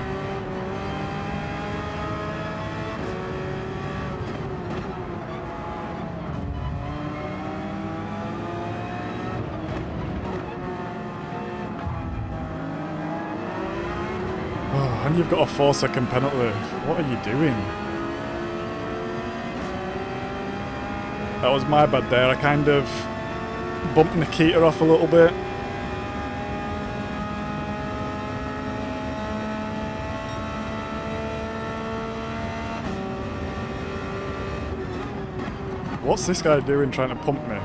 Oh, and you've got a 4-second penalty. What are you doing? That was my bad there. I kind of bumped Nikita off a little bit. What's this guy doing trying to pump me?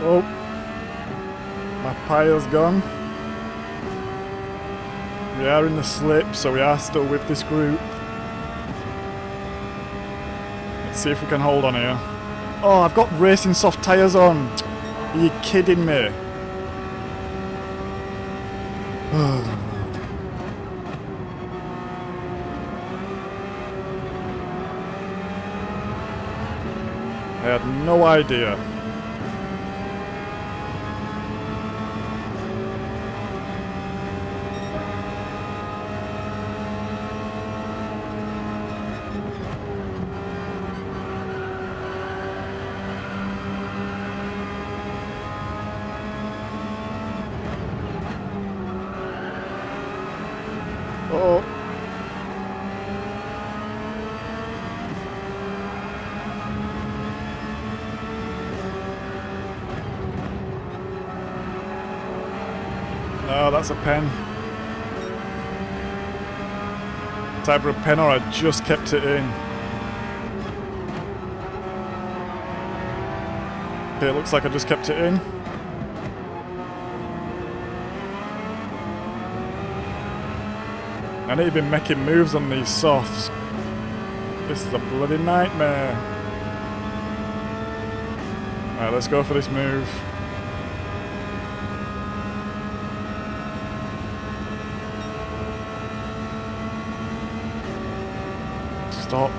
Oh, my pile's gone. We are in the slip, so we are still with this group. Let's see if we can hold on here. Oh, I've got racing soft tyres on. Are you kidding me? I had no idea. Oh. No, that's a pen. Type of pen, or I just kept it in. Okay, it looks like I just kept it in. I need to be making moves on these softs. This is a bloody nightmare. Alright, let's go for this move. Stop.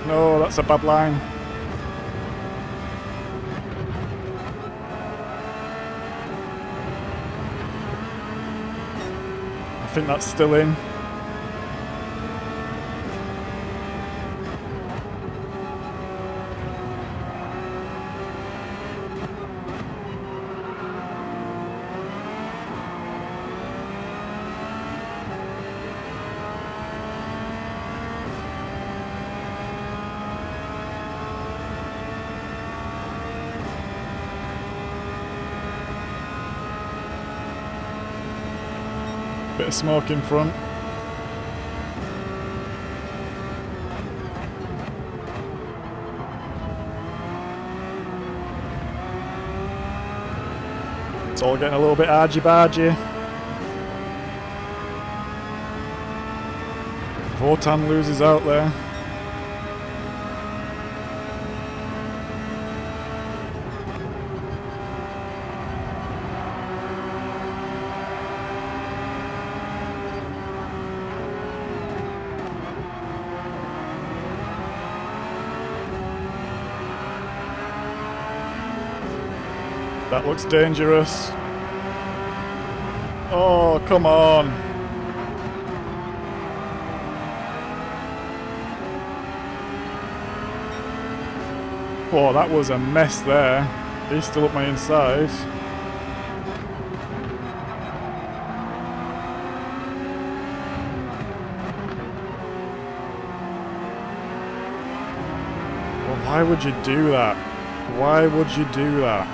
No, that's a bad line. I think that's still in. Bit of smoke in front. It's all getting a little bit argy-bargy. Votan loses out there. That looks dangerous. Oh, come on. Oh, that was a mess there. He's still up my inside. Well, why would you do that? Why would you do that?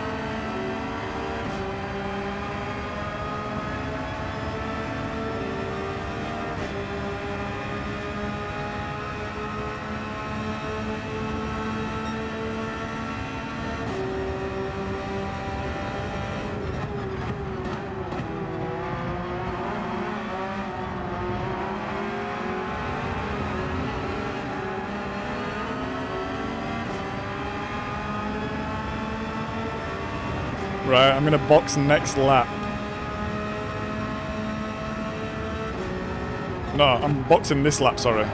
Right, I'm gonna box next lap. No, I'm boxing this lap, sorry.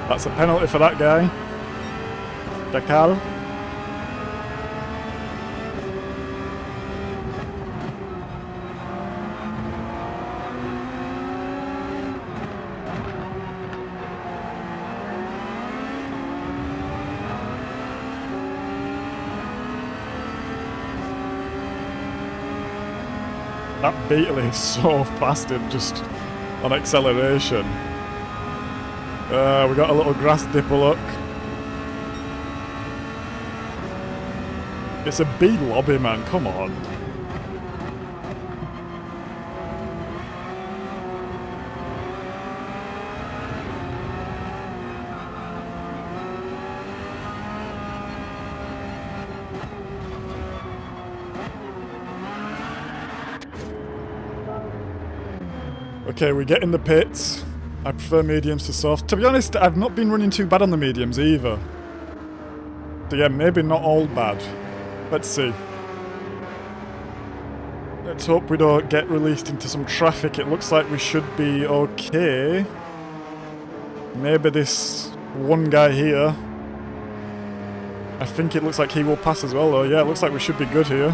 That's a penalty for that guy. Decal. That Beetle is so fast and just on acceleration. We got a little grass dipper look. It's a big lobby, man, come on. Okay, we get in the pits. I prefer mediums to soft. To be honest, I've not been running too bad on the mediums either. So yeah, maybe not all bad. Let's see. Let's hope we don't get released into some traffic. It looks like we should be okay. Maybe this one guy here. I think it looks like he will pass as well though. Yeah, it looks like we should be good here.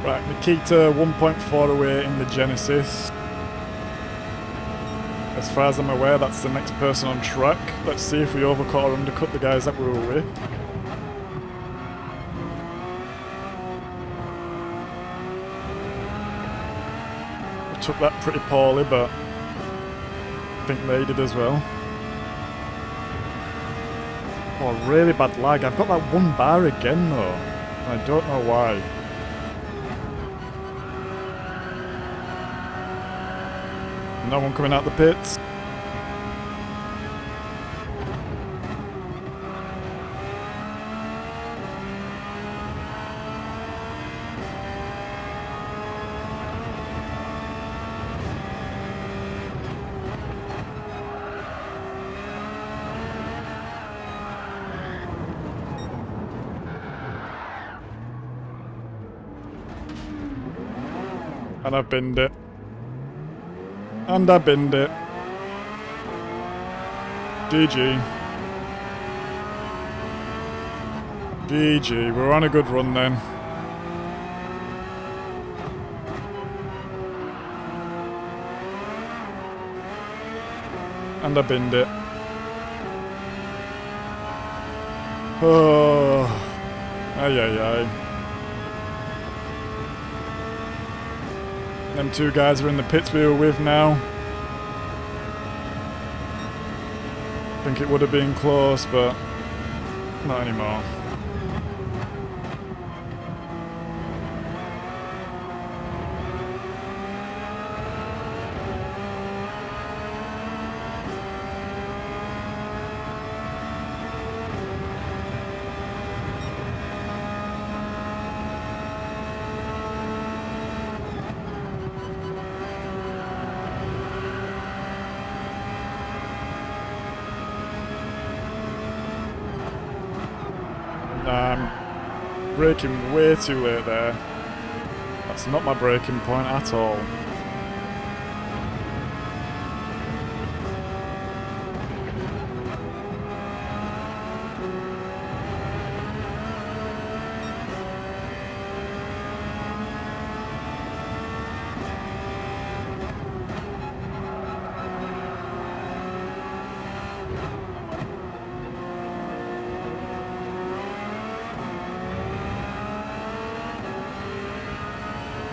Right, Nikita 1.4 away in the Genesis. As far as I'm aware, that's the next person on track. Let's see if we overcut or undercut the guys that were away. We took that pretty poorly, but I think they did as well. Oh, really bad lag. I've got that one bar again though. I don't know why. No one coming out the pits. And I've binned it. And I binned it. GG. GG. We're on a good run then. And I binned it. Oh. Ay, ay, ay. Them two guys are in the pits we were with now. I think it would have been close, but not anymore. Braking way too late there. That's not my braking point at all.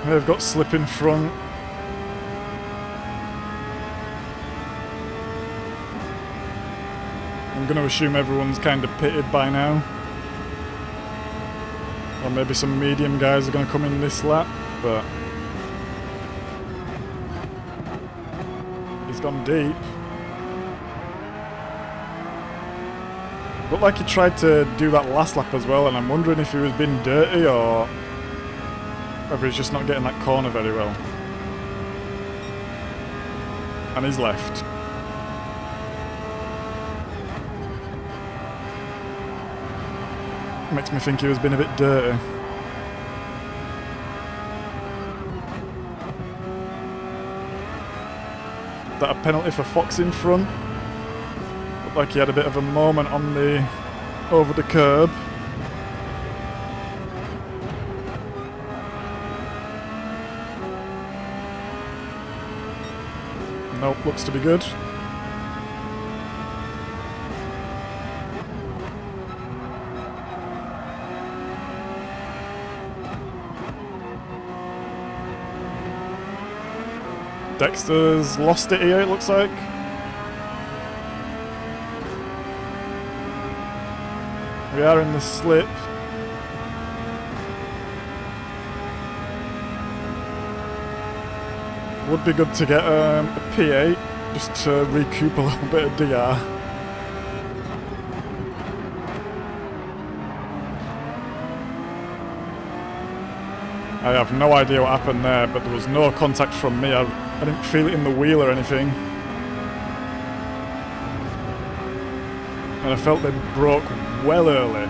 They've got slip in front. I'm going to assume everyone's kind of pitted by now. Or maybe some medium guys are going to come in this lap, but he's gone deep. Looked like he tried to do that last lap as well, and I'm wondering if he was being dirty or whether he's just not getting that corner very well. And he's left. Makes me think he was being a bit dirty. Is that a penalty for Fox in front? Looked like he had a bit of a moment on the over the curb. Nope, looks to be good. Dexter's lost it here, it looks like. We are in the slip. Would be good to get a P8 just to recoup a little bit of DR. I have no idea what happened there, but there was no contact from me. I didn't feel it in the wheel or anything. And I felt they broke well early.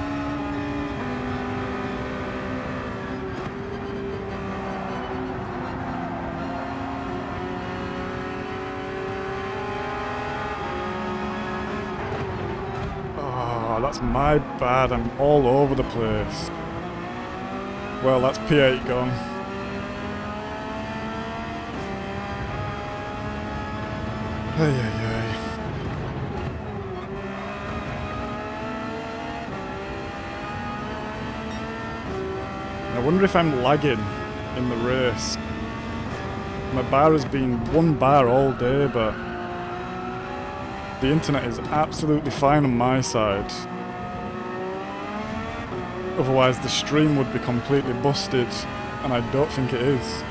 That's my bad, I'm all over the place. Well, that's P8 gone. Ay, ay, ay. I wonder if I'm lagging in the race. My bar has been 1 bar all day, but the internet is absolutely fine on my side. Otherwise the stream would be completely busted, and I don't think it is.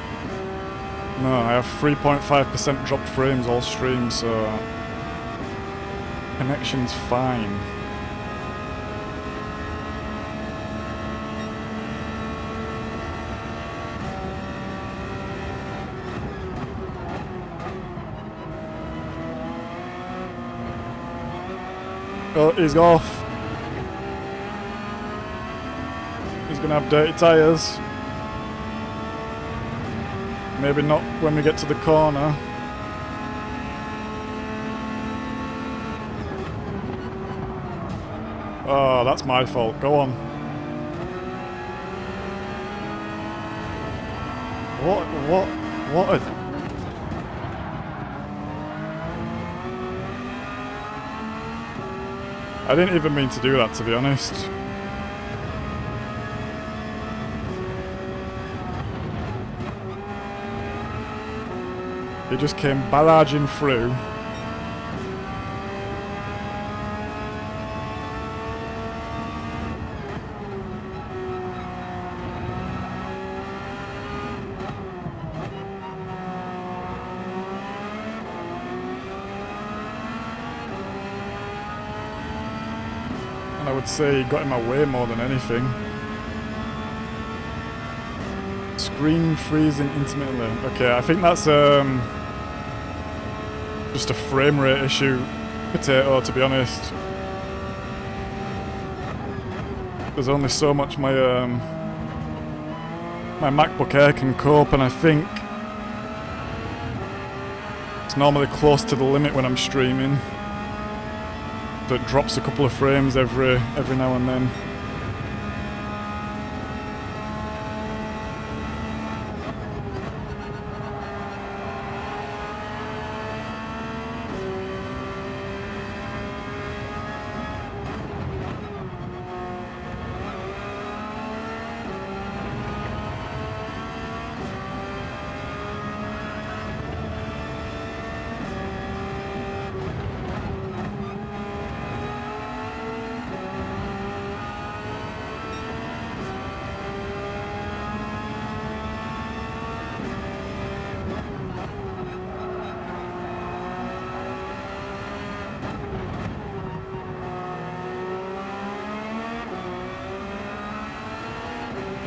No, I have 3.5% dropped frames all stream, so connection's fine. Oh, he's off. He's gonna have dirty tyres. Maybe not when we get to the corner. Oh, that's my fault. Go on. What? I didn't even mean to do that, to be honest. He just came barraging through. I would say he got in my way more than anything. Screen freezing intermittently. Okay, I think that's just a frame rate issue, Potato, to be honest. There's only so much my my MacBook Air can cope, and I think it's normally close to the limit when I'm streaming. So it drops a couple of frames every now and then.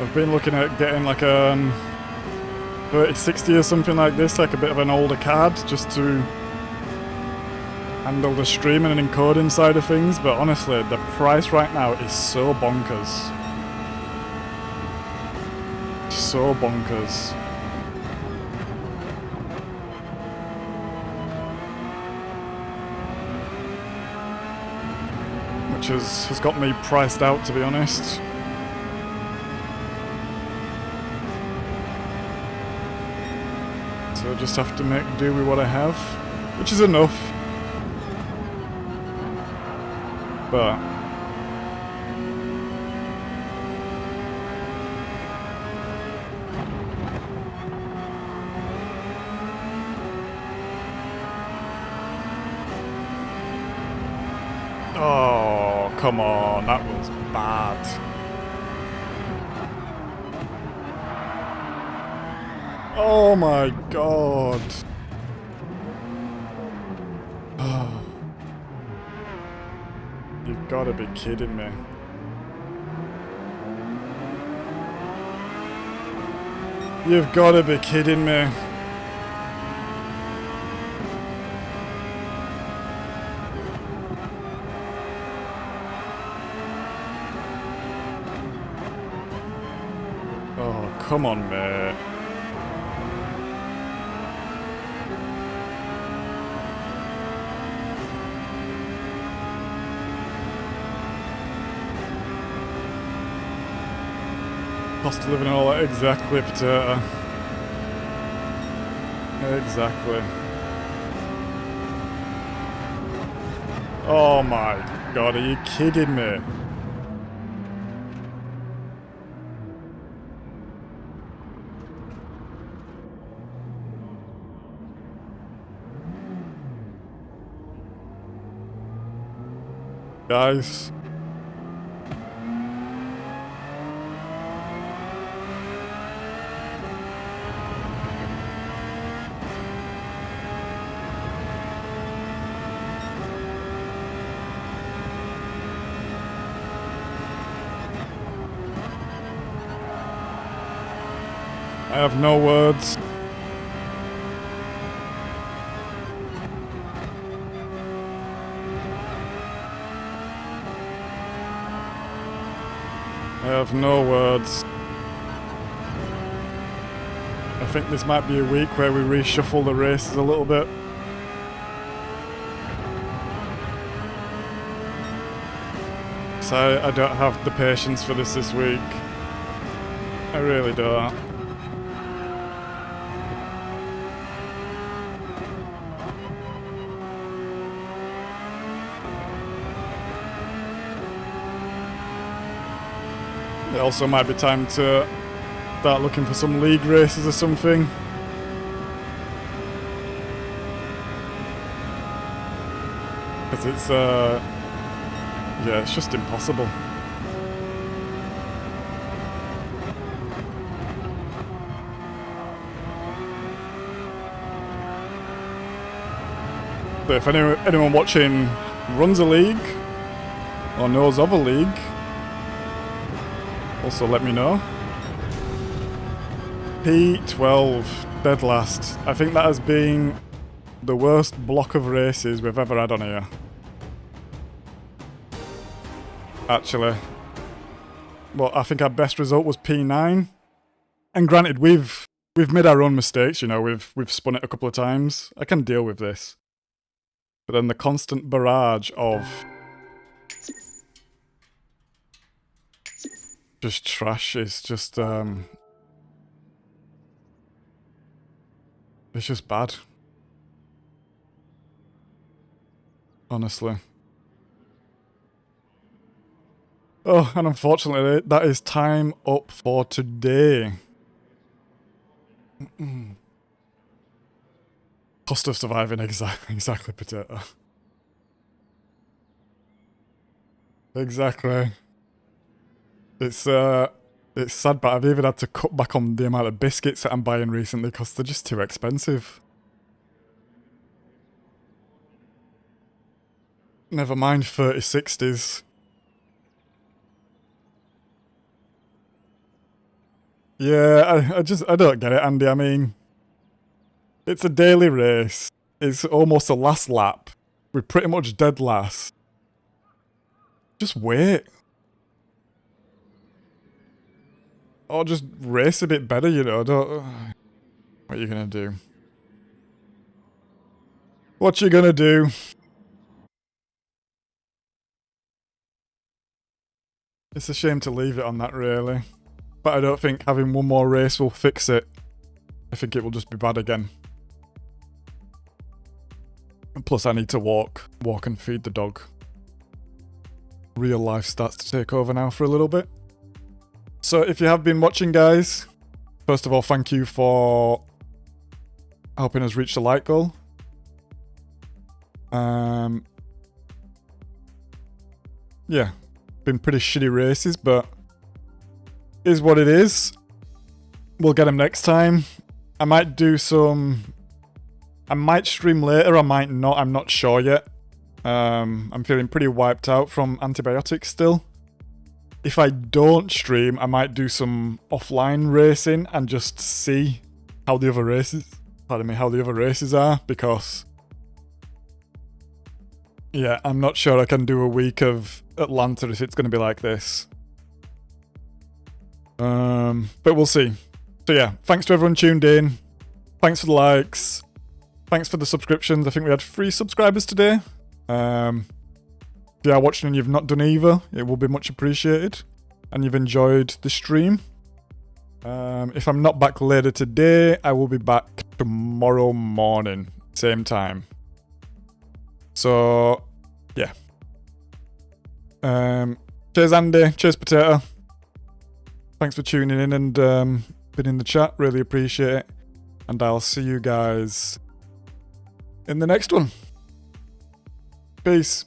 I've been looking at getting like a 3060 or something like this, like a bit of an older card, just to handle the streaming and encoding side of things, but honestly, the price right now is so bonkers. So bonkers. Which has got me priced out, to be honest. So I just have to make do with what I have, which is enough. But oh, come on, that was bad. Oh my god. You've got to be kidding me. You've got to be kidding me. Oh, come on, mate. Cost of living and all that, exactly, Potato. Exactly. Oh my god, are you kidding me? Guys. I have no words. I have no words. A think this might be a week where we reshuffle the races a little bit. So I don't have the patience for this week. I really don't. It also might be time to start looking for some league races or something. Because it's, yeah, it's just impossible. But if anyone watching runs a league or knows of a league, also let me know. P12, dead last. I think that has been the worst block of races we've ever had on here. Actually. Well, I think our best result was P9. And granted, we've made our own mistakes, you know, we've spun it a couple of times. I can deal with this. But then the constant barrage of just trash is just, it's just bad. Honestly. Oh, and unfortunately, that is time up for today. Cost of surviving, exactly, potato. Exactly. It's sad, but I've even had to cut back on the amount of biscuits that I'm buying recently because they're just too expensive. Never mind 3060s. Yeah, I don't get it, Andy. I mean, it's a daily race. It's almost a last lap. We're pretty much dead last. Just wait. Or just race a bit better, you know. What are you gonna do? What you gonna do? It's a shame to leave it on that, really. But I don't think having one more race will fix it. I think it will just be bad again. And plus I need to walk and feed the dog. Real life starts to take over now for a little bit. So if you have been watching, guys, first of all, thank you for helping us reach the like goal. Yeah, been pretty shitty races, but is what it is. We'll get them next time. I might do some... I might stream later, I might not, I'm not sure yet. I'm feeling pretty wiped out from antibiotics still. If I don't stream, I might do some offline racing and just see how the other races... Pardon me, how the other races are, because... Yeah, I'm not sure I can do a week of Atlanta if it's going to be like this. But we'll see. So yeah, thanks to everyone tuned in. Thanks for the likes. Thanks for the subscriptions. I think we had 3 subscribers today. If you are watching and you've not done either, it will be much appreciated. And you've enjoyed the stream. If I'm not back later today, I will be back tomorrow morning, same time. So, yeah. Cheers, Andy. Cheers, Potato. Thanks for tuning in and being in the chat. Really appreciate it. And I'll see you guys in the next one. Peace.